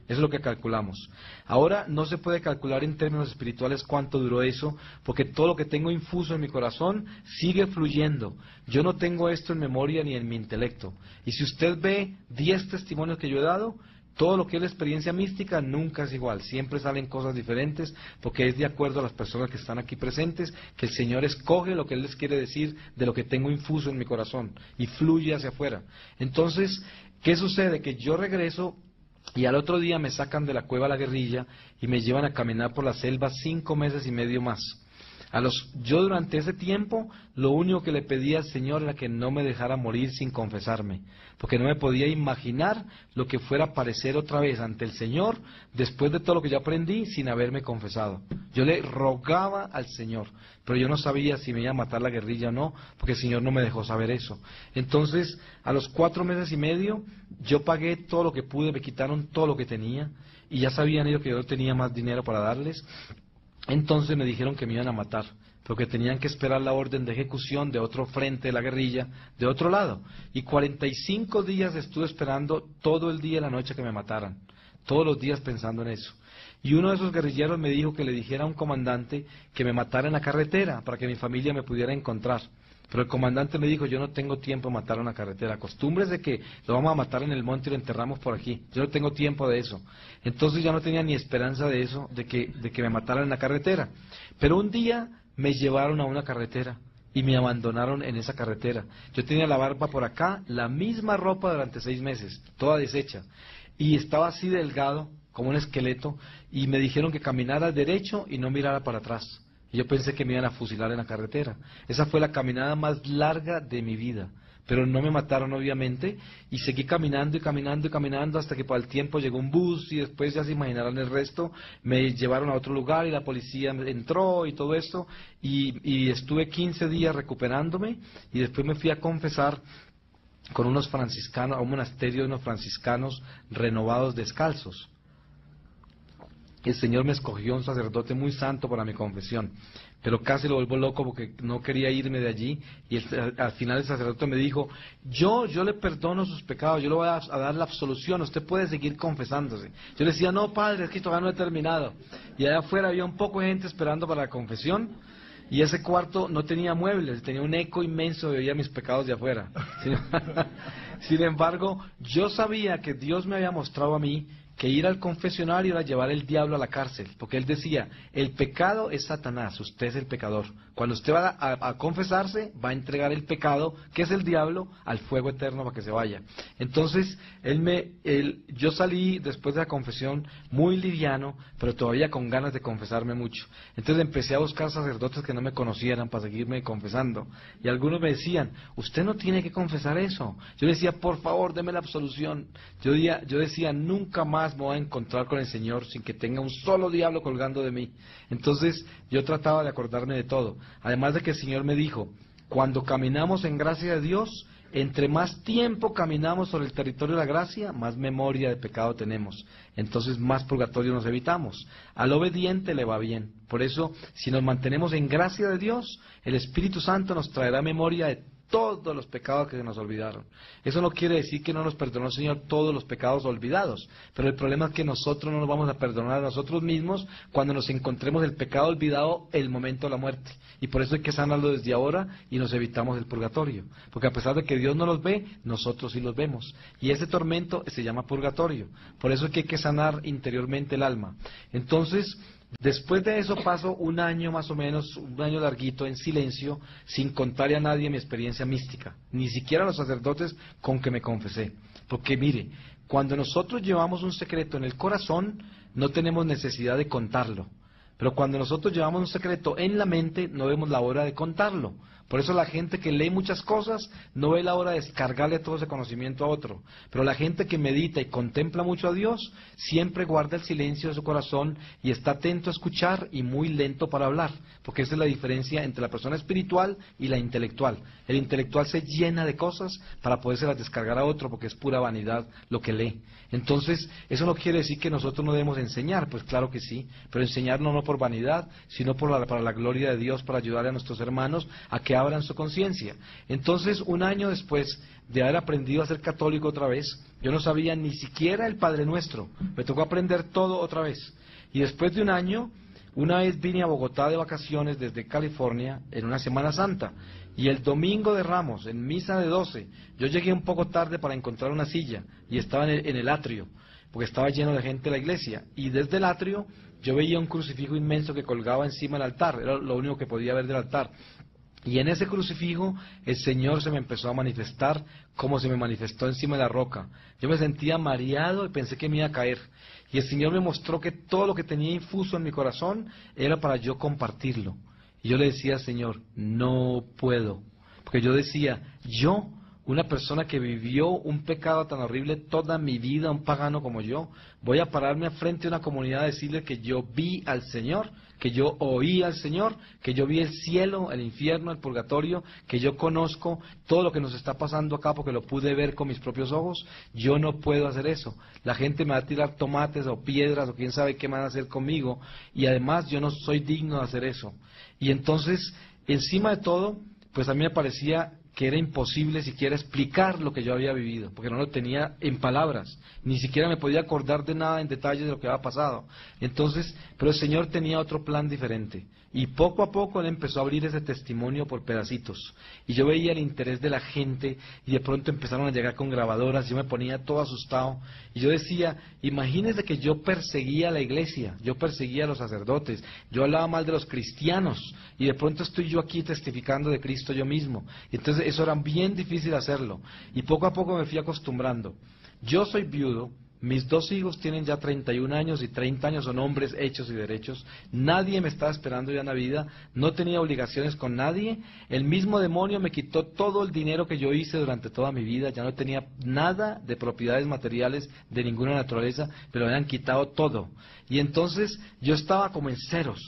Eso es lo que calculamos. Ahora no se puede calcular en términos espirituales cuánto duró eso, porque todo lo que tengo infuso en mi corazón sigue fluyendo. Yo no tengo esto en memoria ni en mi intelecto. Y si usted ve 10 testimonios que yo he dado, todo lo que es la experiencia mística nunca es igual, siempre salen cosas diferentes, porque es de acuerdo a las personas que están aquí presentes, que el Señor escoge lo que Él les quiere decir de lo que tengo infuso en mi corazón, y fluye hacia afuera. Entonces, ¿qué sucede? Que yo regreso, y al otro día me sacan de la cueva La Guerrilla, y me llevan a caminar por la selva 5 meses y medio más. Yo durante ese tiempo lo único que le pedía al Señor era que no me dejara morir sin confesarme, porque no me podía imaginar lo que fuera a aparecer otra vez ante el Señor después de todo lo que yo aprendí sin haberme confesado. Yo le rogaba al Señor, pero yo no sabía si me iba a matar la guerrilla o no, porque el Señor no me dejó saber eso. Entonces, a los 4 meses y medio, yo pagué todo lo que pude, me quitaron todo lo que tenía, y ya sabían ellos que yo no tenía más dinero para darles. Entonces me dijeron que me iban a matar, pero que tenían que esperar la orden de ejecución de otro frente de la guerrilla, de otro lado. Y 45 días estuve esperando todo el día y la noche que me mataran, todos los días pensando en eso. Y uno de esos guerrilleros me dijo que le dijera a un comandante que me matara en la carretera para que mi familia me pudiera encontrar. Pero el comandante me dijo, yo no tengo tiempo de matar en la carretera, acostúmbrese que lo vamos a matar en el monte y lo enterramos por aquí, yo no tengo tiempo de eso. Entonces ya no tenía ni esperanza de eso, de que me mataran en la carretera. Pero un día me llevaron a una carretera y me abandonaron en esa carretera. Yo tenía la barba por acá, la misma ropa durante 6 meses, toda deshecha, y estaba así delgado, como un esqueleto, y me dijeron que caminara derecho y no mirara para atrás. Y yo pensé que me iban a fusilar en la carretera. Esa fue la caminada más larga de mi vida. Pero no me mataron, obviamente, y seguí caminando y caminando y caminando hasta que para el tiempo llegó un bus y después ya se imaginarán el resto. Me llevaron a otro lugar y la policía entró y todo esto. Y estuve 15 días recuperándome y después me fui a confesar con unos franciscanos, a un monasterio de unos franciscanos renovados descalzos. El Señor me escogió un sacerdote muy santo para mi confesión, pero casi lo vuelvo loco porque no quería irme de allí, y al final el sacerdote me dijo, yo le perdono sus pecados, yo le voy a dar la absolución, usted puede seguir confesándose. Yo le decía, no padre, es que todavía no he terminado. Y allá afuera había un poco de gente esperando para la confesión, y ese cuarto no tenía muebles, tenía un eco inmenso de oír mis pecados de afuera. Sin embargo, yo sabía que Dios me había mostrado a mí que ir al confesionario era llevar el diablo a la cárcel, porque él decía, el pecado es Satanás, usted es el pecador. Cuando usted va a confesarse, va a entregar el pecado, que es el diablo, al fuego eterno para que se vaya. Entonces, yo salí después de la confesión muy liviano, pero todavía con ganas de confesarme mucho. Entonces empecé a buscar sacerdotes que no me conocieran para seguirme confesando. Y algunos me decían, usted no tiene que confesar eso. Yo decía, por favor, deme la absolución. Yo decía, nunca más me voy a encontrar con el Señor sin que tenga un solo diablo colgando de mí. Entonces yo trataba de acordarme de todo. Además de que el Señor me dijo, cuando caminamos en gracia de Dios, entre más tiempo caminamos sobre el territorio de la gracia, más memoria de pecado tenemos. Entonces más purgatorio nos evitamos. Al obediente le va bien. Por eso, si nos mantenemos en gracia de Dios, el Espíritu Santo nos traerá memoria de todos los pecados que se nos olvidaron. Eso no quiere decir que no nos perdonó el Señor todos los pecados olvidados, pero el problema es que nosotros no nos vamos a perdonar a nosotros mismos cuando nos encontremos el pecado olvidado el momento de la muerte. Y por eso hay que sanarlo desde ahora y nos evitamos el purgatorio. Porque a pesar de que Dios no los ve, nosotros sí los vemos. Y ese tormento se llama purgatorio. Por eso es que hay que sanar interiormente el alma. Entonces, después de eso paso un año más o menos, un año larguito en silencio, sin contarle a nadie mi experiencia mística, ni siquiera a los sacerdotes con que me confesé. Porque mire, cuando nosotros llevamos un secreto en el corazón, no tenemos necesidad de contarlo. Pero cuando nosotros llevamos un secreto en la mente, no vemos la hora de contarlo, Por eso la gente que lee muchas cosas no ve la hora de descargarle todo ese conocimiento a otro. Pero la gente que medita y contempla mucho a Dios, siempre guarda el silencio de su corazón y está atento a escuchar y muy lento para hablar. Porque esa es la diferencia entre la persona espiritual y la intelectual. El intelectual se llena de cosas para podérselas descargar a otro porque es pura vanidad lo que lee. Entonces, eso no quiere decir que nosotros no debemos enseñar, pues claro que sí, pero enseñar no por vanidad, sino para la gloria de Dios, para ayudar a nuestros hermanos a que abran su conciencia. Entonces, un año después de haber aprendido a ser católico otra vez, yo no sabía ni siquiera el Padre Nuestro, me tocó aprender todo otra vez. Y después de un año, una vez vine a Bogotá de vacaciones desde California en una Semana Santa, y el domingo de Ramos, en misa de 12, yo llegué un poco tarde para encontrar una silla, y estaba en el atrio, porque estaba lleno de gente la iglesia, y desde el atrio yo veía un crucifijo inmenso que colgaba encima del altar, era lo único que podía ver del altar. Y en ese crucifijo el Señor se me empezó a manifestar como se me manifestó encima de la roca. Yo me sentía mareado y pensé que me iba a caer. Y el Señor me mostró que todo lo que tenía infuso en mi corazón era para yo compartirlo. Y yo le decía al Señor, no puedo. Porque yo decía, yo, una persona que vivió un pecado tan horrible toda mi vida, un pagano como yo, voy a pararme frente a una comunidad a decirle que yo vi al Señor, que yo oí al Señor, que yo vi el cielo, el infierno, el purgatorio, que yo conozco todo lo que nos está pasando acá porque lo pude ver con mis propios ojos. Yo no puedo hacer eso. La gente me va a tirar tomates o piedras o quién sabe qué van a hacer conmigo, y además yo no soy digno de hacer eso. Y entonces, encima de todo, pues a mí me parecía que era imposible siquiera explicar lo que yo había vivido, porque no lo tenía en palabras, ni siquiera me podía acordar de nada en detalle de lo que había pasado. Entonces, pero el Señor tenía otro plan diferente, y poco a poco Él empezó a abrir ese testimonio por pedacitos, y yo veía el interés de la gente, y de pronto empezaron a llegar con grabadoras, y yo me ponía todo asustado, y yo decía, imagínense que yo perseguía a la iglesia, yo perseguía a los sacerdotes, yo hablaba mal de los cristianos, y de pronto estoy yo aquí testificando de Cristo yo mismo. Y entonces eso era bien difícil hacerlo, y poco a poco me fui acostumbrando. Yo soy viudo, mis 2 hijos tienen ya 31 años y 30 años son hombres hechos y derechos, nadie me estaba esperando ya en la vida, no tenía obligaciones con nadie, el mismo demonio me quitó todo el dinero que yo hice durante toda mi vida, ya no tenía nada de propiedades materiales de ninguna naturaleza, pero me habían quitado todo. Y entonces yo estaba como en ceros,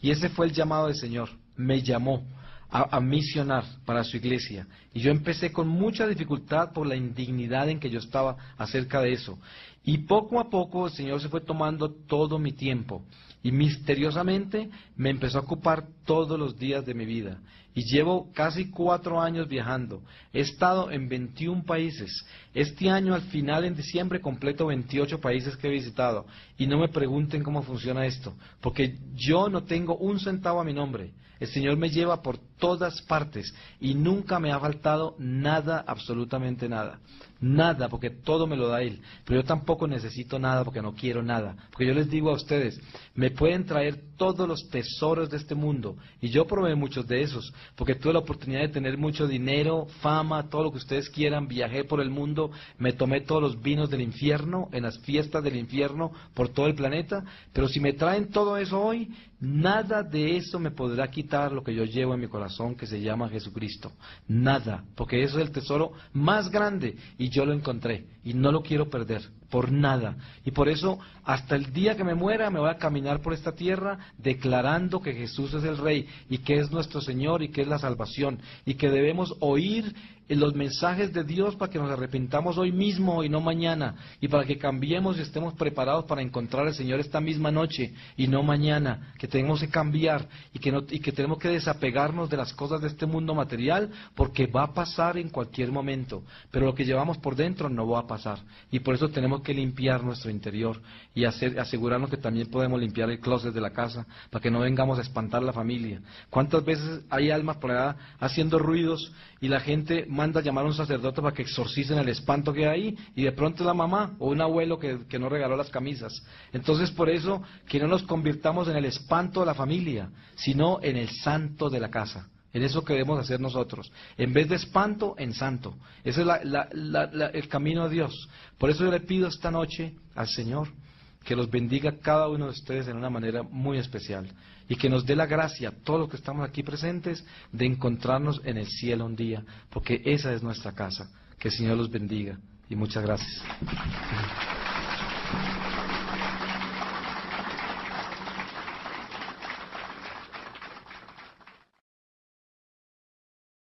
y ese fue el llamado del Señor, me llamó a misionar para su iglesia. Y yo empecé con mucha dificultad por la indignidad en que yo estaba acerca de eso. Y poco a poco el Señor se fue tomando todo mi tiempo. Y misteriosamente me empezó a ocupar todos los días de mi vida. Y llevo casi 4 años viajando. He estado en 21 países. Este año, al final, en diciembre, completo 28 países que he visitado. Y no me pregunten cómo funciona esto, porque yo no tengo un centavo a mi nombre. El Señor me lleva por todas partes y nunca me ha faltado nada, absolutamente nada. Nada, porque todo me lo da Él. Pero yo tampoco necesito nada porque no quiero nada. Porque yo les digo a ustedes, me pueden traer todos los tesoros de este mundo. Y yo probé muchos de esos, porque tuve la oportunidad de tener mucho dinero, fama, todo lo que ustedes quieran. Viajé por el mundo, me tomé todos los vinos del infierno, en las fiestas del infierno, por todo el planeta. Pero si me traen todo eso hoy, nada de eso me podrá quitar lo que yo llevo en mi corazón, que se llama Jesucristo. Nada, porque eso es el tesoro más grande y yo lo encontré y no lo quiero perder por nada. Y por eso, hasta el día que me muera, me voy a caminar por esta tierra declarando que Jesús es el Rey y que es nuestro Señor y que es la salvación y que debemos oír los mensajes de Dios para que nos arrepintamos hoy mismo y no mañana, y para que cambiemos y estemos preparados para encontrar al Señor esta misma noche y no mañana, que tenemos que cambiar y que tenemos que desapegarnos de las cosas de este mundo material, porque va a pasar en cualquier momento, pero lo que llevamos por dentro no va a pasar, y por eso tenemos que limpiar nuestro interior y asegurarnos que también podemos limpiar el closet de la casa, para que no vengamos a espantar la familia. ¿Cuántas veces hay almas por allá haciendo ruidos y la gente manda a llamar a un sacerdote para que exorcicen el espanto que hay, y de pronto es la mamá o un abuelo que no regaló las camisas? Entonces, por eso, que no nos convirtamos en el espanto de la familia, sino en el santo de la casa. En eso que debemos hacer nosotros. En vez de espanto, en santo. Ese es el camino a Dios. Por eso yo le pido esta noche al Señor que los bendiga cada uno de ustedes de una manera muy especial y que nos dé la gracia, todos los que estamos aquí presentes, de encontrarnos en el cielo un día, porque esa es nuestra casa. Que el Señor los bendiga y muchas gracias.